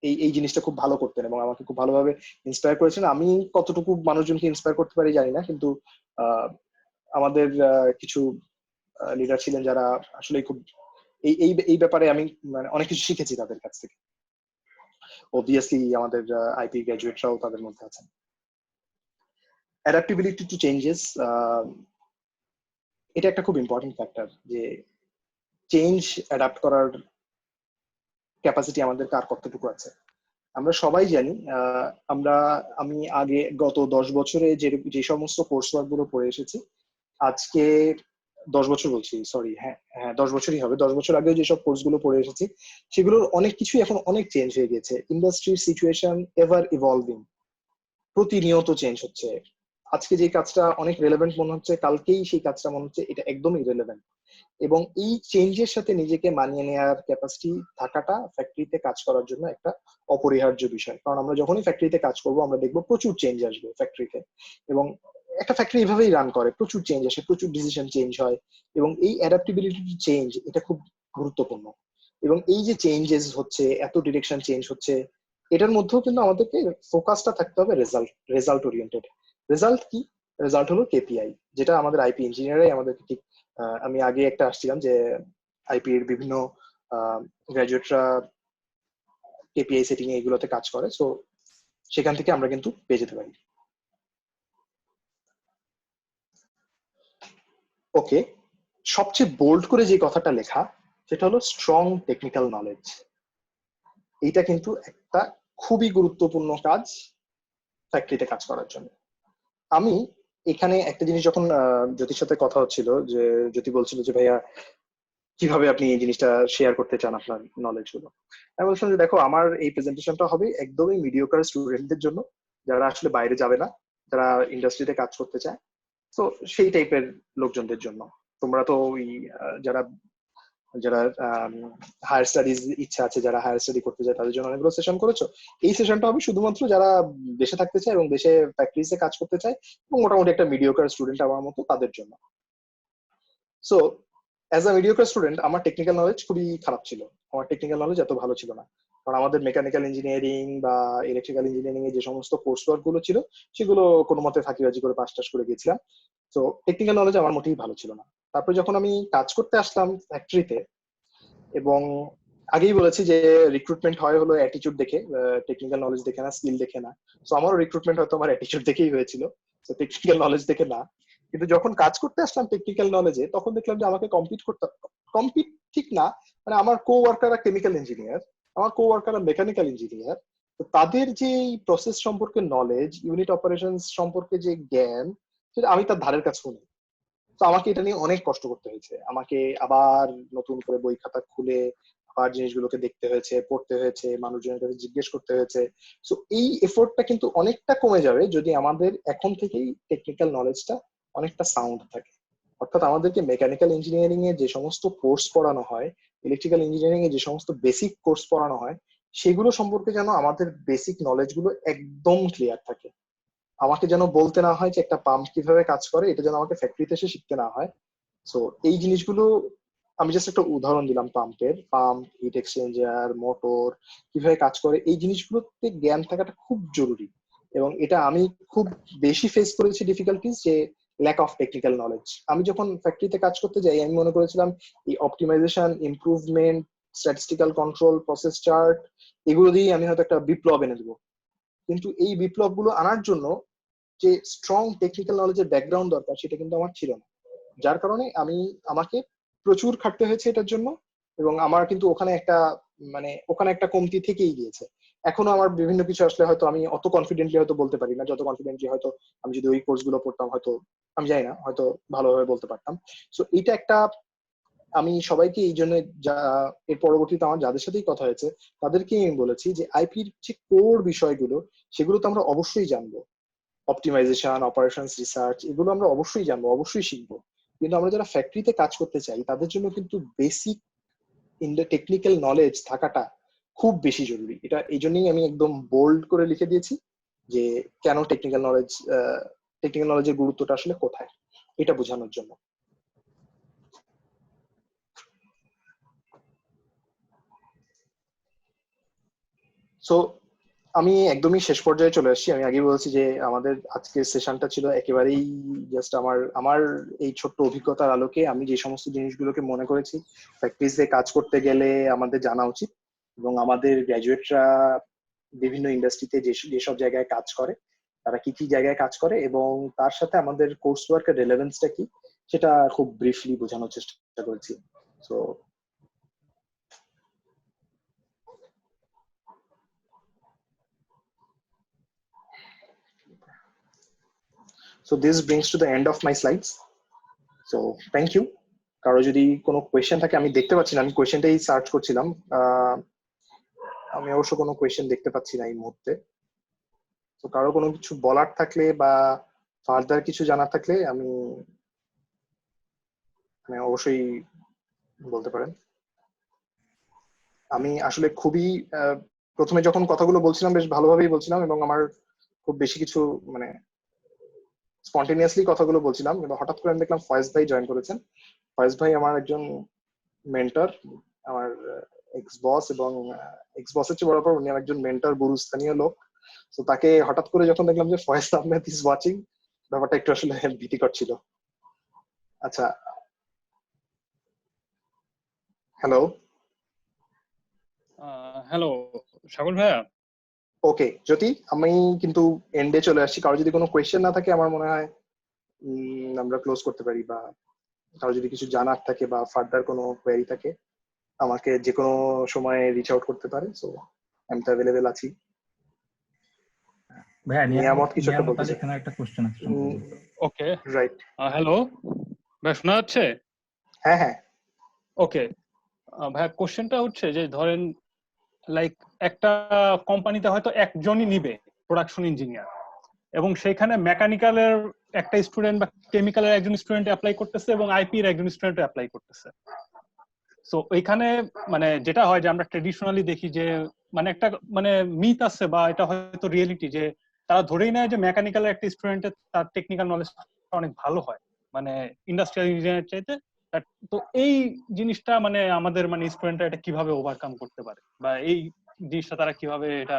এই এই জিনিসটা খুব ভালো করতেন এবং আমাকে খুব ভালোভাবে ইন্সপায়ার করেছেন। আমি কতটুকু মানুষজনকে ইন্সপায়ার করতে পারি জানি না, কিন্তু আমাদের কিছু লিডার ছিলেন যারা আসলে খুব এই এই এই ব্যাপারে আমি মানে অনেক কিছু শিখেছি তাদের কাছ থেকে। অবভিয়াসলি আমাদের আইপি গ্রাজুয়েটরাও তাদের মধ্যে আছেন। অ্যাডাপ্টিবিলিটি টু চেঞ্জেস, এটা একটা খুব ইম্পর্টেন্ট ফ্যাক্টর, যে চেঞ্জ অ্যাডাপ্ট করার ক্যাপাসিটি আমাদের কার কতটুকু আছে। আমরা সবাই জানি, আমি আগে গত 10 বছরে যে সমস্ত কোর্স ওয়ার্ক গুলো পড়ে এসেছি, আজকে 10 বছর বলছি, সরি, হ্যাঁ হ্যাঁ 10 বছরই হবে, 10 বছর আগে যেসব কোর্স গুলো পড়ে এসেছি সেগুলোর অনেক কিছুই এখন অনেক চেঞ্জ হয়ে গেছে। ইন্ডাস্ট্রির সিচুয়েশন এভার ইভলভিং, প্রতিনিয়ত চেঞ্জ হচ্ছে। আজকে যে কাজটা অনেক রেলেভেন্ট মনে হচ্ছে, কালকেই সেই কাজটা মনে হচ্ছে এটা একদমই রেলেভেন্ট। এবং এই চেঞ্জের সাথে নিজেকে মানিয়ে নেওয়ার ক্যাপাসিটি থাকাটা ফ্যাক্টরিতে কাজ করার জন্য একটা অপরিহার্য বিষয়। কারণ আমরা যখনই ফ্যাক্টরিতে কাজ করব আমরা দেখবো প্রচুর চেঞ্জ আসবে ফ্যাক্টরিতে, এবং একটা ফ্যাক্টরি এভাবেই রান করে, প্রচুর চেঞ্জ আসে, প্রচুর ডিসিশন চেঞ্জ হয়, এবং এই অ্যাডাপ্টিবিলিটি টু চেঞ্জ এটা খুব গুরুত্বপূর্ণ। এবং এই যে চেঞ্জেস হচ্ছে, এত ডিরেকশন চেঞ্জ হচ্ছে, এটার মধ্যেও কিন্তু আমাদেরকে ফোকাসটা থাকতে হবে রেজাল্ট ওরিয়েন্টেড। রেজাল্ট কি? রেজাল্ট হলো কেপিআই, যেটা আমাদের আইপি ইঞ্জিনিয়ারাই আমাদেরকে ঠিক আমি আগে একটা আসছিলাম যে আইপি এর বিভিন্ন গ্রাজুয়েটরা কেপিআই সেটিং এগুলোতে কাজ করে, সো সেখান থেকে আমরা কিন্তু পেয়ে যেতে পারি। ওকে, সবচেয়ে বোল্ড করে যে কথাটা লেখা সেটা হলো স্ট্রং টেকনিক্যাল নলেজ। এইটা কিন্তু একটা খুবই গুরুত্বপূর্ণ কাজ ফ্যাক্টরিতে কাজ করার জন্য। আমি এখানে একটা জিনিস, যখন জ্যোতির সাথে কথা হচ্ছিল, যে জ্যোতি বলছিল যে ভাইয়া কিভাবে আপনি এই জিনিসটা শেয়ার করতে চান আপনার নলেজ গুলো, আমি বলছিলাম যে দেখো, আমার এই প্রেজেন্টেশনটা হবে একদমই মিডিওকার স্টুডেন্টদের জন্য, যারা আসলে বাইরে যাবে না, যারা ইন্ডাস্ট্রিতে কাজ করতে চায়, তো সেই টাইপের লোকজনদের জন্য। তোমরা তো ওই যারা যারা হায়ার স্টাডিজ ইচ্ছা আছে, যারা হায়ার স্টাডি করতে চায়, তাদের জন্য অনেকগুলো সেশন করেছো। এই সেশনটা হবে শুধুমাত্র যারা দেশে থাকতে চায় এবং দেশে ফ্যাক্টরিজে কাজ করতে চায় এবং মোটামুটি একটা মিডিওকার স্টুডেন্ট আমার মতো, তাদের জন্য। So as a mediocre student আমার টেকনিক্যাল নলেজ খুবই খারাপ ছিল, আমার টেকনিক্যাল নলেজ এত ভালো ছিল না। কারণ আমাদের মেকানিক্যাল ইঞ্জিনিয়ারিং বা ইলেকট্রিক্যাল ইঞ্জিনিয়ারিং এ যে সমস্ত কোর্স ওয়ার্ক গুলো ছিল সেগুলো কোনো মতে ফাঁকিবাজি করে পাস টাস করে গেছিলাম। তো টেকনিক্যাল নলেজ আমার মোটেই ভালো ছিল না। তারপরে যখন আমি কাজ করতে আসলাম ফ্যাক্টরিতে, এবং আগেই বলেছি যে রিক্রুটমেন্ট হয় হলো অ্যাটিটিউড দেখে, টেকনিক্যাল নলেজ দেখে না, স্কিল দেখে না। তো আমারও রিক্রুটমেন্ট হয়তো আমার অ্যাটিটিউড দেখেই হয়েছিল, তো টেকনিক্যাল নলেজ দেখে না। কিন্তু যখন কাজ করতে আসলাম টেকনিক্যাল নলেজে, তখন দেখলাম যে আমাকে কম্পিট ঠিক না, মানে আমার কো ওয়ার্কাররা কেমিক্যাল ইঞ্জিনিয়ার, আমার কো ওয়ার্কাররা মেকানিক্যাল ইঞ্জিনিয়ার, তো তাদের যে প্রসেস সম্পর্কে নলেজ, ইউনিট অপারেশন সম্পর্কে যে জ্ঞান, সেটা আমি তার ধারের কাছে নেই। তো আমাকে এটা নিয়ে অনেক কষ্ট করতে হয়েছে, আমাকে আবার নতুন করে বই খাতা খুলে আবার জিনিসগুলোকে দেখতে হয়েছে, পড়তে হয়েছে, মানুষজনের কাছে জিজ্ঞেস করতে হয়েছে। সো এই এফোর্টটা কিন্তু অনেকটা কমে যাবে যদি আমাদের এখন থেকেই টেকনিক্যাল নলেজটা অনেকটা সাউন্ড থাকে। অর্থাৎ আমাদেরকে মেকানিক্যাল ইঞ্জিনিয়ারিং এ যে সমস্ত কোর্স পড়ানো হয়, ইলেকট্রিক্যাল ইঞ্জিনিয়ারিং এ যে সমস্ত বেসিক কোর্স পড়ানো হয়, সেগুলো সম্পর্কে যেন আমাদের বেসিক নলেজ গুলো একদম ক্লিয়ার থাকে। আমাকে যেন বলতে না হয় যে একটা পাম্প কিভাবে কাজ করে, এটা যেন আমাকে ফ্যাক্টরিতে এসে শিখতে না হয়। সো এই জিনিসগুলো, আমি জাস্ট একটা উদাহরণ দিলাম, পাম্প, হিট এক্সচেঞ্জার, মোটর কিভাবে কাজ করে, এই জিনিসগুলোতে জ্ঞান থাকাটা খুব জরুরি। এবং এটা আমি খুব বেশি ফেস করেছি ডিফিকাল্টিস, যে ল্যাক অফ টেকনিক্যাল নলেজ। আমি যখন ফ্যাক্টরিতে কাজ করতে যাই আমি মনে করেছিলাম এই optimization, improvement, statistical control, process chart, এগুলো দিয়েই আমি হয়তো একটা বিপ্লব এনে দেবো। কিন্তু এই বিপ্লব গুলো আনার জন্য যে স্ট্রং টেকনিক্যাল নলেজের ব্যাকগ্রাউন্ড দরকার সেটা কিন্তু আমার ছিল না। যার কারণে আমাকে প্রচুর খাটতে হয়েছে এটার জন্য, এবং আমার কিন্তু ওখানে একটা কমতি থেকেই গিয়েছে। এখনো আমার বিভিন্ন কিছু আসলে হয়তো আমি অত কনফিডেন্টলি হয়তো বলতে পারি না যত কনফিডেন্টলি হয়তো আমি যদি ওই কোর্স গুলো পড়তাম, হয়তো আমি জানি না, হয়তো ভালোভাবে বলতে পারতাম। সো এটা একটা, আমি সবাইকে এই জন্য, যা এর পরবর্তীতে আমার যাদের সাথেই কথা হয়েছে তাদেরকে আমি বলেছি যে আইপির যে কোর বিষয়গুলো সেগুলো তো আমরা অবশ্যই জানবো, অপটিমাইজেশন, অপারেশনস, রিসার্চ, এগুলো আমরা অবশ্যই জানবো, অবশ্যই শিখবো। কিন্তু আমরা যারা ফ্যাক্টরিতে কাজ করতে চাই তাদের জন্য কিন্তু basic in the technical knowledge থাকাটা খুব বেশি জরুরি। এটা এই জন্যই আমি একদম বোল্ড করে লিখে দিয়েছি যে কেন টেকনিক্যাল নলেজের গুরুত্বটা আসলে কোথায়, এটা বোঝানোর জন্য। সো আমি একদমই শেষ পর্যায়ে চলে আসছি। আমি আগে বলছি যে আমাদের আজকের সেশনটা ছিল একেবারেই জাস্ট আমার আমার এই ছোট্ট অভিজ্ঞতার আলোকে আমি যে সমস্ত জিনিসগুলোকে মনে করেছি ফ্যাক্টরিজে কাজ করতে গেলে আমাদের জানা উচিত, এবং আমাদের গ্র্যাজুয়েটরা বিভিন্ন ইন্ডাস্ট্রিতে যেসব জায়গায় কাজ করে, তারা কি কি জায়গায় কাজ করে এবং তার সাথে আমাদের কোর্স ওয়ার্কের রেলেভেন্সটা কি, সেটা খুব ব্রিফলি বোঝানোর চেষ্টা করেছি। So this brings to the end of my slides. So thank you. কারো যদি কোনো কোয়েশ্চেন থাকে, আমি দেখতে পাচ্ছি না, আমি কোয়েশ্চেনটাই সার্চ করছিলাম, আমি অবশ্য কোনো কোয়েশ্চেন দেখতে পাচ্ছি না এই মুহূর্তে। তো কারো কোনো কিছু বলার থাকলে বা ফার্দার কিছু জানার থাকলে আমি অবশ্যই বলতে পারেন। আমি আসলে খুবই প্রথমে যখন কথাগুলো বলছিলাম বেশ ভালোভাবেই বলছিলাম, এবং আমার খুব বেশি কিছু মানে স্পন্টেনিয়াসলি কথাগুলো বলছিলাম, কিন্তু হঠাৎ করে আমি দেখলাম ফয়েজ ভাই জয়েন করেছেন। ফয়েজ ভাই আমার একজন মেন্টর, আমার এক্স বস, এবং এক্স বসের চেয়ে বড় ব্যাপার উনি আমার একজন মেন্টর, গুরুস্থানীয় লোক। তো তাকে হঠাৎ করে যখন দেখলাম যে ফয়েজ আহমেদ ইজ ওয়াচিং, ব্যাপারটা একটু আসলে ভীতিকর ছিল। আচ্ছা, হ্যালো। হ্যালো সাগর ভাইয়া। ওকে জ্যোতি, আমি কিন্তু এন্ডে চলে আসছি। কারো যদি কোনো কোয়েশ্চেন না থাকে আমার মনে হয় আমরা ক্লোজ করতে পারি, বা কারো যদি কিছু জানার থাকে বা ফার্দার কোনো কোয়েরি থাকে আমাকে যে কোনো সময় রিচ আউট করতে পারে। সো আমি তো অ্যাভেলেবেল আছি। ভাইয়া নিয়ামত কিছু একটা নিয়ামত বলতে আলী চাই। খানের একটা কোশ্চেন আছে সম্ভবত। ওকে, রাইট। হ্যালো ভাই, শোনা যাচ্ছে? হ্যাঁ হ্যাঁ। ওকে ভাইয়া, কোশ্চেনটা হচ্ছে যে ধরেন লাইক একটা কোম্পানিতে হয়তো একজনই নিবে প্রোডাকশন ইঞ্জিনিয়ার, এবং সেখানে মেকানিক্যালের একটা স্টুডেন্ট বা কেমিক্যালের একজন স্টুডেন্ট অ্যাপ্লাই করতেছে এবং আইপির একজন স্টুডেন্ট অ্যাপ্লাই করতেছে। সো ওইখানে মানে যেটা হয় যে আমরা ট্রেডিশনালি দেখি যে মানে একটা মানে মিথ আছে বা এটা হয়তো রিয়েলিটি, যে তারা ধরেই নেয় যে মেকানিক্যালের একটা স্টুডেন্টের তার টেকনিক্যাল নলেজ অনেক ভালো হয় মানে ইন্ডাস্ট্রিয়াল ইঞ্জিনিয়ার চাইতে। তো এই জিনিসটা মানে আমাদের মানে স্টুডেন্টরা এটা কিভাবে ওভারকাম করতে পারে, বা এই জিনিসটা তারা কিভাবে এটা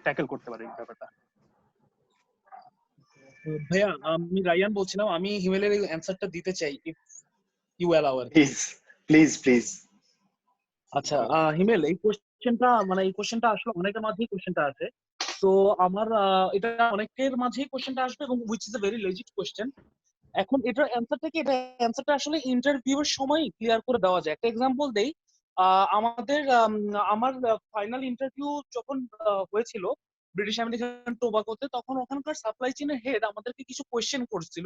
ট্যাকেল করতে পারে এই ব্যাপারটা? ভাইয়া, আমি রায়ান বলছিলাম। আমি হিমেলের এই অ্যানসারটা দিতে চাই, ইফ ইউ অ্যালাউ আর কি। Please please please. আচ্ছা, হিমেল, এই কোশ্চেনটা আসলে অনেকের মাঝেই কোশ্চেনটা আছে। তো আমার এটা অনেকের মাঝেই কোশ্চেনটা আসবে, এবং which is a very legit question. এখন এটার অ্যান্সারটা আসলে ইন্টারভিউ এর সময় ক্লিয়ার করে দেওয়া যায়। একটা এক্সাম্পল দেই। আমার ফাইনাল ইন্টারভিউ যখন হয়েছিল ব্রিটিশ আমেরিকান টোবাকোতে, তখন ওখানকার সাপ্লাই চেইনের হেড আমাদেরকে কিছু কোয়েশ্চেন করছিল,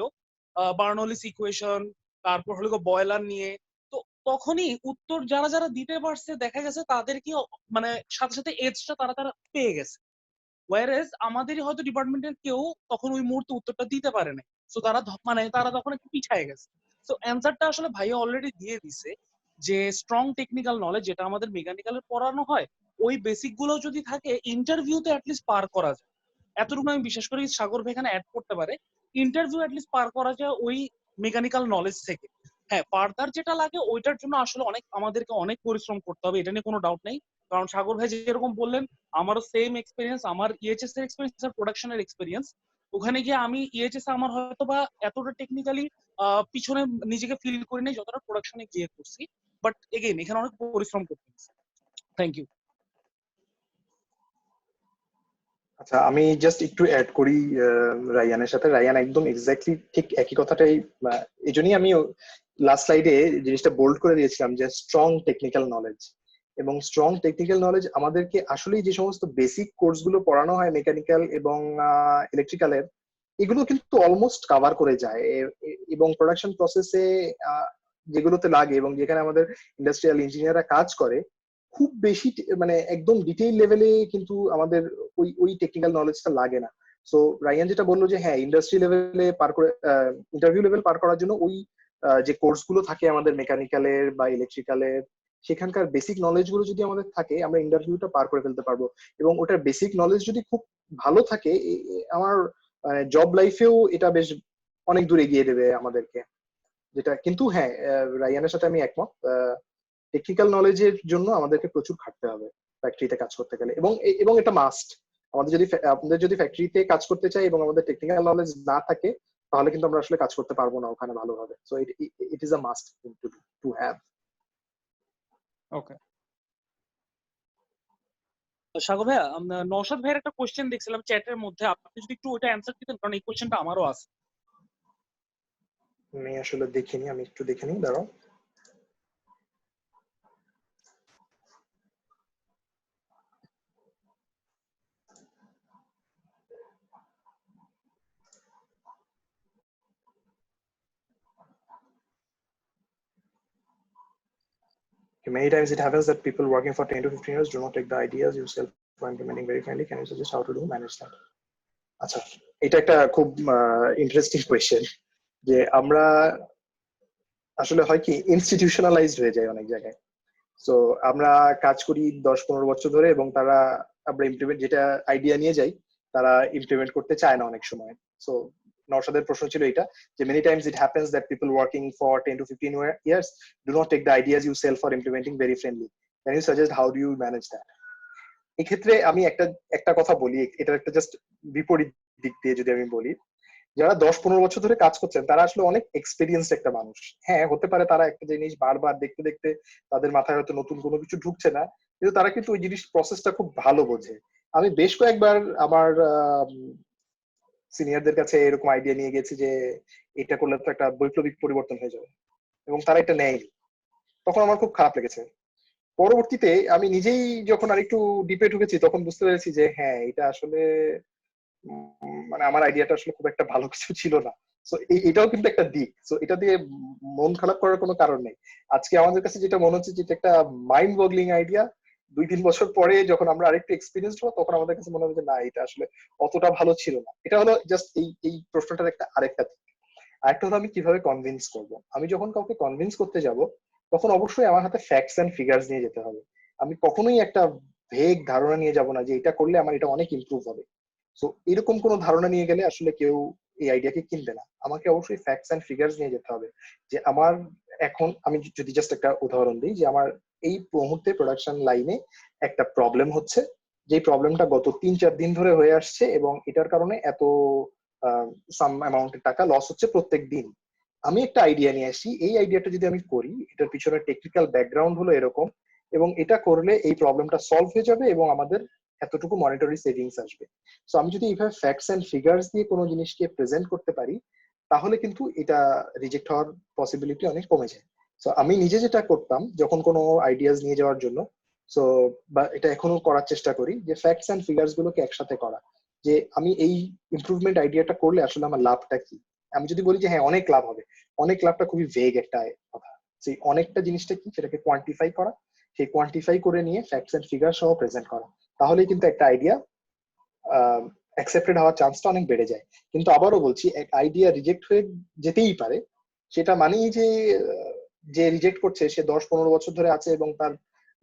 বার্নলিস ইকুয়েশন, তারপর হলো বয়লার নিয়ে। তো তখনই উত্তর যারা যারা দিতে পারছে দেখা গেছে তাদের কি মানে সাথে সাথে এজটা তারা তারা পেয়ে গেছে। ওয়ারেজ আমাদেরই হয়তো ডিপার্টমেন্টের কেউ তখন ওই মুহূর্তে উত্তরটা দিতে পারে না। সো তারা তখন একটু পিছায় গেছে। সো অ্যান্সারটা আসলে ভাইয়া অলরেডি দিয়ে দিছে, যে স্ট্রং টেকনিক্যাল নলেজ যেটা আমাদের মেকানিক্যালের পড়ানো হয়, ওই বেসিক গুলো যদি থাকে ইন্টারভিউতে অ্যাটলিস্ট পার করা যায়। এতটুকু আমি বিশেষ করে সাগর ভাই এখানে অ্যাড করতে পারে, ইন্টারভিউ অ্যাটলিস্ট পার করা যায় ওই মেকানিক্যাল নলেজ থেকে। হ্যাঁ, ফার্দার যেটা লাগে ওইটার জন্য আসলে আমাদেরকে অনেক পরিশ্রম করতে হবে, এটা নিয়ে কোনো ডাউট নেই। কারণ সাগর ভাই যেরকম বললেন, আমারও সেম এক্সপিরিয়েন্স, আমার ইএইচএস এর এক্সপিরিয়েন্স আর প্রোডাকশনের এক্সপিরিয়েন্স। ওখানে গিয়ে আমি ইএইচএস আমার হয়তো বা এতটা টেকনিক্যালি পিছনে নিজেকে ফিল করি নাই যতটা প্রোডাকশনে গিয়ে করছি। বাট এগেইন এখানে অনেক পরিশ্রম করতে হয়েছে। Thank you. আচ্ছা, আমি জাস্ট একটু অ্যাড করি রায়ানের সাথে। রায়ান একদম এক্স্যাক্টলি ঠিক একই কথাটাই, এই জন্যই আমি লাস্ট স্লাইডে জিনিসটা বোল্ড করে দিয়েছিলাম যে স্ট্রং টেকনিক্যাল নলেজ। এবং স্ট্রং টেকনিক্যাল নলেজ আমাদেরকে আসলেই যে সমস্ত বেসিক কোর্সগুলো পড়ানো হয় মেকানিক্যাল এবং ইলেকট্রিক্যালের, এগুলো কিন্তু অলমোস্ট কাভার করে যায়। এবং প্রোডাকশন প্রসেসে যেগুলোতে লাগে এবং যেখানে আমাদের ইন্ডাস্ট্রিয়াল ইঞ্জিনিয়াররা কাজ করে, খুব বেশি মানে একদম ডিটেইল লেভেলে কিন্তু আমাদের ওই টেকনিক্যাল নলেজটা লাগে না। সো রায়ান যেটা বললো যে হ্যাঁ, ইন্ডাস্ট্রি লেভেলে পার করে, ইন্টারভিউ লেভেল পার করার জন্য ওই যে কোর্সগুলো থাকে আমাদের মেকানিক্যালের বা ইলেকট্রিক্যালের, সেখানকার বেসিক নলেজ গুলো যদি আমাদের থাকে, আমরা ইন্টারভিউটা পার করে ফেলতে পারবো। এবং ওটার বেসিক নলেজ যদি খুব ভালো থাকে, আমার জব লাইফেও এটা বেশ অনেক দূর এগিয়ে দেবে আমাদেরকে। যেটা কিন্তু হ্যাঁ, রায়ানের সাথে আমি একমত, টেকনিক্যাল নলেজের জন্য আমাদেরকে প্রচুর খাটতে হবে ফ্যাক্টরিতে কাজ করতে গেলে। এবং এটা মাস্ট। আমাদের যদি ফ্যাক্টরিতে কাজ করতে চাই এবং আমাদের টেকনিক্যাল নলেজ না থাকে, তাহলে কিন্তু আমরা আসলে কাজ করতে পারবো না ওখানে ভালোভাবে। So it is a must to have. Okay, Sagar ভাইয়া, নওশাদ ভাইয়ের একটা কোশ্চেন দেখছিলাম চ্যাটের মধ্যে, আপনি যদি একটু ওইটা অ্যান্সার দিতেন, কারণ এই কোশ্চেনটা আমারও আছে। আমি আসলে দেখিনি, আমি একটু দেখে নিই, দাঁড়াও। Many times it happens that people working for 10 to 15 years do not take the ideas you self for implementing very friendly. Can you suggest how to do manage that? আচ্ছা, এটা একটা খুব ইন্টারেস্টিং কোয়েশ্চেন। যে আমরা আসলে হয় কি, institutionalised হয়ে যায় অনেক জায়গায়। সো আমরা কাজ করি 10-15 বছর ধরে, এবং আমরা ইমপ্লিমেন্ট যেটা আইডিয়া নিয়ে যাই, তারা ইমপ্লিমেন্ট করতে চায় না অনেক সময়। সো নওশাদের প্রশ্ন ছিল এটা, যে many times it happens that people working for 10 to 15 years do not take the ideas you sell for implementing very friendly. Can you suggest how do you manage that? এক্ষেত্রে আমি একটা কথা বলি, এটার একটা জাস্ট বিপরীত দিক দিয়ে যদি আমি বলি, যারা 10-15 বছর ধরে কাজ করছেন তারা আসলে অনেক এক্সপিরিয়েন্স একটা মানুষ। হ্যাঁ, হতে পারে তারা একটা জিনিস বারবার দেখতে দেখতে তাদের মাথায় হয়তো নতুন কোনো কিছু ঢুকছে না, কিন্তু তারা কিন্তু ওই জিনিস প্রসেসটা খুব ভালো বোঝে। আমি বেশ কয়েকবার আমার সিনিয়রদের কাছে এরকম আইডিয়া নিয়ে গেছি যে এটা করলে তো একটা বৈপ্লবিক পরিবর্তন হয়ে যাবে, এবং তারা এটা নেয়নি। তখন আমার খুব খারাপ লেগেছে। পরবর্তীতে আমি নিজেই যখন আরেকটু ডিপে ঢুকেছি, তখন বুঝতে পেরেছি যে হ্যাঁ, এটা আসলে মানে আমার আইডিয়াটা আসলে খুব একটা ভালো কিছু ছিল না। সো এটাও কিন্তু একটা দিক। সো এটা দিয়ে মন খারাপ করার কোনো কারণ নেই। আজকে আমাদের কাছে যেটা মনে হচ্ছে, যেটা একটা মাইন্ড বগলিং আইডিয়া, 2-3 বছর পরে যখন আমরা আরেকটু এক্সপিরিয়েন্স হবো, তখন আমাদের কাছে মনে হবে যে না, এটা আসলে অতটা ভালো ছিল না। এটা হলো জাস্ট এই প্রশ্নটার একটা আরেকটা দিক। আরেকটা হলো আমি কিভাবে কনভিন্স করব। আমি যখন কাউকে কনভিন্স করতে যাব, তখন অবশ্যই আমার হাতে ফ্যাক্টস এন্ড ফিগার্স নিয়ে যেতে হবে। আমি কখনোই একটা ভেগ ধারণা নিয়ে যাব না যে এটা করলে আমার এটা অনেক ইমপ্রুভ হবে। সো এরকম কোনো ধারণা নিয়ে গেলে আসলে কেউ এই আইডিয়াকে কিনবে না। আমাকে অবশ্যই ফ্যাক্টস এন্ড ফিগার্স নিয়ে যেতে হবে। যে আমার এখন, আমি যদি জাস্ট একটা উদাহরণ দিই, যে আমার এই মুহূর্তে প্রোডাকশন লাইনে একটা প্রবলেম হচ্ছে, যে প্রবলেমটা গত 3-4 দিন ধরে হয়ে আসছে, এবং এটার কারণে এত সাম অ্যামাউন্টের টাকা লস হচ্ছে প্রত্যেক দিন। আমি একটা আইডিয়া নিয়ে আসি, এই আইডিয়াটা যদি আমি করি, এটার পিছনে টেকনিক্যাল ব্যাকগ্রাউন্ড হলো এরকম, এবং এটা করলে এই প্রবলেমটা সলভ হয়ে যাবে এবং আমাদের এতটুকু মনিটরি সেভিংস আসবে। সো আমি যদি এইভাবে ফ্যাক্টস এন্ড ফিগার্স দিয়ে কোনো জিনিসকে প্রেজেন্ট করতে পারি, তাহলে কিন্তু এটা রিজেক্ট হওয়ার পসিবিলিটি অনেক কমে যায়। সো আমি নিজে যেটা করতাম যখন কোনো আইডিয়াস নিয়ে যাওয়ার জন্য, সো বা এটা এখনো করার চেষ্টা করি, যে ফ্যাক্টস এন্ড ফিগার্স গুলোকে একসাথে করা। যে আমি এই ইমপ্রুভমেন্ট আইডিয়াটা করলে আসলে আমার লাভটা কি। আমি যদি বলি যে হ্যাঁ, অনেক লাভ হবে, অনেক লাভটা খুবই ভেগ একটা কথা। সেই অনেকটা জিনিসটা কি, সেটাকে কোয়ান্টিফাই করা, সেই কোয়ান্টিফাই করে নিয়ে ফ্যাক্টস এন্ড ফিগার সহ প্রেজেন্ট করা, তাহলেই কিন্তু একটা আইডিয়া অ্যাকসেপ্টেড হওয়ার চান্সটা অনেক বেড়ে যায়। কিন্তু আবারও বলছি, এক আইডিয়া রিজেক্ট হয়ে যেতেই পারে। সেটা মানেই যে রিজেক্ট করছে সে 10-15 বছর ধরে আছে এবং তার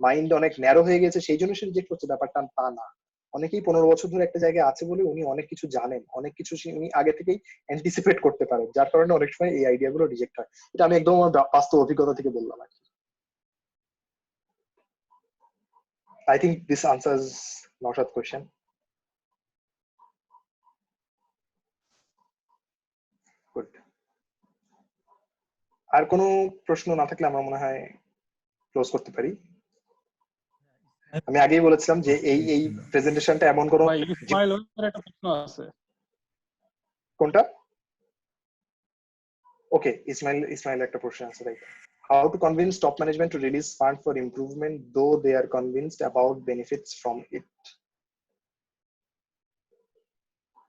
মাইন্ড অনেক ন্যারো হয়ে গেছে, সেই জন্য সে রিজেক্ট করছে, ব্যাপারটা তা না। অনেকেই 15 বছর ধরে একটা জায়গায় আছে বলে উনি অনেক কিছু জানেন, অনেক কিছু উনি আগে থেকেই অ্যান্টিসিপেট করতে পারেন, যার কারণে অনেক সময় এই আইডিয়া গুলো রিজেক্ট হয়। এটা আমি একদম আমার বাস্তব অভিজ্ঞতা থেকে বললাম আর কি। I think this answers Naushad's question. আর কোনো প্রশ্ন না থাকলে আমরা মনে হয় ক্লোজ করতে পারি। আমি আগেই বলেছিলাম যে এই প্রেজেন্টেশনটা এমন কোনো ভাই ইসমাইল ভাইয়ের একটা প্রশ্ন আছে। কোনটা? ওকে, ইসমাইল একটা প্রশ্ন আছে, right. How to convince top management to release fund for improvement though they are convinced about benefits from it?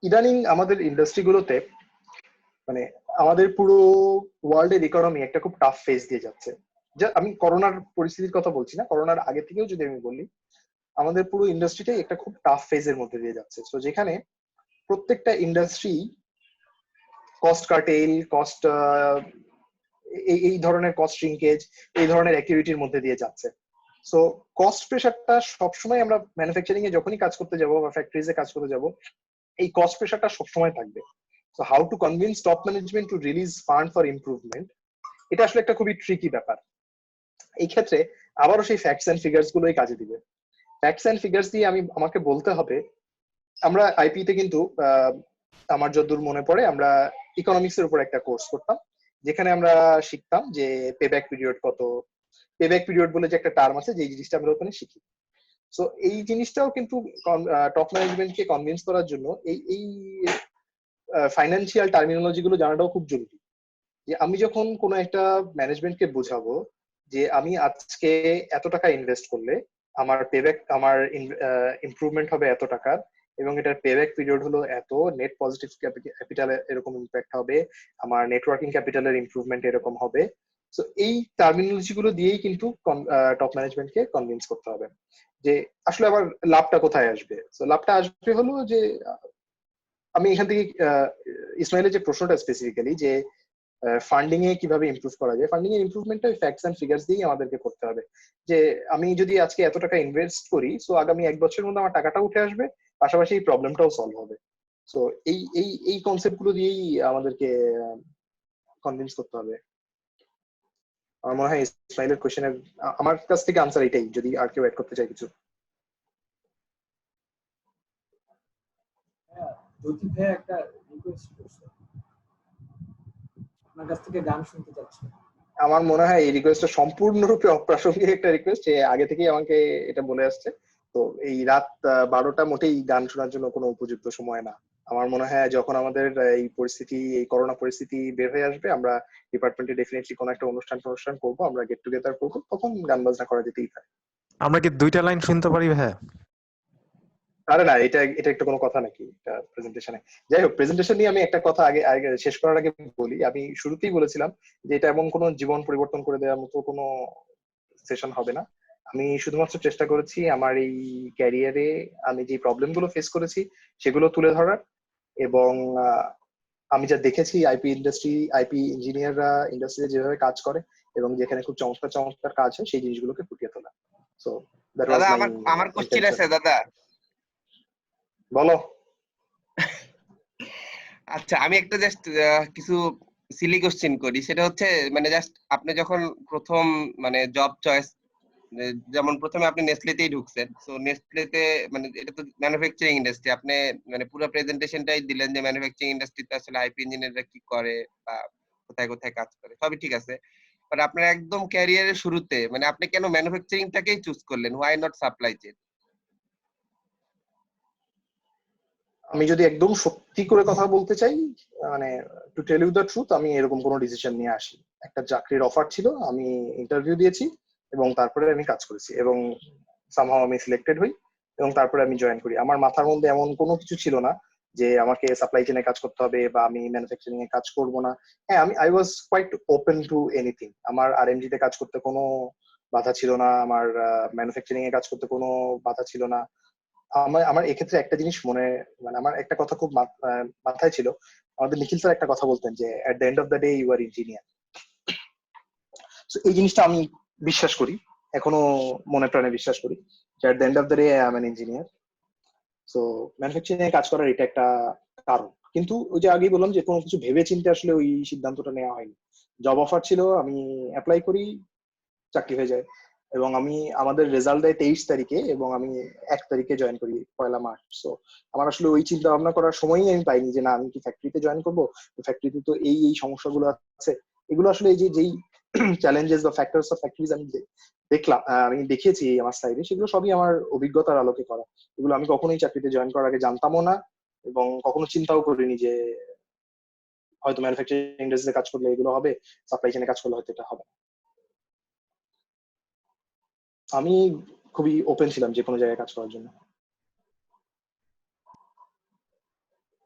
ইদানিং আমাদের ইন্ডাস্ট্রিগুলোতে মানে আমাদের পুরো ওয়ার্ল্ডের ইকোনমি একটা খুব টাফ ফেজ দিয়ে যাচ্ছে। আমি করোনার পরিস্থিতির কথা বলছি না, করোনার আগে থেকেও যদি আমি বলি, আমাদের পুরো ইন্ডাস্ট্রিটাই একটা খুব টাফ ফেজের মধ্যে দিয়ে যাচ্ছে। তো যেখানে প্রত্যেকটা ইন্ডাস্ট্রি কস্ট কাটেল, কস্ট এই ধরনের কস্ট শ্রিঙ্কেজ, এই ধরনের অ্যাক্টিভিটির মধ্যে দিয়ে যাচ্ছে। সো কস্ট প্রেশারটা সবসময় আমরা ম্যানুফ্যাকচারিং এ যখনই কাজ করতে যাব বা ফ্যাক্টরিজে কাজ করতে যাব, এই কস্ট প্রেশারটা সবসময় থাকবে। So how to convince top management to release fund for improvement, এটা আসলে একটা খুবই ট্রিকি ব্যাপার। এই ক্ষেত্রে আবারও সেই ফ্যাক্টস এন্ড ফিগার্স গুলোই কাজে দিবে। ফ্যাক্টস এন্ড ফিগার্স দিয়ে আমাকে বলতে হবে, আমরা আইপি তে কিন্তু আমার যতদূর মনে পড়ে আমরা ইকোনমিক্স এর উপর একটা কোর্স করতাম, যেখানে আমরা শিখতাম যে পেব্যাক পিরিয়ড কত, পেব্যাক পিরিয়ড বলে যে একটা টার্ম আছে, যে জিনিসটা আমরা ওখানে শিখি। সো এই জিনিসটাও কিন্তু টপ ম্যানেজমেন্টকে কনভিন্স করার জন্য এই ফাইন্যান্সিয়াল টার্মিনোলজি গুলো জানাটাও খুব জরুরি। যে আমি যখন কোনো একটা ম্যানেজমেন্টকে বোঝাবো যে আমি আজকে এত টাকা ইনভেস্ট করলে আমার পেব্যাক, আমার ইমপ্রুভমেন্ট হবে এত টাকার, এবং এটার পেব্যাক পিরিয়ড হলো এত, নেট পজিটিভ ক্যাপিটালে এরকম ইম্প্যাক্ট হবে, আমার নেটওয়ার্কিং ক্যাপিটালের ইমপ্রুভমেন্ট এরকম হবে। সো এই টার্মিনোলজি গুলো দিয়েই কিন্তু টপ ম্যানেজমেন্টকে কনভিন্স করতে হবে যে আসলে আবার লাভটা কোথায় আসবে। সো লাভটা আসবে হলো যে আমি এখান থেকে ইসমাইলের যে প্রশ্নটা স্পেসিফিক্যালি যে ফান্ডিং এ কিভাবে ইমপ্রুভ করা যায়, ফান্ডিং এর ইমপ্রুভমেন্টটা ফ্যাক্টস এন্ড ফিগার্স দিয়েই আমাদেরকে করতে হবে। যে আমি যদি আজকে এত টাকা ইনভেস্ট করি, সো আগামী 1 বছরের মধ্যে আমার টাকাটা উঠে আসবে, পাশাপাশি এই প্রবলেমটাও সলভ হবে। সো এই কনসেপ্ট গুলো দিয়েই আমাদেরকে কনভিন্স করতে হবে। আমার মনে হয় ইসমাইলের কোশ্চেনের আমার কাছ থেকে আনসার এটাই, যদি আর কেউ অ্যাড করতে চায় কিছু। জ্যোতি ভাই একটা রিকোয়েস্ট করছে, আপনার কাছ থেকে গান শুনতে চাচ্ছে। আমার মনে হয় এই রিকোয়েস্টটা সম্পূর্ণরূপে অপ্রাসঙ্গিক একটা রিকোয়েস্ট, যে আগে থেকেই আমাকে এটা বলে আসছে। তো এই রাত 12টা মোটেই গান শোনার জন্য কোনো উপযুক্ত সময় না। আমার মনে হয় যখন আমাদের এই পরিস্থিতি, এই করোনা পরিস্থিতি বের হয়ে আসবে, আমরা ডিপার্টমেন্টে ডেফিনেটলি কোনো একটা অনুষ্ঠান করবো, আমরা গেট টুগেদার করবো, তখন গান বাজনা করা যেতেই পারে। আমরা কি 2টা লাইন শুনতে পারি ভাই? আরে না, এটা একটা কোনো কথা নাকি এটা প্রেজেন্টেশনে? যাই হোক, প্রেজেন্টেশন নিয়ে আমি একটা কথা আগে শেষ করার আগে বলি। আমি শুরুতেই বলেছিলাম যে এটা এমন কোনো জীবন পরিবর্তন করে দেওয়ার মতো কোনো সেশন হবে না। আমি শুধুমাত্র চেষ্টা করেছি আমার এই ক্যারিয়ারে আমি যে প্রবলেম গুলো ফেস করেছি সেগুলো তুলে ধরার, এবং আমি যা দেখেছি আইপি ইঞ্জিনিয়াররা ইন্ডাস্ট্রিতে যেভাবে কাজ করে এবং যেখানে খুব চমৎকার চমৎকার কাজ হয়, সেই জিনিসগুলোকে ফুটিয়ে তোলা। সো দ্যাট ওয়াজ দাদা মাই আমার কোশ্চেন আছে দাদা। বলো। আচ্ছা, আমি একটা জাস্ট কিছু সিলি কোশ্চেন করি। সেটা হচ্ছে মানে জাস্ট আপনি যখন প্রথম মানে জব চয়েস, যেমন প্রথমে আপনি নেসলেতেই ঢুকছেন, সো নেসলেতে মানে এটা তো ম্যানুফ্যাকচারিং ইন্ডাস্ট্রি, আপনি মানে পুরো প্রেজেন্টেশনটাই দিলেন যে ম্যানুফ্যাকচারিং ইন্ডাস্ট্রিতে আসলে আইপি ইঞ্জিনিয়াররা কি করে বা কোথায় কোথায় কাজ করে, সবই ঠিক আছে। বাট আপনার একদম ক্যারিয়ারের শুরুতে মানে আপনি কেন ম্যানুফ্যাকচারিংটাকেই চুজ করলেন? Why not supply chain? আমি যদি একদম সত্যি করে কথা বলতে চাই, মানে to tell you the truth, আমি এরকম কোনো ডিসিশন নিয়ে আসি। একটা চাকরির অফার ছিল, আমি ইন্টারভিউ দিয়েছি এবং তারপরে আমি কাজ করেছি এবং সামহাও আমি সিলেক্টেড হই এবং তারপরে আমি জয়েন করি। আমার মাথার মধ্যে এমন কোনো কিছু ছিল না যে আমাকে সাপ্লাই চেইনে কাজ করতে হবে বা আমি ম্যানুফ্যাকচারিং এ কাজ করব না। হ্যাঁ, I was quite open to anything. আমার আরএমজি তে কাজ করতে কোনো বাধা ছিল না, আমার ম্যানুফ্যাকচারিং এ কাজ করতে কোনো বাধা ছিল না। আমার এক্ষেত্রে একটা জিনিস মানে আমার একটা কথা খুব মাথায় ছিল। আমাদের নিখিল স্যার একটা কথা বলতেন যে at the end of the day you are engineer. এই জিনিসটা আমি বিশ্বাস করি, এখনো মনে প্রাণে বিশ্বাস করি যে at the end of the day I am an engineer. So manufacturing এ কাজ করার এটা একটা কারণ। কিন্তু ওই যে আগেই বললাম যে কোনো কিছু ভেবে চিন্তে আসলে ওই সিদ্ধান্তটা নেওয়া হয়নি। জব অফার ছিল, আমি অ্যাপ্লাই করি, চাকরি হয়ে যায় এবং আমাদের রেজাল্ট দেয় 23 তারিখে এবং আমি 1 তারিখে জয়েন করি, 1 মার্চ। সো আমার আসলে ওই চিন্তা ভাবনা করার সময়ই আমি পাইনি যে না আমি কি ফ্যাক্টরিতে জয়েন করবো, ফ্যাক্টরিতে তো এই সমস্যাগুলো আছে, এগুলো আসলে এই যে যেই চ্যালেঞ্জেস বা ফ্যাক্টরস অফ ফ্যাক্টরিজ আমি দেখলাম, আমি দেখিয়েছি আমার স্লাইডে, সেগুলো সবই আমার অভিজ্ঞতার আলোকে করা। এগুলো আমি কখনোই চাকরিতে জয়েন করার আগে জানতামও না, এবং কখনো চিন্তাও করিনি যে হয়তো ম্যানুফ্যাকচারিং ইন্ডাস্ট্রিতে কাজ করলে এগুলো হবে, সাপ্লাই চেনে কাজ করলে হয়তো এটা হবে। আমি খুবই ওপেন ছিলাম যে কোনো জায়গায় কাজ করার জন্য।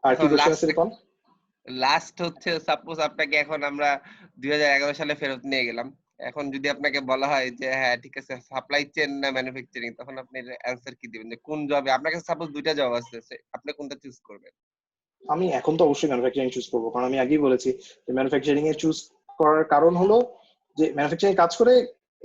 আর কি এখন কোশ্চেন আছে রিপন? লাস্ট হচ্ছে সাপোজ আপনাকে এখন আমরা 2011 সালে ফেরত নিয়ে গেলাম, এখন যদি আপনাকে বলা হয় যে হ্যাঁ ঠিক আছে সাপ্লাই চেন না ম্যানুফ্যাকচারিং, তখন আপনি অ্যানসার কি দিবেন, যে কোন জবে? আপনার কাছে সাপোজ দুইটা জব আছে, আপনি কোনটা চুজ করবেন? আমি এখন তো অবশ্যই ম্যানুফ্যাকচারিং চুজ করবো, কারণ আমি আগেই বলেছি যে ম্যানুফ্যাকচারিং এ চুজ করার কারণ হলো যে ম্যানুফ্যাকচারিং কাজ করে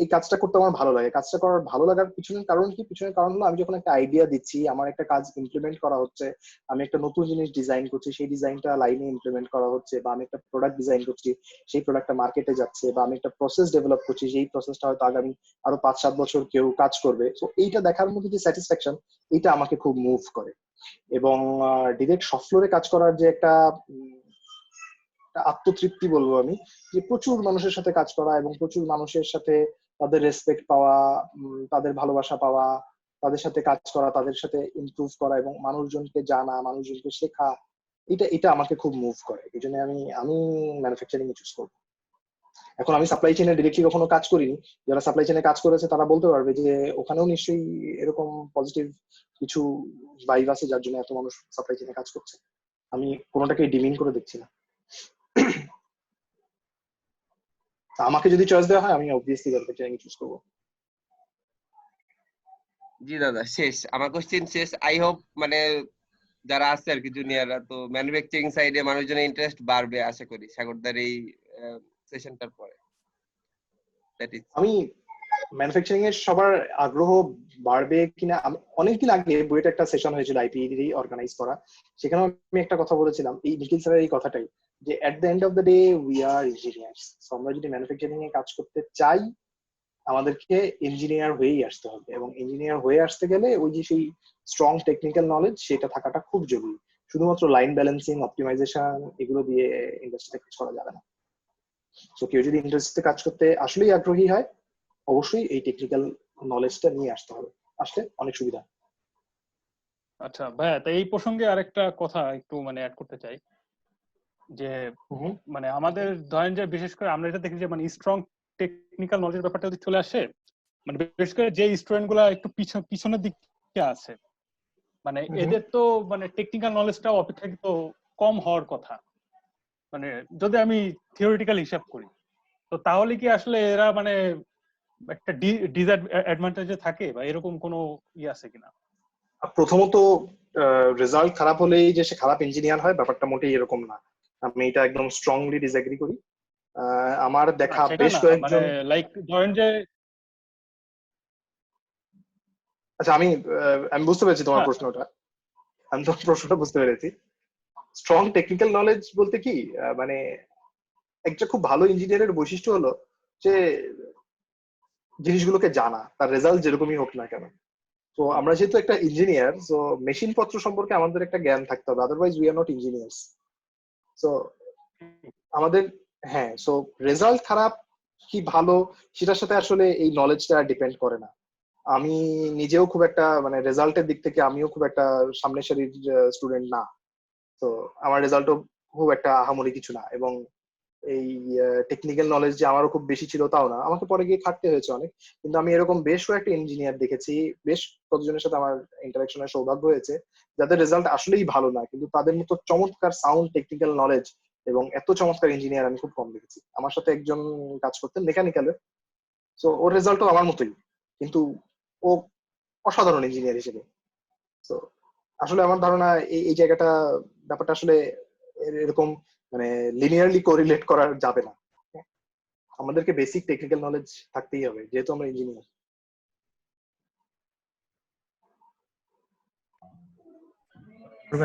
এই কাজটা করতে আমার ভালো লাগে। কাজটা করার ভালো লাগার পিছনের কারণ কি? পিছনের কারণ হলো আমি যখন একটা আইডিয়া দিচ্ছি, আমার একটা কাজ ইমপ্লিমেন্ট করা হচ্ছে, আমি একটা নতুন জিনিস ডিজাইন করছি, সেই ডিজাইনটা লাইনে ইমপ্লিমেন্ট করা হচ্ছে, বা আমি একটা প্রোডাক্ট ডিজাইন করছি, সেই প্রোডাক্টটা মার্কেটে যাচ্ছে, বা আমি একটা প্রসেস ডেভেলপ করছি, সেই প্রসেসটা হয়তো আগামী আরো 5-7 বছর কেউ কাজ করবে। তো এইটা দেখার মধ্যে যে স্যাটিসফ্যাকশন, এইটা আমাকে খুব মুভ করে। এবং ডিরেক্ট শপ ফ্লোরে কাজ করার যে একটা আত্মতৃপ্তি বলবো আমি, যে প্রচুর মানুষের সাথে কাজ করা এবং প্রচুর মানুষের সাথে তাদের রেসপেক্ট পাওয়া, তাদের ভালোবাসা পাওয়া, তাদের সাথে কাজ করা, তাদের সাথে ইমপ্রুভ করা এবং মানুষজনকে জানা, মানুষজনকে শেখা, এটা আমাকে খুব মুভ করে। এই জন্য আমি ম্যানুফ্যাকচারিং এ চুজ করবো। এখন আমি সাপ্লাই চেনে ডিরেক্টলি কখনো কাজ করিনি, যারা সাপ্লাই চেনে কাজ করেছে তারা বলতে পারবে যে ওখানেও নিশ্চয়ই এরকম পজিটিভ কিছু ভাইব আছে যার জন্য এত মানুষ সাপ্লাই চেনে কাজ করছে। আমি কোনোটাকে ডিমিন করে দেখছি না। আমাকে যদি চয়েস দেওয়া হয় আমি অবভিয়াসলি ম্যানুফ্যাকচারিং চুজ করবো। জি দাদা, শেষ আমার কোশ্চেন শেষ। আই হোপ মানে যারা আছে আর কি জুনিয়ররা, তো ম্যানুফ্যাকচারিং সাইডে মানুষজনের ইন্টারেস্ট বাড়বে আশা করি সাগরদার এই সেশনটার পরে। That is. আমি ম্যানুফ্যাকচারিং এর সবার আগ্রহ বাড়বে কিনা, অনেকদিন আগে বুয়েটে একটা সেশন হয়েছিল আইপিডি অর্গানাইজ করা, সেখানে আমি একটা কথা বলেছিলাম এই নিখিল স্যারের এই কথাটাই, যে at the end of the day we are engineers. আমরা যদি ম্যানুফ্যাকচারিং এ কাজ করতে চাই আমাদেরকে ইঞ্জিনিয়ার হয়েই আসতে হবে, এবং ইঞ্জিনিয়ার হয়ে আসতে গেলে ওই যে সেই স্ট্রং টেকনিক্যাল নলেজ সেটা থাকাটা খুব জরুরি। শুধুমাত্র লাইন ব্যালেন্সিং, অপটিমাইজেশন এগুলো দিয়ে ইন্ডাস্ট্রিতে কাজ করা যাবে না। তো কেউ যদি ইন্ডাস্ট্রিতে কাজ করতে আসলেই আগ্রহী হয় অবশ্যই এই টেকনিক্যাল নলেজটা নিয়ে আসতে হবে, আসলে অনেক সুবিধা। আচ্ছা ভাইয়া, তো এই প্রসঙ্গে আরেকটা কথা একটু মানে অ্যাড করতে চাই, যে মানে আমাদের ধরেন যে বিশেষ করে আমরা এটা দেখি যে মানে স্ট্রং টেকনিক্যাল নলেজের ব্যাপারটা যদি চলে আসে, মানে বিশেষ করে যে স্টুডেন্ট গুলা একটু পিছনের দিকে আছে, মানে এদের তো মানে টেকনিক্যাল নলেজটা অপেক্ষাকৃত কম হওয়ার কথা, মানে যদি আমি থিওরিটিক্যাল হিসাব করি, তো তাহলে কি আসলে এরা মানে একটা ডিসঅ্যাডভান্টেজে থাকে, বা এরকম কোনো আছে কিনা? প্রথমত রেজাল্ট খারাপ হলেই যে সে খারাপ ইঞ্জিনিয়ার হয় ব্যাপারটা মোটেই এরকম না। আমি এটা একদম স্ট্রংলি ডিসএগ্রি করি। আমার দেখা বেশ কয়েকজন, লাইক ধরেন যে, আচ্ছা আমি বুঝতে পেরেছি তোমার প্রশ্নটা, আমি তোমার প্রশ্নটা বুঝতে পেরেছি। স্ট্রং টেকনিক্যাল নলেজ বলতে কি, মানে একটা খুব ভালো ইঞ্জিনিয়ারের বৈশিষ্ট্য হলো যে জিনিসগুলোকে জানা, তার রেজাল্ট যেরকমই হোক না কেন। তো আমরা যেহেতু একটা ইঞ্জিনিয়ার, তো মেশিন পত্র সম্পর্কে আমাদের একটা জ্ঞান থাকতে হবে, otherwise we are not engineers. তো আমাদের, হ্যাঁ, সো রেজাল্ট খারাপ কি ভালো সেটার সাথে আসলে এই নলেজটা ডিপেন্ড করে না। আমি নিজেও খুব একটা মানে রেজাল্টের দিক থেকে আমিও খুব একটা সামনের সারির স্টুডেন্ট না, তো আমার রেজাল্টও খুব একটা আহামরি কিছু না। এবং এই টেকনিক্যাল নলেজ যে আমারও খুব বেশি ছিল তাও না, আমাকে পরে গিয়ে খাটতে হয়েছে অনেক। কিন্তু আমি এরকম বেশ কয়েকটা ইঞ্জিনিয়ার দেখেছি, বেশ কতজনের সাথে আমার ইন্টারাকশনের সৌভাগ্য হয়েছে যাদের রেজাল্ট আসলেই ভালো না, কিন্তু তাদের মতো চমৎকার সাউন্ড টেকনিক্যাল নলেজ এবং এত চমৎকার ইঞ্জিনিয়ার আমি খুব কম দেখেছি। আমার সাথে একজন কাজ করতেন মেকানিক্যালের, তো ওর রেজাল্টও আমার মতোই, কিন্তু ও অসাধারণ ইঞ্জিনিয়ার হিসেবে। তো আসলে আমার ধারণা এই জায়গাটা ব্যাপারটা আসলে এরকম মানে লিনিয়ারলি কোরিলেট করা যাবে না। আমাদেরকে বেসিক টেকনিক্যাল নলেজ থাকতেই হবে যেহেতু আমরা ইঞ্জিনিয়ার।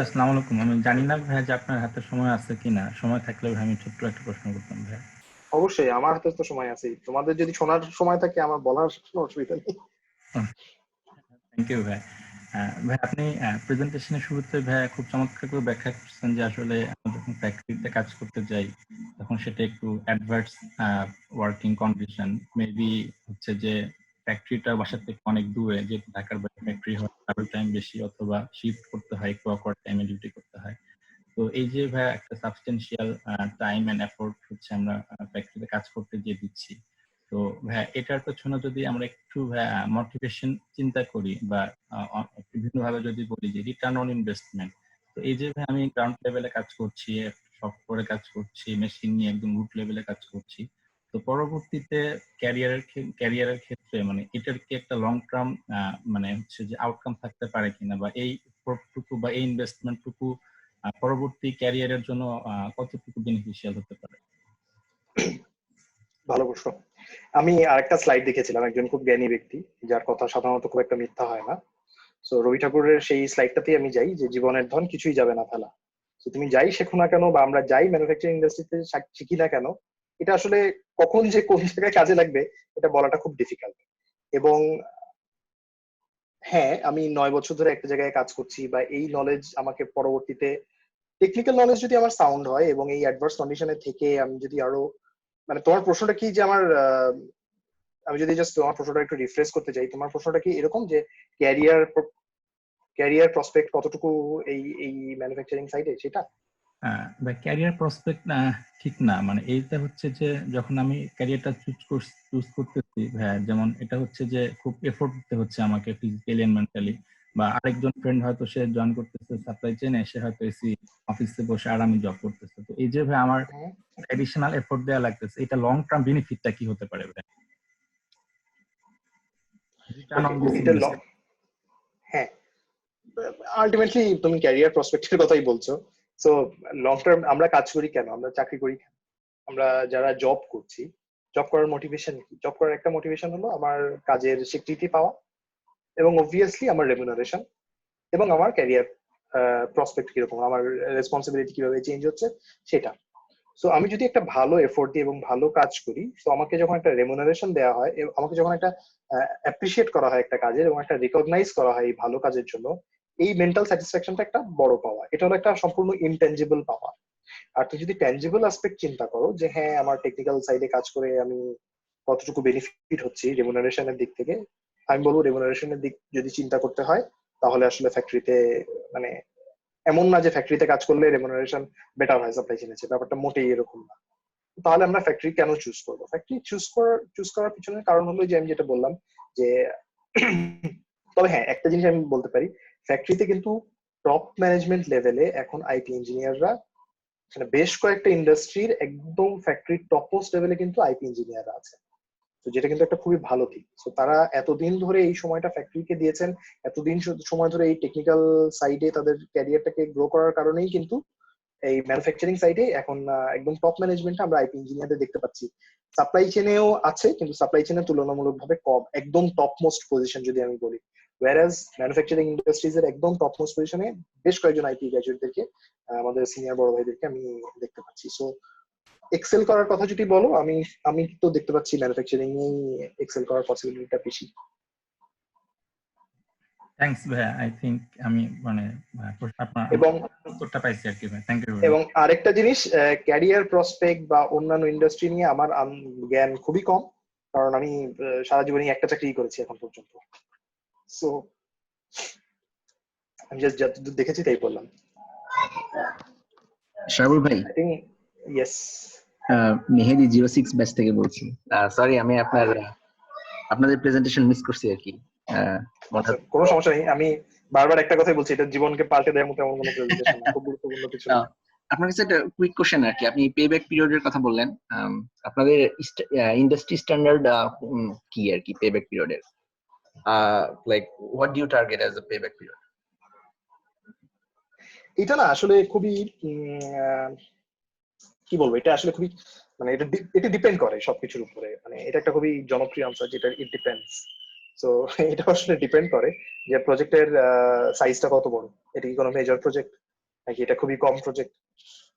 আসসালামু আলাইকুম। আমি জানি না ভাই যে আপনার হাতে সময় আছে কিনা, সময় থাকলে ভাই আমি ছোট্ট একটা প্রশ্ন করতাম ভাই। অবশ্যই আমার হাতে তো সময় আছে, তোমাদের যদি শোনার সময় থাকে আমার বলার কোনো অসুবিধা নেই। থ্যাংক ইউ ভাই। ভাই আপনি প্রেজেন্টেশনের শুরুতে ভাই খুব চমৎকার করে ব্যাখ্যা করছেন যে আসলে আমরা যখন ফ্যাক্টরিতে কাজ করতে যাই তখন সেটা একটু অ্যাডভার্স ওয়ার্কিং কন্ডিশন মেবি হচ্ছে যে ফ্যাক্টরিটা বাসা থেকে অনেক দূরে, যে ঢাকার বাইরে ফ্যাক্টরি হয় ট্রাভেল টাইম বেশি অথবা শিফট করতে হয়, একটু অকওয়ার্ড টাইমে ডিউটি করতে হয়। তো এই যে ভাই একটা সাবস্টেন্সিয়াল টাইম এন্ড এফোর্ট হচ্ছে আমরা ফ্যাক্টরিতে কাজ করতে গিয়ে দিচ্ছি। তো ভাই এটার পেছনে যদি আমরা একটু মোটিভেশন চিন্তা করি বা বিভিন্ন ভাবে যদি বলি যে রিটার্ন অন ইনভেস্টমেন্ট, তো এই যে ভাই আমি গ্রাউন্ড লেভেলে কাজ করছি, সফটওয়্যারে কাজ করছি, মেশিন নিয়ে একদম রুট লেভেলে কাজ করছি, তো পরবর্তীতে ক্যারিয়ারের ক্ষেত্রে মানে এটার কি একটা লং টার্ম মানে হচ্ছে যে আউটকাম থাকতে পারে কিনা, বা এই এফোর্টটুকু বা এই ইনভেস্টমেন্টটুকু পরবর্তী ক্যারিয়ারের জন্য কতটুকু বেনিফিশিয়াল হতে পারে? ভালো প্রশ্ন। আমি আরেকটা স্লাইড দেখেছিলাম, একজন খুব জ্ঞানী ব্যক্তি যার কথা সাধারণত খুব একটা মিথ্যা হয় না। সো রবি ঠাকুরের সেই স্লাইডটাতেই আমি যাই যে জীবনের ধন কিছুই যাবে না ফেলা। তো তুমি যাই শেখো না কেন বা আমরা যাই ম্যানুফ্যাকচারিং ইন্ডাস্ট্রিতে শিখি না কেন, এটা আসলে কখন যে কোন জায়গায় কাজে লাগবে এটা বলাটা খুব ডিফিকাল্ট। এবং হ্যাঁ, আমি 9 বছর ধরে একটা জায়গায় কাজ করছি বা এই নলেজ আমাকে পরবর্তীতে টেকনিক্যাল নলেজ যদি আমার সাউন্ড হয় এবং এই অ্যাডভার্স কন্ডিশনে থেকে আমি যদি আরো মানে তোমার প্রশ্নটা কি যে আমার আমি যদি জাস্ট তোমার প্রশ্নটা একটু রিফ্রেশ করতে চাই, তোমার প্রশ্নটা কি এরকম যে ক্যারিয়ার প্রসপেক্ট কতটুকু এই এই ম্যানুফ্যাকচারিং সাইডে, সেটা? বা ক্যারিয়ার প্রসপেক্ট ঠিক না, মানে এইটা হচ্ছে যে যখন আমি ক্যারিয়ারটা চুজ করতেছি ভাইয়া, যেমন এটা হচ্ছে যে খুব এফোর্ট দিতে হচ্ছে আমাকে ফিজিক্যালি এন্ড মেন্টালি, বা আরেকজন ফ্রেন্ড হয়তো সে জয়েন করতেছে সাপ্লাই চেইনে, সে হয়তো এসি অফিসে বসে আরামে জব করতেছে, তো এই যে ভাই আমার এডিশনাল এফোর্ট দেওয়া লাগতেছে, এটা লং টার্ম বেনিফিটটা কি হতে পারে ভাই? রিটার্ন অন দিস এটা ইনভেস্টমেন্ট। হ্যাঁ, আলটিমেটলি তুমি ক্যারিয়ার প্রসপেক্টের কথাই বলছো। সো লং টার্ম আমরা কাজ করি কেন, আমরা চাকরি করি কেন, আমরা যারা জব করছি, জব করার মোটিভেশন কি? জব করার একটা মোটিভেশন হলো আমার কাজের স্বীকৃতি পাওয়া এবং অবভিয়াসলি আমার রেমুনারেশন এবং আমার ক্যারিয়ার প্রসপেক্ট কিরকম, আমার রেসপন্সিবিলিটি কিভাবে চেঞ্জ হচ্ছে সেটা। সো আমি যদি একটা ভালো এফোর্ট দিই এবং ভালো কাজ করি, তো আমাকে যখন একটা রেমুনারেশন দেওয়া হয়, আমাকে যখন একটা অ্যাপ্রিসিয়েট করা হয় একটা কাজের এবং একটা রিকগনাইজ করা হয় এই ভালো কাজের জন্য, এই মেন্টাল স্যাটিসফ্যাকশনটা একটা বড় পাওয়া, এটা হলো একটা সম্পূর্ণ ইনটেনজিবল পাওয়া। আর তুমি যদি ট্যানজিবল অ্যাসপেক্ট চিন্তা করো যে হ্যাঁ আমার টেকনিক্যাল সাইডে কাজ করে আমি কতটুকু বেনিফিট হচ্ছি রেমুনারেশনের দিক থেকে, আমি বলবো রেমুনারেশনের দিক যদি চিন্তা করতে হয় তাহলে আসলে ফ্যাক্টরিতে মানে এমন না যে ফ্যাক্টরিতে কাজ করলে রেমুনারেশন বেটার হয় সাপ্লাই চেইনে, ব্যাপারটা মোটেই এরকম না। তাহলে আমরা ফ্যাক্টরি কেন চুজ করবো? ফ্যাক্টরি চুজ করার পিছনে কারণ হলো যে আমি যেটা বললাম যে তবে হ্যাঁ একটা জিনিস আমি বলতে পারি, ফ্যাক্টরিতে কিন্তু টপ ম্যানেজমেন্ট লেভেলে এখন আইটি ইঞ্জিনিয়াররা, মানে বেশ কয়েকটা ইন্ডাস্ট্রির একদম ফ্যাক্টরির টপ মোস্ট লেভেলে কিন্তু আইটি ইঞ্জিনিয়াররা আছে। তো যেটা কিন্তু একটা খুবই ভালো দিক। তো তারা এতদিন ধরে এই সময়টা ফ্যাক্টরিকে দিয়েছেন, এতদিন সময় ধরে এই টেকনিক্যাল সাইডে তাদের ক্যারিয়ারটাকে গ্রো করার কারণেই কিন্তু এই ম্যানুফ্যাকচারিং সাইডে এখন একদম টপ ম্যানেজমেন্টে আমরা আইটি ইঞ্জিনিয়ারদের দেখতে পাচ্ছি। সাপ্লাই চেনেও আছে কিন্তু সাপ্লাই চেনে তুলনামূলকভাবে কম, একদম টপ মোস্ট পজিশন যদি আমি বলি। ওয়ারাজ ম্যানুফ্যাকচারিং ইন্ডাস্ট্রিজ এর একদম টপ মোস্ট পজিশনে বেশ কয়েকজন আইটি গ্র্যাজুয়েটদেরকে, আমাদের সিনিয়র বড় ভাইদেরকে আমি দেখতে পাচ্ছি। সো এক্সেল করার কথা যদি বলো, আমি আমি তো দেখতে পাচ্ছি ম্যানুফ্যাকচারিং এই এক্সেল করার পসিবিলিটিটা বেশি। থ্যাঙ্কস ভাইয়া, আই থিংক আমি মানে আপনার এবং উত্তরটা পাইছি আর কি ভাই, থ্যাংক ইউ। এবং আরেকটা জিনিস, ক্যারিয়ার প্রসপেক্ট বা অন্যান্য ইন্ডাস্ট্রি নিয়ে আমার জ্ঞান খুবই কম, কারণ আমি সারা জীবনে একটা চাকরি করেছি এখন পর্যন্ত। সো আমি জাস্ট যতদূর দেখেছি তাই বললাম। শাহুল ভাই, I think yes. Mehedi 06 batch থেকে বলছি। সরি, আমি আপনাদের প্রেজেন্টেশন মিস করছি আর কি। কোনো সমস্যা নেই, আমি বারবার একটা কথাই বলছি, এটা জীবনকে পাল্টে দেওয়ার মতো এমন কোনো প্রেজেন্টেশন না, খুব গুরুত্বপূর্ণ কিছু না। আপনার কাছে একটা কুইক কোশ্চেন আর কি, আপনি পেব্যাক পিরিয়ডের কথা বললেন, আপনাদের ইন্ডাস্ট্রি স্ট্যান্ডার্ড কি আর কি পেব্যাক পিরিয়ডের? Like what do you target as a payback period? এটা না আসলে খুবই কি বলবো, এটা আসলে খুবই মানে এটা ডিপেন্ড করে সবকিছুর উপরে, মানে এটা একটা খুবই জনপ্রিয় আনসার যেটা ইট ডিপেন্ডস। সো এটা আসলে ডিপেন্ড করে যে প্রজেক্টের সাইজটা কত বড়, এটা কি কোনো মেজর প্রজেক্ট নাকি এটা খুবই কম প্রজেক্ট।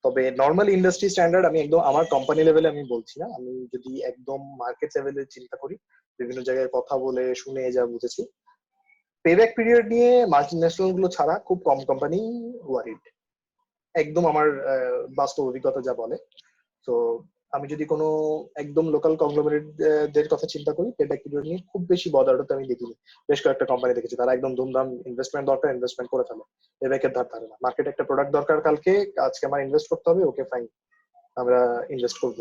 তবে নর্মাল ইন্ডাস্ট্রি স্ট্যান্ডার্ড আমি একদম আমার কোম্পানি লেভেলে আমি বলছি না, আমি যদি একদম মার্কেট লেভেলে চিন্তা করি, বিভিন্ন জায়গায় কথা বলে শুনে যা বুঝেছি, পেব্যাক পিরিয়ড নিয়ে মাল্টিন্যাশনাল গুলো ছাড়া খুব কম কোম্পানি ওয়ারিড, একদম আমার বাস্তব অভিজ্ঞতা যা বলে। তো আমি যদি কোনো একদম লোকাল কংগ্লোমারেট দের কথা চিন্তা করি, পেব্যাক পিরিয়ড নিয়ে খুব বেশি বদার হতে আমি দেখিনি। বেশ কয়েকটা কোম্পানি দেখেছি তারা একদম ধুমধাম ইনভেস্টমেন্ট দরকার, ইনভেস্টমেন্ট করে ফেলে, পেব্যাকের ধার ধারে না। মার্কেটে একটা প্রোডাক্ট দরকার কালকে, আজকে আমার ইনভেস্ট করতে হবে, ওকে ফাইন আমরা ইনভেস্ট করব।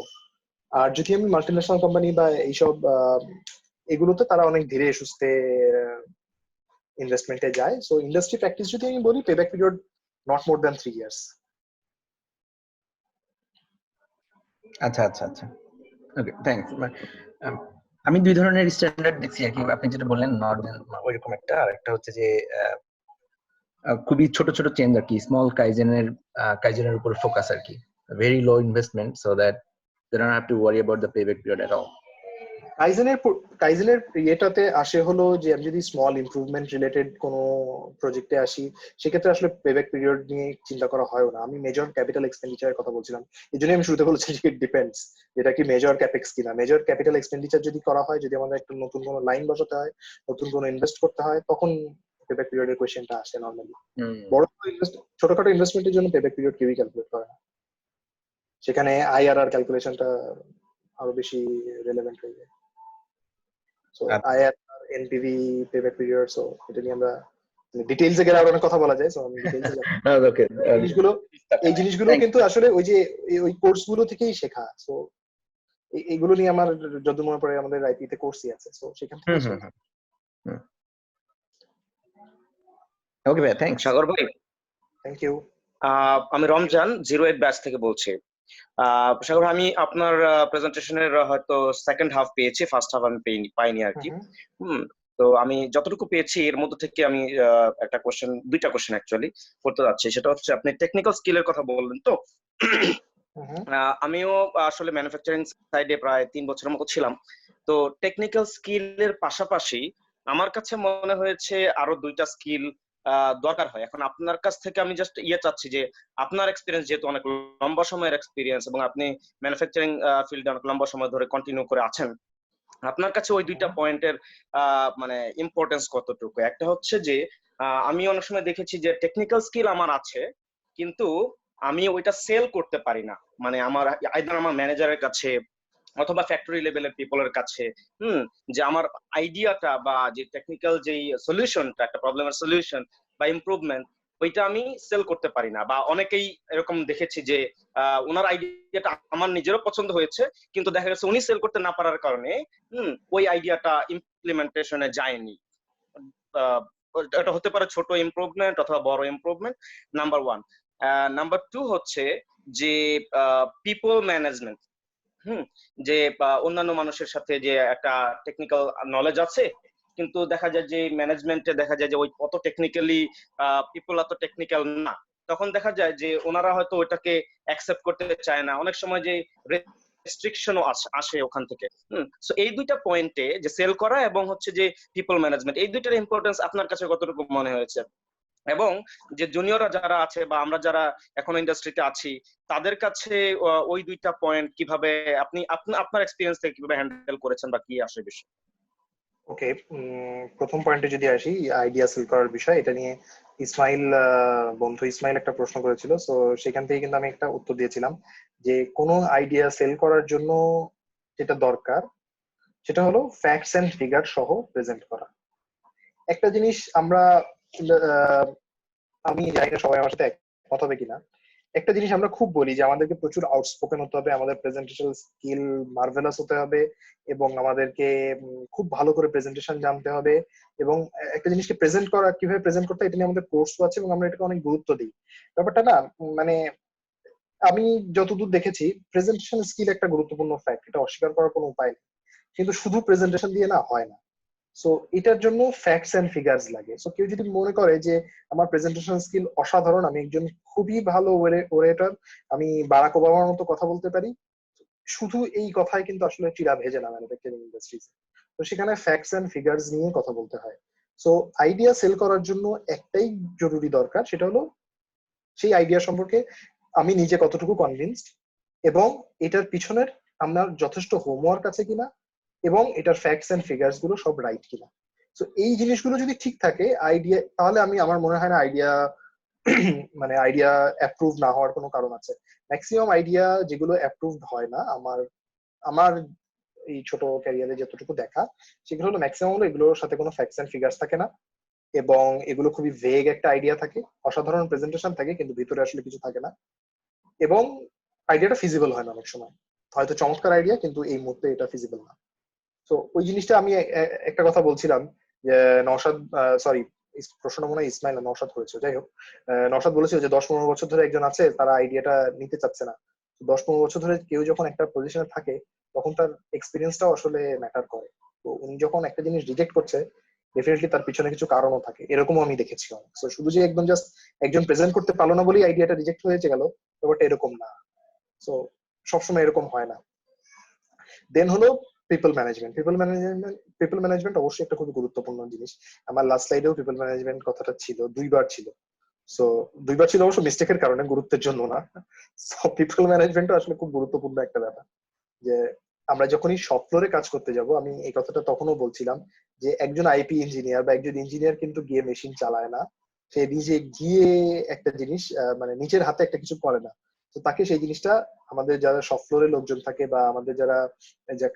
আর যদি আমি মাল্টিন্যাশনাল কোম্পানি বা এইসব এগুলোতে তারা অনেক ধীরে সুস্থে ইনভেস্টমেন্টে যায়। সো ইন্ডাস্ট্রি প্র্যাকটিস যদি আমি বলি, payback period not more than 3 years. আচ্ছা আচ্ছা আচ্ছা, ওকে, থ্যাঙ্কস। আমি দুই ধরনের স্ট্যান্ডার্ড দেখছি আর কি, আপনি যেটা বললেন নর্মাল ওইরকম একটা, আর একটা হচ্ছে যে খুবই ছোট ছোট চেঞ্জ আর কি, স্মল কাইজেনের উপর ফোকাস আর কি, very low investment, so that they don't have to worry about the payback period at all. কাইজেনের ইয়েটাতে আসে হলো যে আমি যদি স্মল ইমপ্রুভমেন্ট রিলেটেড কোনো প্রজেক্টে আসি, সেক্ষেত্রে আসলে পেব্যাক পিরিয়ড নিয়ে চিন্তা করা হয় না। আমি মেজর ক্যাপিটাল এক্সপেন্ডিচারের কথা বলছিলাম, এই জন্য আমি শুরুতে বলেছি যে ইট ডিপেন্ডস, যেটা কি মেজর ক্যাপেক্স কিনা। মেজর ক্যাপিটাল এক্সপেন্ডিচার যদি করা হয়, যদি আমাদের একটা নতুন কোনো লাইন বসাতে হয়, নতুন কোনো ইনভেস্ট করতে হয়, তখন পেব্যাক পিরিয়ডের কোয়েশ্চেনটা আসে নর্মালি। বড় ছোটখাটো ইনভেস্টমেন্টের জন্য পেব্যাক পিরিয়ড কেউই ক্যালকুলেট করে না, সেখানে আইআরআর ক্যালকুলেশনটা আরো বেশি রেলেভেন্ট হয়ে যায়। So IRR, NPV, payback period, so এটা নিয়ে আমরা ডিটেইলসে গেলে আরো অনেক কথা বলা যায়। সো আমি ডিটেইলসে যাব। ওকে, এই জিনিসগুলো কিন্তু আসলে ওই যে ওই কোর্সগুলো থেকেই শেখা। সো এইগুলো নিয়ে আমার যত মনে পড়ে আমাদের আইপি তে কোর্সই আছে, সো সেখান থেকে ওকে ভাই, থ্যাঙ্কস। সাগর ভাই, থ্যাংক ইউ। আমি রমজান 08 ব্যাচ থেকে বলছি। সাগর, আমি আপনার প্রেজেন্টেশনের হয়তো সেকেন্ড হাফ পেয়েছি, ফার্স্ট হাফ আমি পাইনি আর কি। তো আমি যতটুকু পেয়েছি এর মধ্যে থেকে আমি দুইটা কোশ্চেন অ্যাকচুয়ালি করতে যাচ্ছি। সেটা হচ্ছে আপনি টেকনিক্যাল স্কিলের কথা বললেন তো, আমিও আসলে ম্যানুফ্যাকচারিং সাইডে প্রায় 3 বছরের মতো ছিলাম। তো টেকনিক্যাল স্কিলের পাশাপাশি আমার কাছে মনে হয়েছে আরো 2টা স্কিল দরকার হয়। এখন আপনার কাছ থেকে আমি জাস্ট চাচ্ছি যে আপনার এক্সপিরিয়েন্স যেহেতু অনেক লম্বা সময়ের এক্সপিরিয়েন্স এবং আপনি ম্যানুফ্যাকচারিং ফিল্ডে অনেক লম্বা সময় ধরে কন্টিনিউ করে আছেন, আপনার কাছে ওই 2টা পয়েন্টের মানে ইম্পর্টেন্স কতটুকু? একটা হচ্ছে যে আমি অনেক সময় দেখেছি যে টেকনিক্যাল স্কিল আমার আছে, কিন্তু আমি ওইটা সেল করতে পারি না। মানে আমার আইদার আমার ম্যানেজারের কাছে অথবা ফ্যাক্টরি লেভেলের পিপলের কাছে, যে আমার আইডিয়াটা বা যে টেকনিক্যাল যেই সলিউশনটা, একটা প্রবলেমের সলিউশন বা ইমপ্রুভমেন্ট, ওইটা আমি সেল করতে পারি না। বা অনেকেই এরকম দেখেছি যে ওনার আইডিয়াটা আমার নিজেরও পছন্দ হয়েছে, কিন্তু দেখা গেছে উনি সেল করতে না পারার কারণে ওই আইডিয়াটা ইমপ্লিমেন্টেশনে যায়নি। এটা হতে পারে ছোট ইমপ্রুভমেন্ট অথবা বড় ইমপ্রুভমেন্ট, নাম্বার 1। নাম্বার 2 হচ্ছে যে পিপল ম্যানেজমেন্ট, যে অন্যান্য মানুষের সাথে যে একটা টেকনিক্যাল নলেজ আছে, কিন্তু দেখা যায় যে ম্যানেজমেন্টে দেখা যায় যে ওই অত টেকনিক্যালি পিপল অত টেকনিক্যাল না, তখন দেখা যায় যে ওনারা হয়তো ওইটাকে অ্যাকসেপ্ট করতে চায় না। অনেক সময় যে রেস্ট্রিকশনও আসে ওখান থেকে। সো এই 2টা পয়েন্টে, যে সেল করা এবং হচ্ছে যে পিপল ম্যানেজমেন্ট, এই 2টার ইম্পর্টেন্স আপনার কাছে কতটুকু মনে হয়েছে? এবং যে জুনিয়ররা যারা আছে বা আমরা যারা এখন ইন্ডাস্ট্রিতে আছি, তাদের কাছে ওই 2টা পয়েন্ট কিভাবে আপনি আপনার এক্সপেরিয়েন্স থেকে কিভাবে হ্যান্ডেল করেছেন বা কি আসে বিষয়? ওকে, প্রথম পয়েন্টে যদি আসি, আইডিয়া সেল করার বিষয়, এটা নিয়ে বন্ধু ইসমাইল একটা প্রশ্ন করেছিল। সো সেখান থেকে কিন্তু আমি একটা উত্তর দিয়েছিলাম যে কোনো আইডিয়া সেল করার জন্য যেটা দরকার সেটা হলো ফ্যাক্টস এন্ড ফিগার সহ প্রেজেন্ট করা। একটা জিনিস আমি জানি না সবাই আমার সাথে একমত হবে কিনা, একটা জিনিস আমরা খুব বলি যে আমাদেরকে প্রচুর আউটস্পোকেন হতে হবে, আমাদের প্রেজেন্টেশন স্কিল মার্ভেলাস হতে হবে, এবং আমাদেরকে খুব ভালো করে প্রেজেন্টেশন জানতে হবে, এবং একটা জিনিসকে কিভাবে প্রেজেন্ট করতে হয় এটা নিয়ে আমাদের কোর্সও আছে এবং আমরা এটাকে অনেক গুরুত্ব দিই। ব্যাপারটা না, মানে আমি যতদূর দেখেছি প্রেজেন্টেশন স্কিল একটা গুরুত্বপূর্ণ ফ্যাক্ট, এটা অস্বীকার করার কোনো উপায় নেই, কিন্তু শুধু প্রেজেন্টেশন দিয়ে না হয় না। সো এটার জন্য ফ্যাক্টস এন্ড ফিগারস লাগে। সো কেউ যদি মনে করে যে আমার প্রেজেন্টেশন স্কিল অসাধারণ, আমি একজন খুবই ভালো ওরেটর, আমি বারাক ওবামার মতো কথা বলতে পারি, শুধু এই কথাই কিন্তু আসলে চিরা ভেজে না ম্যানুফ্যাকচারিং ইন্ডাস্ট্রিতে। তো সেখানে ফ্যাক্টস এন্ড ফিগারস নিয়ে কথা বলতে হয়। সো আইডিয়া সেল করার জন্য একটাই জরুরি দরকার, সেটা হলো সেই আইডিয়া সম্পর্কে আমি নিজে কতটুকু কনভিন্সড, এবং এটার পিছনের আমার যথেষ্ট হোমওয়ার্ক আছে কিনা, এবং এটার ফ্যাক্টস এন্ড ফিগারস গুলো সব রাইট কিনা। তো এই জিনিসগুলো যদি ঠিক থাকে আইডিয়া, তাহলে আমার মনে হয় না আইডিয়া মানে আইডিয়া অ্যাপ্রুভ না হওয়ার কোনো কারণ আছে। ম্যাক্সিমাম আইডিয়া যেগুলো অ্যাপ্রুভড হয় না, আমার আমার এই ছোট ক্যারিয়ারে যতটুকু দেখা, সেগুলো হলো ম্যাক্সিমাম হলো এগুলোর সাথে কোনো ফ্যাক্টস এন্ড ফিগার্স থাকে না, এবং এগুলো খুবই ভেগ একটা আইডিয়া থাকে, অসাধারণ প্রেজেন্টেশন থাকে কিন্তু ভিতরে আসলে কিছু থাকে না, এবং আইডিয়াটা ফিজিবল হয় না অনেক সময়। হয়তো চমৎকার আইডিয়া কিন্তু এই মুহূর্তে এটা ফিজিবল না। তো ওই জিনিসটা আমি একটা কথা বলছিলাম যে নওশাদ, সরি প্রশ্নটা মনে হয় ইসমাইল না নওশাদ করেছিল, যাই হোক, নওশাদ বলেছিল যে 10-15 বছর ধরে একজন আছে, তারা আইডিয়াটা নিতে চাচ্ছে না। 10-15 বছর ধরে কেউ যখন একটা পজিশনে থাকে তখন তার এক্সপিরিয়েন্সটাও আসলে ম্যাটার করে। তো উনি যখন একটা জিনিস রিজেক্ট করছে, ডেফিনেটলি তার পিছনে কিছু কারণও থাকে, এরকমও আমি দেখেছি অনেক। তো শুধু যে একদম জাস্ট একজন প্রেজেন্ট করতে পারলো না বলেই আইডিয়াটা রিজেক্ট হয়েছে গেল, ব্যাপারটা এরকম না। সো সবসময় এরকম হয় না। দেন হলো পিপল ম্যানেজমেন্ট। পিপল ম্যানেজমেন্ট অবশ্যই একটা খুব গুরুত্বপূর্ণ জিনিস। আমার লাস্ট স্লাইডেও পিপল ম্যানেজমেন্ট কথাটা ছিল, দুইবার ছিল। সো দুইবার ছিল অবশ্য মিস্টেকের কারণে, গুরুত্বের জন্য না। সো পিপল ম্যানেজমেন্ট আসলে খুব গুরুত্বপূর্ণ একটা ব্যাপার। যে আমরা যখনই শপ ফ্লোরে কাজ করতে যাব, আমি এই কথাটা তখনও বলছিলাম যে একজন আইপি ইঞ্জিনিয়ার বা একজন ইঞ্জিনিয়ার কিন্তু গিয়ে মেশিন চালায় না, সে নিজে গিয়ে একটা জিনিস মানে নিজের হাতে একটা কিছু করে না। তো তাকে সেই জিনিসটা আমাদের যারা শপ ফ্লোরে লোকজন থাকে বা আমাদের যারা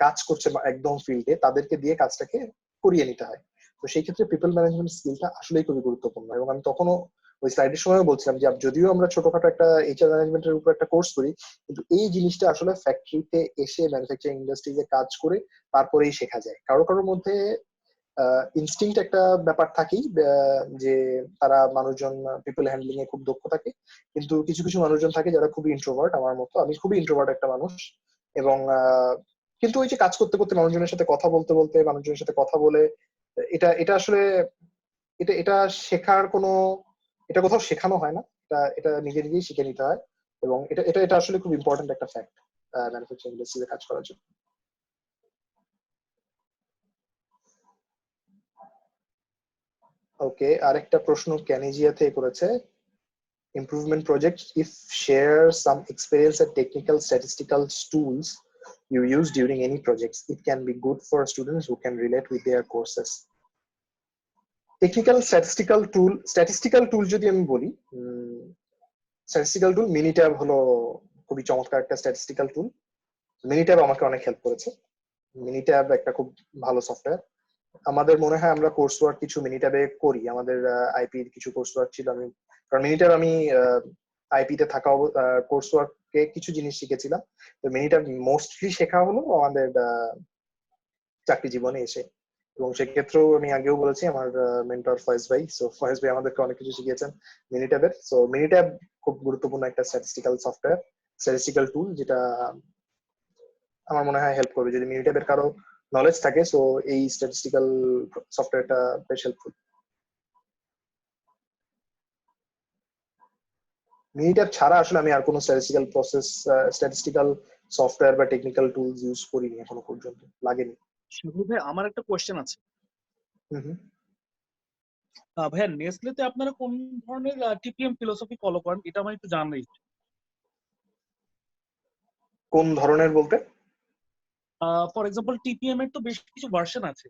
কাজ করছে একদম ফিল্ডে, তাদেরকে দিয়ে কাজটাকে করিয়ে নিতে হয়। তো সেই ক্ষেত্রে পিপল ম্যানেজমেন্ট স্কিলটা আসলেই খুবই গুরুত্বপূর্ণ। এবং আমি তখনও ওই স্লাইডের সময়ও বলছিলাম যে যদিও আমরা ছোটখাটো একটা এইচআর ম্যানেজমেন্টের উপর একটা কোর্স করি, কিন্তু এই জিনিসটা আসলে ফ্যাক্টরিতে এসে ম্যানুফ্যাকচারিং ইন্ডাস্ট্রিতে কাজ করে তারপরেই শেখা যায়। কারো কারোর মধ্যে ইনস্টিংক্ট একটা ব্যাপার থাকেই, যে তারা মানুষজন পিপল হ্যান্ডলিং এ খুব দক্ষ থাকে, কিন্তু কিছু কিছু মানুষজন থাকে যারা খুবই ইন্ট্রোভার্ট। আমার মতো, আমি খুবই ইন্ট্রোভার্ট একটা মানুষ। এবং কিন্তু ওই যে কাজ করতে করতে মানুষজনের সাথে কথা বলতে বলতে, মানুষজনের সাথে কথা বলে, এটা এটা আসলে এটা এটা শেখার কোনো, এটা কোথাও শেখানো হয় না, এটা এটা নিজে নিজেই শিখে নিতে হয়। এবং এটা এটা এটা আসলে খুব ইম্পর্টেন্ট একটা ফ্যাক্ট ম্যানুফ্যাকচারিং ইন্ডাস্ট্রিতে কাজ করার জন্য। ওকে, আরেকটা প্রশ্ন ক্যানিজিয়া থেকে করেছে, improvement projects if share some experience and technical statistical tools you use during any projects. It can be good for students who can relate with their courses. Technical statistical tool যদি আমি বলি, স্ট্যাটিস্টিক্যাল টুল মিনিট্যাব হলো খুবই চমৎকার একটা statistical টুল। মিনিট্যাব আমাকে অনেক help করেছে। মিনিট্যাব একটা খুব ভালো সফটওয়্যার। আমাদের মনে হয় আমরা কোর্স ওয়ার্ক কিছু মিনিট্যাবে করি, আমাদের আইপির কিছু কোর্স ওয়ার্ক ছিল। আমি কারণ মিনিট্যাব আমি আইপি তে থাকা কোর্স ওয়ার্কে কিছু জিনিস শিখেছিলাম। তো মিনিট্যাব মোস্টলি শেখা হলো আমাদের চাকরি জীবনে এসে। এবং সেক্ষেত্রেও আমি আগেও বলেছি আমার মেন্টর ফয়েজ ভাই, সো ফয়েজ ভাই আমাদেরকে অনেক কিছু শিখিয়েছেন মিনিট্যাবের। সো মিনিট্যাব খুব গুরুত্বপূর্ণ একটা স্ট্যাটিস্টিক্যাল সফটওয়্যার, স্ট্যাটিস্টিক্যাল টুল, যেটা আমার মনে হয় হেল্প করবে যদি মিনিট্যাবের কারো নলেজ থাকে। সো এই স্ট্যাটিস্টিক্যাল সফটওয়্যারটা বেশ হেল্পফুল। মিনিট্যাব ছাড়া আসলে আমি আর কোনো স্ট্যাটিস্টিক্যাল সফটওয়্যার বা টেকনিক্যাল টুলস ইউজ করিনি এখনো পর্যন্ত, লাগেনি। শুধু ভাই আমার একটা কোয়েশ্চেন আছে। হুম। ভাইয়া নেসলেতে আপনারা কোন ধরনের টিপিএম ফিলোসফি ফলো করেন, এটা আমার একটু জানার ইচ্ছে। কোন ধরনের বলতে? ফর এক্সাম্পল টিপিএম এর তো বেশ কিছু ভার্সন আছে।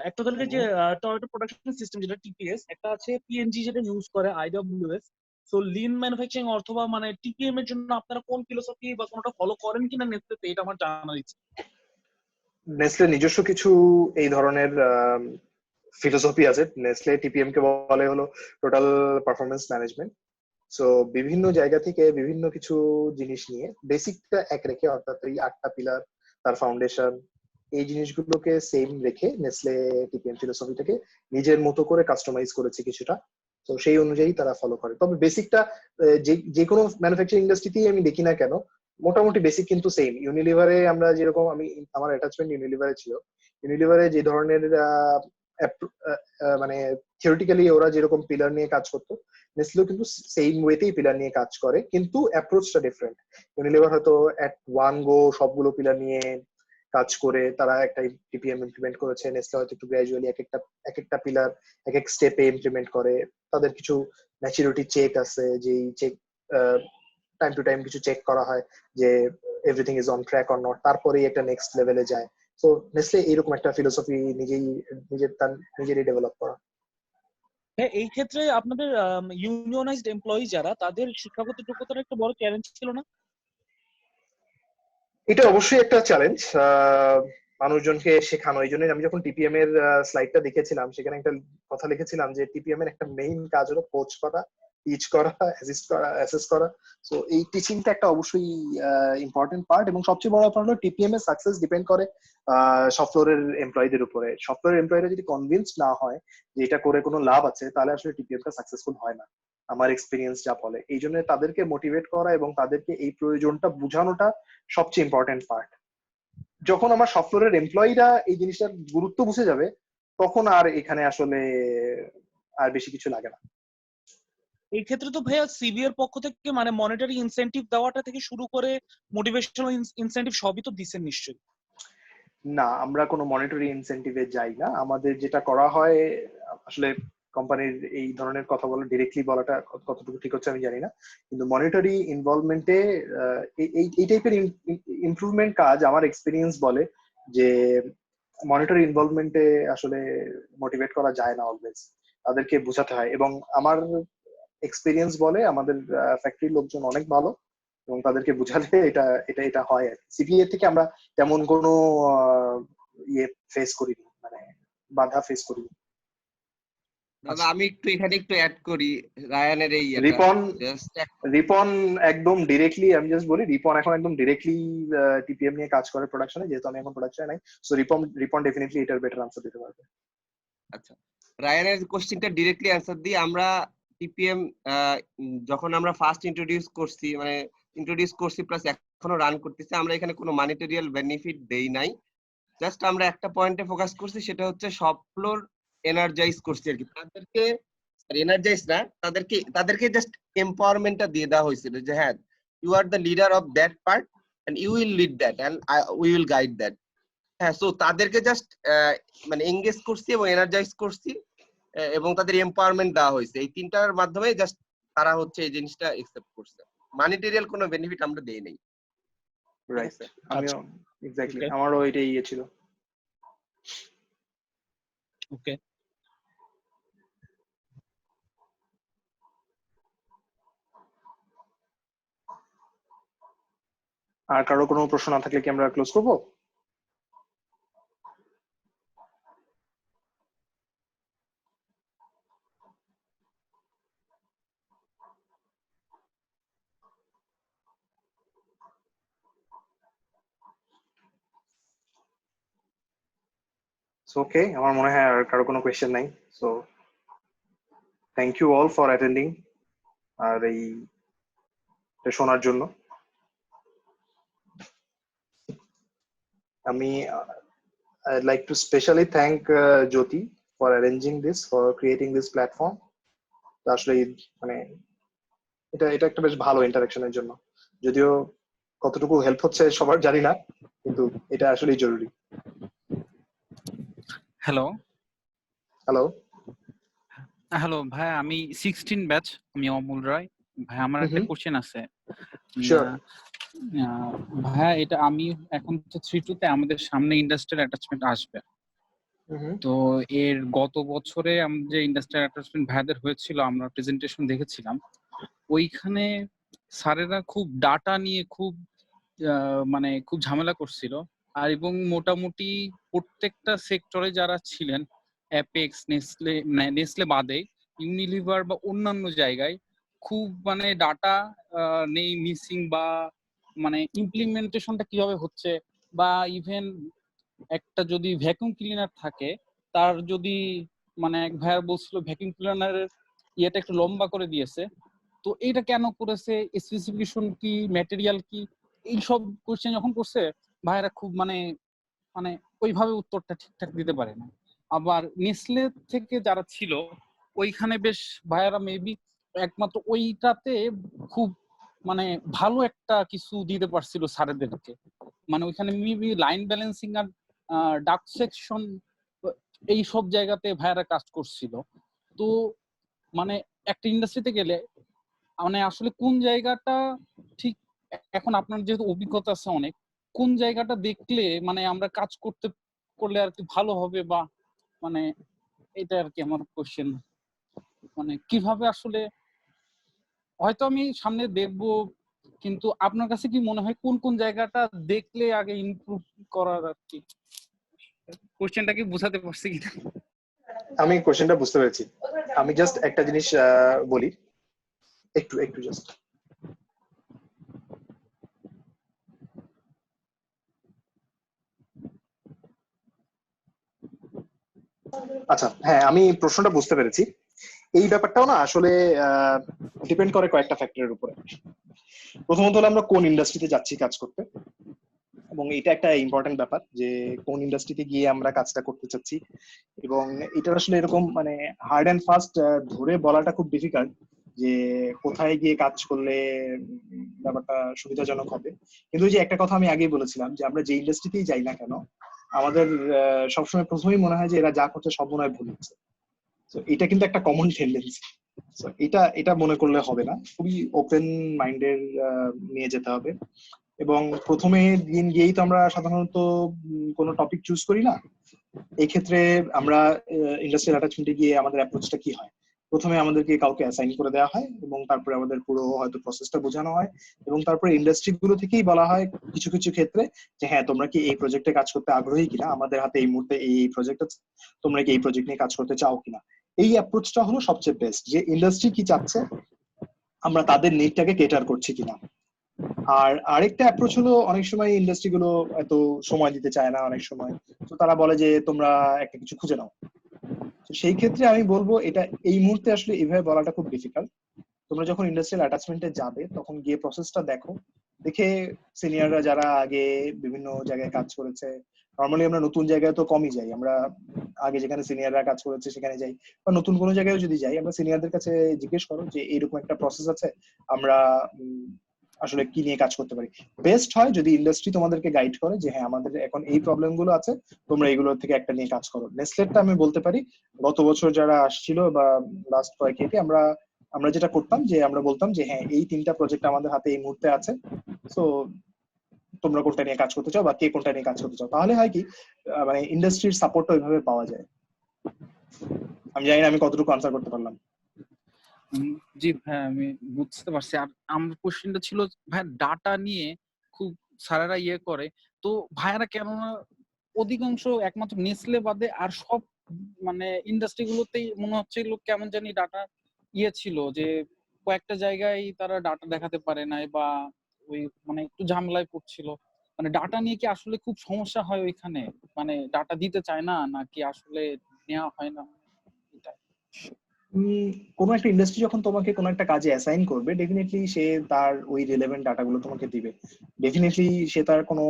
একটা হলো যে টয়োটা প্রোডাকশন সিস্টেম যেটা টিপিএস, একটা আছে পিএনজি যেটা ইউজ করে আইডব্লিউএস। সো লিন ম্যানুফ্যাকচারিং অথবা মানে টিপিএম এর জন্য আপনারা কোন ফিলোসফি বা কোনটা ফলো করেন কিনা নেসলেতে, এটা আমার জানার ইচ্ছে। নেসলে নিজস্ব কিছু এই ধরনের ফিলোসফি আছে। নেসলে টিপিএম কে বলে হলো টোটাল পারফরমেন্স ম্যানেজমেন্ট। সো বিভিন্ন জায়গা থেকে বিভিন্ন কিছু জিনিস নিয়ে বেসিকটা এক রেখে, অর্থাৎ এই 8টা পিলার, তার ফাউন্ডেশন, এই জিনিসগুলোকে সেম রেখে নেসলে টিপিএম ফিলোসফিটাকে নিজের মতো করে কাস্টমাইজ করেছে কিছুটা। তো সেই অনুযায়ী তারা ফলো করে। তবে বেসিকটা যে কোনো ম্যানুফ্যাকচারিং ইন্ডাস্ট্রিতেই আমি দেখি না কেন, মোটামুটি বেসিক কিন্তু সেম। ইউনিলিভারে আমরা যেরকম, আমার অ্যাটাচমেন্ট ইউনিলিভারে ছিল, ইউনিলিভারে যে ধরনের মানে থিওরিটিক্যালি ওরা যেরকম পিলার নিয়ে কাজ করতো, নেসলেও কিন্তু সেম ওয়েতেই পিলার নিয়ে কাজ করে, কিন্তু অ্যাপ্রোচটা ডিফারেন্ট। ইউনিলিভার হয়তো এট ওয়ান গো সবগুলো পিলার নিয়ে কাজ করে তারা একটা টিপিএম ইমপ্লিমেন্ট করেছে। নেসলে হয়তো একটু গ্র্যাজুয়ালি এক একটা পিলার এক এক স্টেপে ইমপ্লিমেন্ট করে। তাদের কিছু ম্যাচুরিটি চেক আছে, যেই চেক টাইম টু টাইম কিছু চেক করা হয় যে everything is on track or not, তারপরেই একটা নেক্সট লেভেলে যায়। তো নেসলে এরকম একটা ফিলোসফি নিজেরই ডেভেলপ করা। হ্যাঁ, এই ক্ষেত্রে আপনাদের ইউনিয়নাইজড এমপ্লয়ি যারা, তাদের শিক্ষাগত যোগ্যতার একটা বড় চ্যালেঞ্জ ছিল না? এটা অবশ্যই একটা চ্যালেঞ্জ মানুষজনকে শেখানো। এই জন্যই আমি যখন টিপিএম এর স্লাইডটা দেখেছিলাম, সেখানে একটা কথা লিখেছিলাম যে টিপিএম এর একটা মেইন কাজ হলো কোচ করা, টিচ করা, অ্যাসেস করা। সো এই টিচিংটা একটা অবশ্যই ইম্পর্টেন্ট পার্ট, এবং সবচেয়ে বড় ব্যাপার হলো টিপিএম এর সাকসেস ডিপেন্ড করে শপ ফ্লোরের এমপ্লয়ীদের উপরে। শপ ফ্লোরের এমপ্লয়ীরা যদি কনভিন্স না হয় যে এটা করে কোনো লাভ আছে, তাহলে আসলে টিপিএম টা সাকসেসফুল হয় না, আমার এক্সপিরিয়েন্স যা বলে। এই জন্য তাদেরকে মোটিভেট করা এবং তাদেরকে এই প্রয়োজনটা বোঝানোটা সবচেয়ে ইম্পর্টেন্ট পার্ট। যখন আমার শপ ফ্লোরের এমপ্লয়িরা এই জিনিসটার গুরুত্ব বুঝে যাবে, তখন আর এখানে আসলে আর বেশি কিছু লাগে না। এই ক্ষেত্রে তো ভাইয়া সিবি এর পক্ষ থেকে মানে মনিটারি ইনসেনটিভ দেওয়াটা থেকে শুরু করে মোটিভেশনাল ইনসেনটিভ সবই তো দিচ্ছেন নিশ্চয়ই। না, আমরা কোনো মনিটরি ইনসেন্টিভে যাই না। আমাদের যেটা করা হয়, আসলে কোম্পানির এই ধরনের কথা বলা, ডিরেক্টলি বলাটা কতটুকু ঠিক হচ্ছে আমি জানি না, কিন্তু মনিটরি ইনভলভমেন্টে এই টাইপের ইমপ্রুভমেন্ট কাজ আমার এক্সপিরিয়েন্স বলে যে মনিটরি ইনভলভমেন্টে আসলে মোটিভেট করা যায় না অলওয়েজ, তাদেরকে বোঝাতে হয়। এবং আমার এক্সপিরিয়েন্স বলে আমাদের ফ্যাক্টরির লোকজন অনেক ভালো, এবং তাদেরকে বুঝালে এটা এটা এটা হয় আর কি। সিপিএ থেকে আমরা তেমন কোনো ইয়ে ফেস করিনি, মানে বাধা ফেস করিনি। দাদা আমি এখানে একটু অ্যাড করি রায়ানের এই রিপন জাস্ট রিপন একদম ডিরেক্টলি, আমি জাস্ট বলি, রিপন এখন একদম ডিরেক্টলি টিপিএম নিয়ে কাজ করে প্রোডাকশনে, যেহেতু আমি এখন প্রোডাকশনে নাই। সো রিপন ডেফিনেটলি এটার বেটার আনসার দিতে পারবে। আচ্ছা, রায়ানের কোশ্চেনটা ডিরেক্টলি অ্যান্সার দিই। আমরা টিপিএম যখন আমরা ফার্স্ট ইন্ট্রোডিউস করছি প্লাস এখনো রান করতেছি, আমরা এখানে কোনো মানিটারিয়াল বেনিফিট দেই নাই। জাস্ট আমরা একটা পয়েন্টে ফোকাস করছি, সেটা হচ্ছে শপ ফ্লোর এনার্জাইজ করছি আর কি। তাদেরকে এনার্জাইজ না, তাদেরকে জাস্ট এম্পাওয়ারমেন্টটা দিয়ে দেওয়া হয়েছিল যে হ্যাঁ, you are the leader of that part and you will lead that and we will guide that. হ্যাঁ, সো তাদেরকে জাস্ট মানে এঙ্গেজ করছি এবং এনার্জাইজ করছি, এবং তাদের এম্পাওয়ারমেন্ট দেওয়া হয়েছে। এই তিনটার মাধ্যমে জাস্ট তারা হচ্ছে এই জিনিসটা একসেপ্ট করছে। মানিটারিয়াল কোনো বেনিফিট আমরা দেই নাই। রাইট, আমিও এক্স্যাক্টলি, আমারও এটাই ইয়ে ছিল। ওকে, আর কারো কোনো প্রশ্ন না থাকলে কি আমরা ক্লোজ করবো? ওকে, আমার মনে হয় আর কারো কোনো কোয়েশ্চেন নাই। So thank you all for attending আর এই শোনার জন্য। আমি I'd like to specially thank Jyoti for arranging this, for creating this platform. আসলে মানে এটা এটা একটা বেশ ভালো ইন্টারাকশনের জন্য, যদিও কতটুকু হেল্প হচ্ছে সবার জানি না, কিন্তু এটা আসলেই জরুরি। হ্যালো হ্যালো হ্যালো ভাই, আমি 16 ব্যাচ, আমি অমূল রায়। ভাই আমার একটা কোশ্চেন আছে। শিওর। ভাই এটা আমি এখন হচ্ছে 3-2 তে আমাদের সামনে ইন্ডাস্ট্রিয়াল অ্যাটাচমেন্ট আসবে। তো এর গত বছরে আমাদের যে ইন্ডাস্ট্রিয়াল অ্যাটাচমেন্ট ভাইদের হয়েছিল, আমরা প্রেজেন্টেশন দেখেছিলাম। ওইখানে স্যারেরা খুব ডাটা নিয়ে খুব মানে খুব ঝামেলা করছিল। আর এবং মোটামুটি প্রত্যেকটা সেক্টরে যারা ছিলেন, অ্যাপেক্স, নেসলে বাদে, ইউনিলিভার বা অন্যান্য জায়গায় খুব মানে ডাটা নেই, মিসিং, বা মানে ইমপ্লিমেন্টেশনটা কিভাবে হচ্ছে, বা ইভেন একটা যদি ভ্যাকুয়াম ক্লিনার থাকে, তার যদি মানে এক ভাইয়ার বলছিল ভ্যাকুয়াম ক্লিনারের ইয়েটা একটু লম্বা করে দিয়েছে, তো এইটা কেন করেছে, স্পেসিফিকেশন কি, ম্যাটেরিয়াল কি, এইসব কোশ্চেন যখন করছে ভাইয়ারা খুব মানে মানে ওইভাবে উত্তরটা ঠিকঠাক দিতে পারে না। আবার নেসলে থেকে যারা ছিল ওইখানে বেশ ভাইয়ারা মেবি একমাত্র ওইটাতে খুব মানে ভালো একটা কিছু দিতে পারছিল স্যারেদেরকে। মানে ওইখানে মেবি লাইন ব্যালেন্সিং আর ডাক সেকশন এই সব জায়গাতে ভাইয়ারা কাজ করছিল। তো মানে একটা ইন্ডাস্ট্রিতে গেলে মানে আসলে কোন জায়গাটা ঠিক, এখন আপনার যেহেতু অভিজ্ঞতা আছে অনেক, কোন জায়গাটা দেখলে মানে আমরা কাজ করলে আর কি ভালো হবে, বা মানে এটা আর কি আমার কোশ্চেন। মানে কিভাবে আসলে, হয়তো আমি সামনে দেখবো, কিন্তু আপনার কাছে কি মনে হয় কোন কোন জায়গাটা দেখলে আগে ইমপ্রুভ করার আর কি? কোশ্চেনটা কি বোঝাতে পারছি কিনা? আমি কোশ্চেনটা বুঝতে পেরেছি। আমি জাস্ট একটা জিনিস বলি, একটু একটু জাস্ট। আচ্ছা, হ্যাঁ, আমি প্রশ্নটা বুঝতে পেরেছি। এই ব্যাপারটাও না আসলে ডিপেন্ড করে কয়েকটা ফ্যাক্টরের উপরে। প্রথমত হলো আমরা কোন ইন্ডাস্ট্রিতে যাচ্ছি কাজ করতে, এবং এটা একটা ইম্পর্টেন্ট ব্যাপার যে কোন ইন্ডাস্ট্রিতে গিয়ে আমরা কাজটা করতে চাচ্ছি। এবং এটা আসলে এরকম মানে হার্ড অ্যান্ড ফাস্ট ধরে বলাটা খুব ডিফিকাল্ট যে কোথায় গিয়ে কাজ করলে ব্যাপারটা সুবিধাজনক হবে। কিন্তু ওই যে একটা কথা আমি আগেই বলেছিলাম যে আমরা যে ইন্ডাস্ট্রিতেই যাই না কেন, আমাদের সবসময় প্রথমেই মনে হয় যে এরা যা করছে সব মনে হয় ভুল হচ্ছে। তো এটা কিন্তু একটা কমন টেন্ডেন্সি। এটা এটা মনে করলে হবে না, খুবই ওপেন মাইন্ডের নিয়ে যেতে হবে। এবং প্রথমে দিন গিয়েই তো আমরা সাধারণত কোনো টপিক চুজ করি না। এই ক্ষেত্রে আমরা ইন্ডাস্ট্রিয়াল অ্যাটাচমেন্টে গিয়ে আমাদের অ্যাপ্রোচটা কি হয়, প্রথমে আমাদেরকে কাউকে অ্যাসাইন করে দেওয়া হয় এবং তারপরে আমাদের পুরো হয়তো প্রসেসটা বোঝানো হয়, এবং তারপরে ইন্ডাস্ট্রি গুলো থেকেই বলা হয় কিছু কিছু ক্ষেত্রে যে হ্যাঁ তোমরা কি এই প্রজেক্টে কাজ করতে আগ্রহী কিনা, আমাদের হাতে এই মুহূর্তে এই প্রজেক্ট আছে, তোমরা কি এই প্রজেক্ট নিয়ে কাজ করতে চাও কিনা। এই অ্যাপ্রোচটা হলো সবচেয়ে বেস্ট, যে ইন্ডাস্ট্রি কি চাচ্ছে আমরা তাদের নিডটাকে কেটার করছি কিনা। আর আরেকটা অ্যাপ্রোচ হলো অনেক সময় ইন্ডাস্ট্রি গুলো এত সময় দিতে চায় না অনেক সময়, তো তারা বলে যে তোমরা একটা কিছু খুঁজে নাও। তো সেই ক্ষেত্রে আমি বলবো এটা এই মুহূর্তে আসলে এইভাবে বলাটা খুব ডিফিকাল্ট। তোমরা যখন ইন্ডাস্ট্রিয়াল অ্যাটাচমেন্টে যাবে তখন গিয়ে প্রসেসটা দেখো, দেখে সিনিয়ররা যারা আগে বিভিন্ন জায়গায় কাজ করেছে, নর্মালি আমরা নতুন জায়গায় তো কমই যাই, আমরা আগে যেখানে সিনিয়ররা কাজ করেছে সেখানে যাই, বা নতুন কোনো জায়গায় যদি যাই আমরা সিনিয়রদের কাছে জিজ্ঞেস করো যে এইরকম একটা প্রসেস আছে, আমরা আসলে কি নিয়ে কাজ করতে পারি। বেস্ট হয় যদি ইন্ডাস্ট্রি তোমাদেরকে গাইড করে যে হ্যাঁ আমাদের এখন এই প্রবলেম গুলো আছে, তোমরা এগুলো থেকে একটা নিয়ে কাজ করো। নেসলেটটা আমি বলতে পারি গত বছর যারা আসছিল বা লাস্ট কয়েক ইয়েতে আমরা আমরা যেটা করতাম যে আমরা বলতাম যে হ্যাঁ এই তিনটা প্রজেক্ট আমাদের হাতে এই মুহূর্তে আছে, সো তোমরা কোনটা নিয়ে কাজ করতে চাও বা কে কোনটা নিয়ে কাজ করতে চাও। তাহলে হয় কি মানে ইন্ডাস্ট্রির সাপোর্টটা ওইভাবে পাওয়া যায়। আমি জানি না আমি কতটুকু আনসার করতে পারলাম। জি ভাই, আমি বুঝতে পারছি। আর আমার কোশ্চেনটা ছিল ভাই, ডাটা নিয়ে খুব স্যারেরা ইয়ে করে, তো ভাইয়ারা কেননা অধিকাংশ একমাত্র নেসলে বাদে আর সব মানে ইন্ডাস্ট্রি গুলোতেই মনে হচ্ছে লোক কেমন জানি ডাটা ইয়ে ছিল, যে কয়েকটা জায়গায় তারা ডাটা দেখাতে পারে নাই, বা ওই মানে একটু ঝামেলায় পড়ছিল। মানে ডাটা নিয়ে কি আসলে খুব সমস্যা হয় ওইখানে? মানে ডাটা দিতে চায় না, নাকি আসলে নেওয়া হয় না? এটা কোনো একটা ইন্ডাস্ট্রি যখন তোমাকে কোনো একটা কাজে অ্যাসাইন করবে ডেফিনেটলি সে তার ওই রিলেভেন্ট ডাটাগুলো তোমাকে দিবে। ডেফিনেটলি সে তার কোনো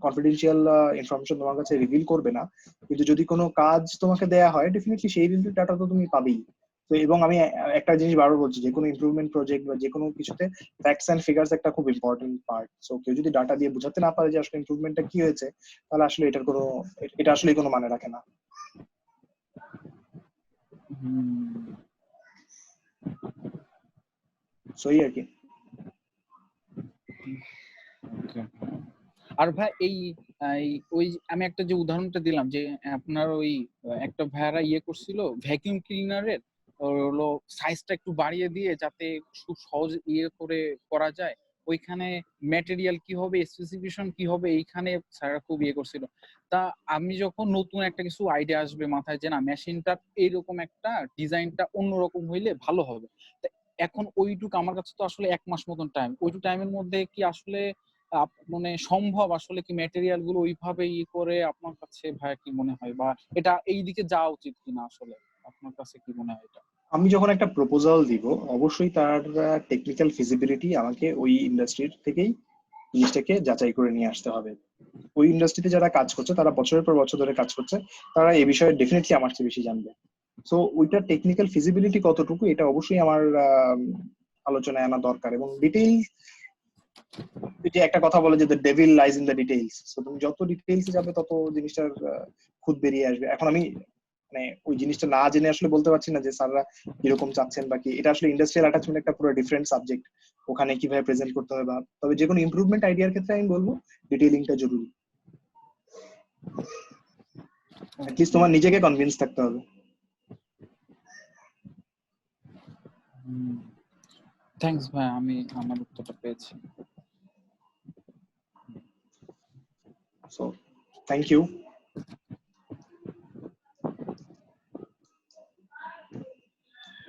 কনফিডেন্সিয়াল ইনফরমেশন তোমার কাছে রিভিল করবে না, কিন্তু যদি কোনো কাজ তোমাকে দেয়া হয় ডেফিনেটলি সেই রিলেটেড ডাটা তো তুমি পাবেই। তো এবং আমি একটা জিনিস বারবার বলছি, যে কোনো ইমপ্রুভমেন্ট প্রজেক্ট বা যে কোনো কিছুতে ফ্যাক্টস এন্ড ফিগারস একটা খুব ইম্পর্টেন্ট পার্ট। সো কেউ যদি ডাটা দিয়ে বোঝাতে না পারে যে আসলে ইমপ্রুভমেন্টটা কি হয়েছে, তাহলে আসলে এটা আসলে কোনো মানে রাখে না। সো এই আর কি। আর ভাই ওই আমি একটা যে উদাহরণটা দিলাম, যে আপনার ওই একটা ভাইয়ারা ইয়ে করছিল ভ্যাকিউম ক্লিনারের, হলো সাইজটা একটু বাড়িয়ে দিয়ে যাতে খুব সহজ ইয়ে করে করা যায়, ওইখানে ম্যাটেরিয়াল কি হবে, স্পেসিফিকেশন কি হবে, এইখানে স্যাররা খুব ইয়ে করছিল। তা আমি যখন নতুন একটা কিছু আইডিয়া আসবে মাথায় যে না মেশিনটা এইরকম একটা ডিজাইনটা অন্যরকম হইলে ভালো হবে, এখন ওইটুকু আমার কাছে তো আসলে 1 মাস মতন টাইম, ওইটুকু টাইমের মধ্যে কি আসলে মানে সম্ভব আসলে কি ম্যাটেরিয়াল গুলো ওইভাবে ই করে? আপনার কাছে ভাই কি মনে হয়, বা এটা এই দিকে যাওয়া উচিত কিনা আসলে আপনার কাছে কি মনে হয় এটা? আমি যখন একটা প্রপোজাল দিব অবশ্যই তার টেকনিক্যাল ফিজিবিলিটি আমাকে ওই ইন্ডাস্ট্রির থেকেই জিনিসটাকে যাচাই করে নিয়ে আসতে হবে। ওই ইন্ডাস্ট্রিতে যারা কাজ করছে তারা বছরের পর বছর ধরে কাজ করছে, তারা এই বিষয়ে ডেফিনেটলি আমার চেয়ে বেশি জানবে। সো ওইটার টেকনিক্যাল ফিজিবিলিটি কতটুকু এটা অবশ্যই আমার আলোচনায় আনা দরকার। এবং ডিটেইল, যে একটা কথা বলে যে the devil lies in the details, so তুমি যত ডিটেইলসে যাবে তত জিনিসটার খুদ বেরিয়ে আসবে। এখন আমি মানে ওই জিনিসটা না জেনে আসলে বলতে পারছি না যে স্যাররা কিরকম চাচ্ছেন বা কি। এটা আসলে ইন্ডাস্ট্রিয়াল অ্যাটাচমেন্ট একটা পুরো ডিফারেন্ট সাবজেক্ট, ওখানে কিভাবে প্রেজেন্ট করতে হবে বা, তবে যে কোনো ইমপ্রুভমেন্ট আইডিয়ার ক্ষেত্রে আমি বলবো ডিটেইলিংটা জরুরি। অ্যাটলিস্ট তোমার নিজেকে কনভিন্স থাকতে হবে। থ্যাঙ্কস ভাই, আমি আমার উত্তরটা পেয়েছি। So thank you.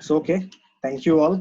So okay, thank you all.